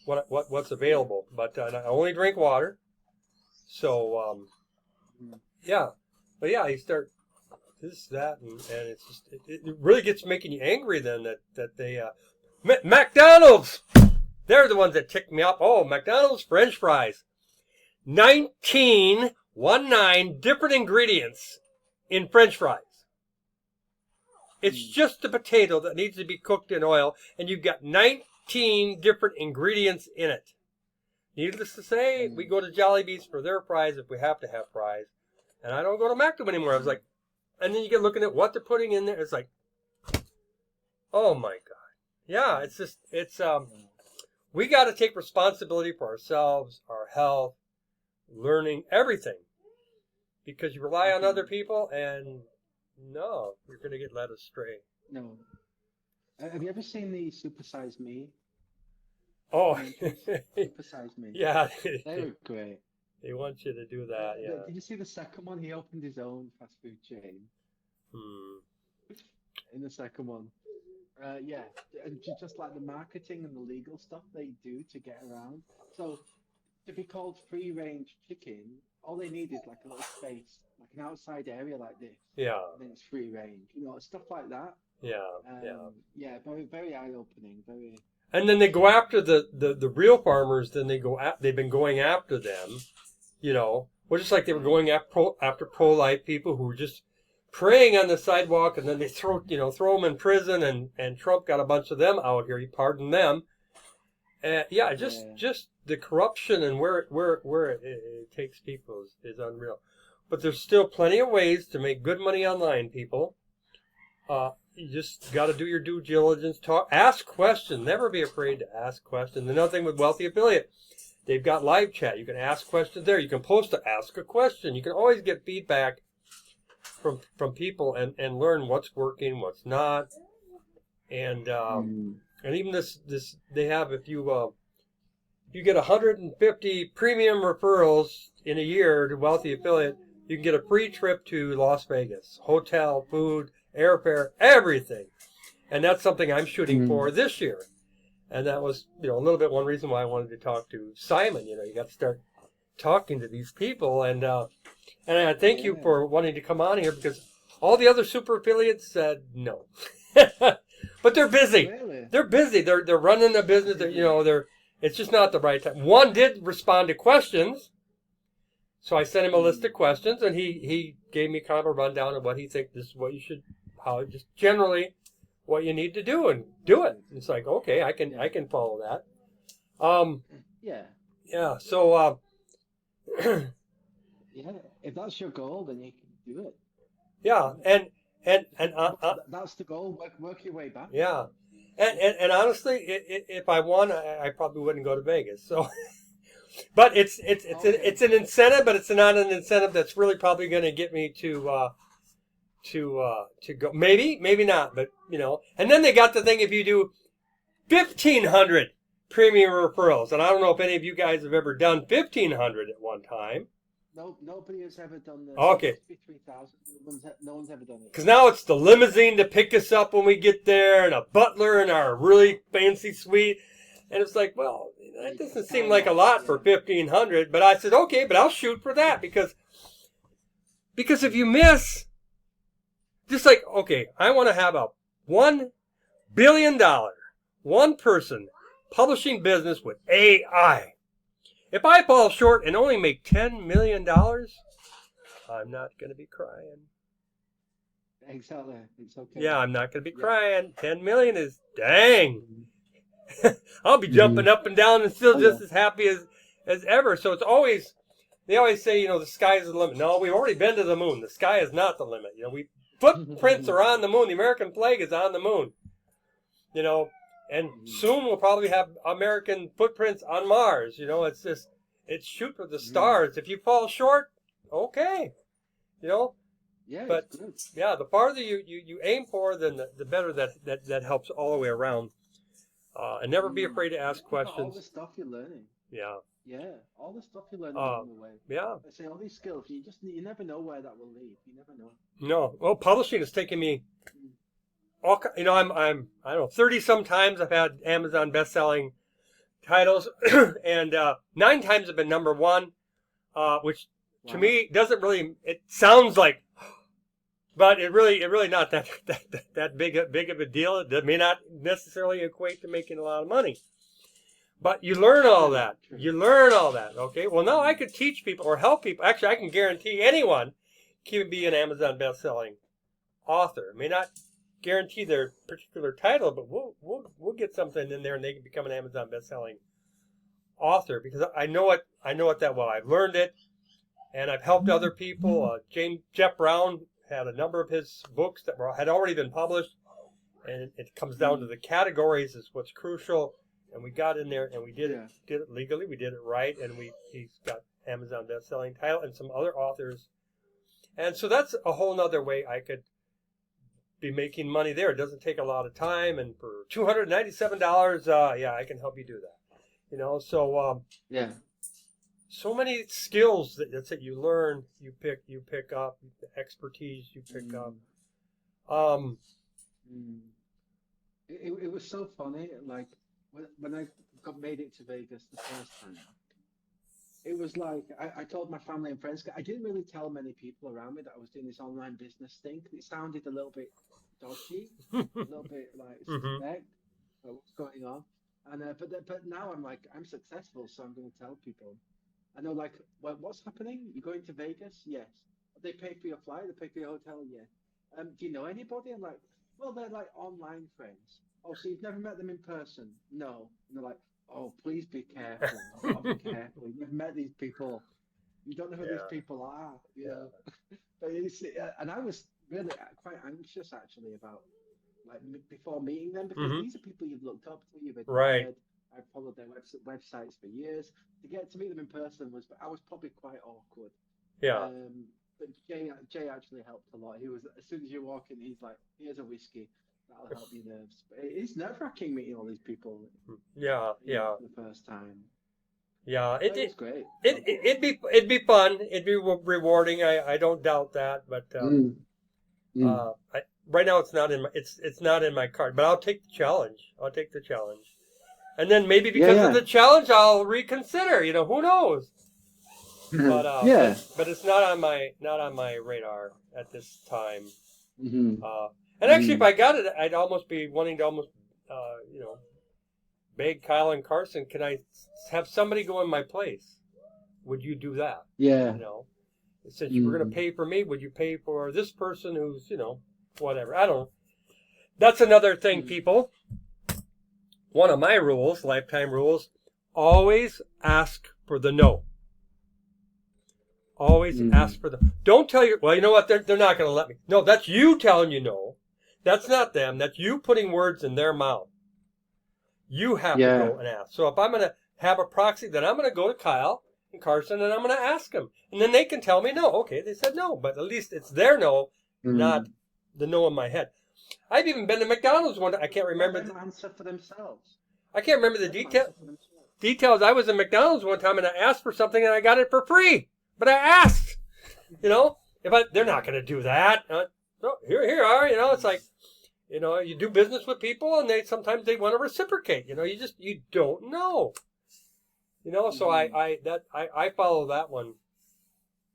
What's available, but I only drink water. So you start. This, that, and it's just it really gets making you angry then that they McDonald's, they're the ones that tick me off. Oh, McDonald's French fries, 19 different ingredients in French fries. It's just the potato that needs to be cooked in oil, and you've got 19 different ingredients in it. Needless to say, we go to Jollibee's for their fries if we have to have fries, and I don't go to McDonald's anymore. I was like. And then you get looking at what they're putting in there. It's like, oh my God. Yeah, we got to take responsibility for ourselves, our health, learning, everything. Because you rely on other people and no, you're going to get led astray. No. Have you ever seen the Super Size Me? Oh, Super Size Me. Yeah. They were great. They want you to do that, yeah. Did you see the second one? He opened his own fast food chain. In the second one. And just like the marketing and the legal stuff they do to get around. So, to be called free-range chicken, all they need is like a little space, like an outside area like this. Yeah. And then it's free-range. Stuff like that. Yeah, Yeah, very, very eye-opening, very... And then they go after the real farmers, then they've been going after them. Just like they were going after pro-life people who were just praying on the sidewalk, and then they throw them in prison, and Trump got a bunch of them out here. He pardoned them. Just the corruption and where it takes people is unreal. But there's still plenty of ways to make good money online, people. You just got to do your due diligence. Ask questions. Never be afraid to ask questions. Another thing with Wealthy Affiliate. They've got live chat. You can ask questions there. You can post to ask a question. You can always get feedback from people and learn what's working, what's not. And even this they have if you get 150 premium referrals in a year to Wealthy Affiliate, you can get a free trip to Las Vegas. Hotel, food, airfare, everything. And that's something I'm shooting for this year. And that was, a little bit one reason why I wanted to talk to Simon. You got to start talking to these people. And I thank you for wanting to come on here because all the other super affiliates said no. But they're busy. Really? They're busy. They're running a business. It's just not the right time. One did respond to questions. So I sent him a list of questions, and he gave me kind of a rundown of what he thinks this is what you should, just generally what you need to do and do it. It's like, okay, I can follow that. Yeah. So if that's your goal, then you can do it. Yeah, and that's the goal. Work your way back. Yeah, and honestly, if I won, I probably wouldn't go to Vegas. So, but it's an incentive, but it's not an incentive that's really probably going to get me to go. Maybe not, but And then they got the thing: if you do 1,500 premium referrals. And I don't know if any of you guys have ever done 1,500 at one time. No, nobody has ever done this. Okay. 3,000. No one's ever done it. Because now it's the limousine to pick us up when we get there, and a butler in our really fancy suite. And it's like, well, that doesn't seem like a lot for 1,500. But I said, okay, but I'll shoot for that because if you miss, just like, okay, I want to have a $1 billion, one person publishing business with AI. If I fall short and only make $10 million, I'm not going to be crying. Exactly. It's okay. Yeah, I'm not going to be crying. 10 million is dang. I'll be jumping up and down and still just as happy as ever. So it's always, they always say, the sky is the limit. No, we've already been to the moon. The sky is not the limit. Footprints are on the moon. The American flag is on the moon. And soon we'll probably have American footprints on Mars. It's shoot for the stars. If you fall short, okay. Yeah, but it's good. yeah, the farther you aim for, then the better that helps all the way around. And never be afraid to ask questions. All the stuff you're learning. Yeah. Yeah, all the stuff you're learning along the way. Yeah. I say all these skills, you never know where that will lead. You never know. No. Well, publishing has taken me all. I'm I don't know, 30 some times I've had Amazon best-selling titles, and 9 times have been number one, which to me doesn't really. It sounds like. But it really not that big of a deal. It may not necessarily equate to making a lot of money. But you learn all that. You learn all that. Okay. Well, now I could teach people or help people. Actually, I can guarantee anyone can be an Amazon best-selling author. May not guarantee their particular title, but we'll get something in there and they can become an Amazon best-selling author because I know it that well. I've learned it, and I've helped other people. Jeff Brown had a number of his books that had already been published, and it comes down to the categories is what's crucial. And we got in there and we did it legally, we did it right, and he's got Amazon best-selling title and some other authors, and so that's a whole nother way I could be making money there. It doesn't take a lot of time, and for $297, I can help you do that. So many skills that you learn, you pick up, the expertise you pick up. It was so funny, like when I made it to Vegas the first time. It was like I told my family and friends. I didn't really tell many people around me that I was doing this online business thing. It sounded a little bit dodgy, a little bit like suspect what's going on. And but now I'm successful, so I'm going to tell people. I know, like, well, what's happening? You're going to Vegas? Yes. They pay for your flight? They pay for your hotel? Yeah. Do you know anybody? I'm like, well, they're like online friends. Oh, so you've never met them in person? No. And they're like, oh, please be careful. Oh, be careful. You've never met these people. You don't know who these people are. But and I was really quite anxious, actually, about, like, before meeting them, because these are people you've looked up to, you've admired. Right. I've followed their websites for years. To get to meet them in person I was probably quite awkward. Yeah. But Jay actually helped a lot. He was, as soon as you walk in, he's like, here's a whiskey. That'll help your nerves. But it's nerve-wracking meeting all these people. Yeah. For the first time. Yeah. It's great. It'd be fun. It'd be rewarding. I don't doubt that. But right now it's not in my card. But I'll take the challenge. And then maybe because of the challenge, I'll reconsider. Who knows? But but it's not on my radar at this time. And actually, if I got it, I'd almost be wanting to beg Kyle and Carson, can I have somebody go in my place? Would you do that? Yeah. Since you were going to pay for me, would you pay for this person who's whatever? I don't know. That's another thing, people. One of my rules, lifetime rules, always ask for the no. Always ask for the. Don't tell your. Well, you know what? They're not going to let me. No, that's you telling you no. That's not them. That's you putting words in their mouth. You have to go and ask. So if I'm going to have a proxy, then I'm going to go to Kyle and Carson and I'm going to ask them. And then they can tell me no. Okay, they said no. But at least it's their no, not the no in my head. I've even been to McDonald's one. I can't remember. Let them answer for themselves. I can't remember the details. I was in McDonald's one time and I asked for something and I got it for free. But I asked, they're not going to do that. So here you are, it's like, you do business with people and sometimes they want to reciprocate, you don't know. So I follow that one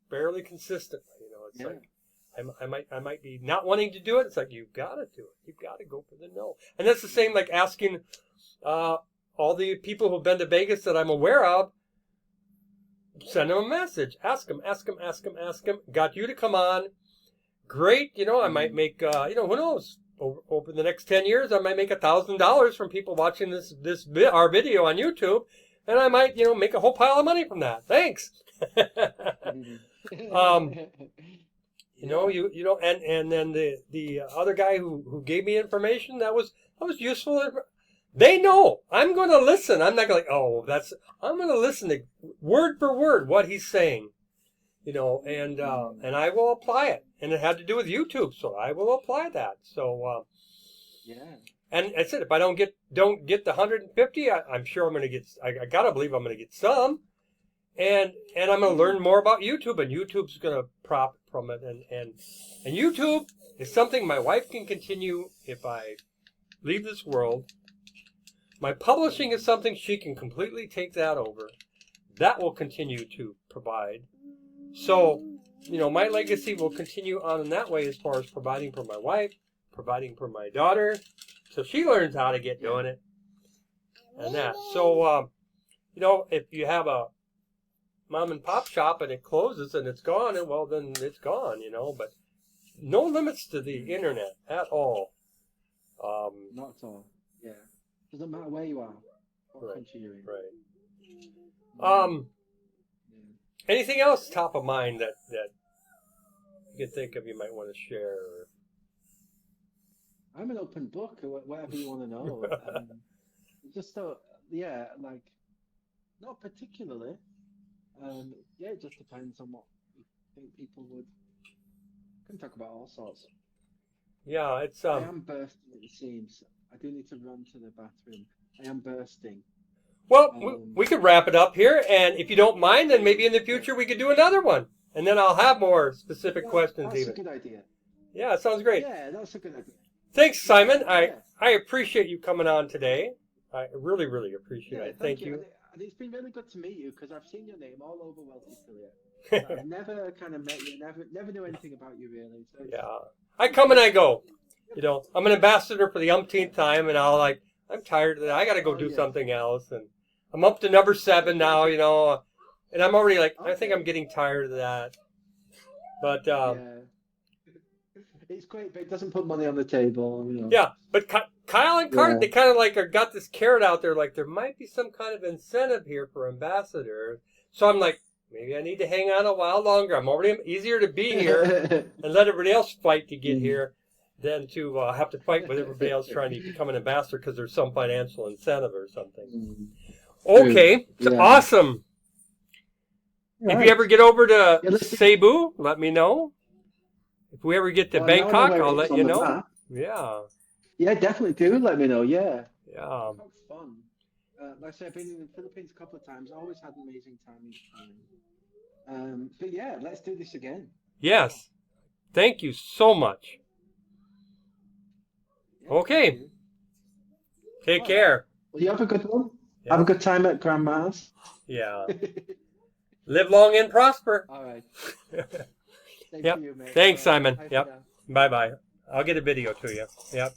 fairly consistently, it's like, I might be not wanting to do it. It's like, you've got to do it. You've got to go for the no. And that's the same like asking all the people who've been to Vegas that I'm aware of, send them a message. Ask them. Got you to come on. Great. I might make, who knows? Over the next 10 years, I might make $1,000 from people watching our video on YouTube. And I might, make a whole pile of money from that. Thanks. And then the other guy who gave me information that was useful. They know I'm going to listen. I'm not going to I'm going to listen to word for word what he's saying, and I will apply it. And it had to do with YouTube, so I will apply that. So and I said if I don't get the 150, I'm sure I'm going to get. I gotta believe I'm going to get some. And I'm going to learn more about YouTube, and YouTube's going to profit from it. And YouTube is something my wife can continue if I leave this world. My publishing is something she can completely take that over. That will continue to provide. So, my legacy will continue on in that way as far as providing for my wife, providing for my daughter, so she learns how to get doing it. And that. So, if you have a mom and pop shop and it closes and it's gone, and well, then it's gone, but no limits to the internet at all. Not at all. Yeah. Doesn't matter where you are, what country you're in. Right. Anything else top of mind that you can think of you might want to share? I'm an open book, or whatever you want to know. Just so, like, not particularly. It just depends on what you think people would. Can talk about all sorts. Yeah, it's I am bursting at the seams. I do need to run to the bathroom. I am bursting. Well, we could wrap it up here, and if you don't mind, then maybe in the future we could do another one, and then I'll have more specific questions. That's a good idea. Yeah, it sounds great. Yeah, that's a good idea. Thanks, Simon. I appreciate you coming on today. I really, really appreciate it. Thank you. And it's been really good to meet you because I've seen your name all over Wealthy Affiliate. I've never kind of met you, never knew anything about you really. So I come and I go. I'm an ambassador for the umpteenth time, and I'm tired of that. I got to go do something else, and I'm up to number 7 now, and I'm already I think I'm getting tired of that. But it's great, but it doesn't put money on the table. Yeah, but Kyle and Carter, they kind of got this carrot out there, there might be some kind of incentive here for ambassadors. So I'm like, maybe I need to hang on a while longer. I'm already easier to be here and let everybody else fight to get here than to have to fight with everybody else trying to become an ambassador because there's some financial incentive or something. Okay, awesome. If you ever get over to Cebu, let me know. If we ever get to Bangkok, I'll let you know. Yeah. Yeah, definitely do let me know. Yeah. Yeah. How fun. Like I said, I've been in the Philippines a couple of times. I always had an amazing time each time. But yeah, let's do this again. Yes. Thank you so much. Yeah, okay. Take care. Well, you have a good one. Yeah. Have a good time at Grandma's. Yeah. Live long and prosper. All right. Yep. Thanks, Simon. Yep. Bye-bye. I'll get a video to you. Yep.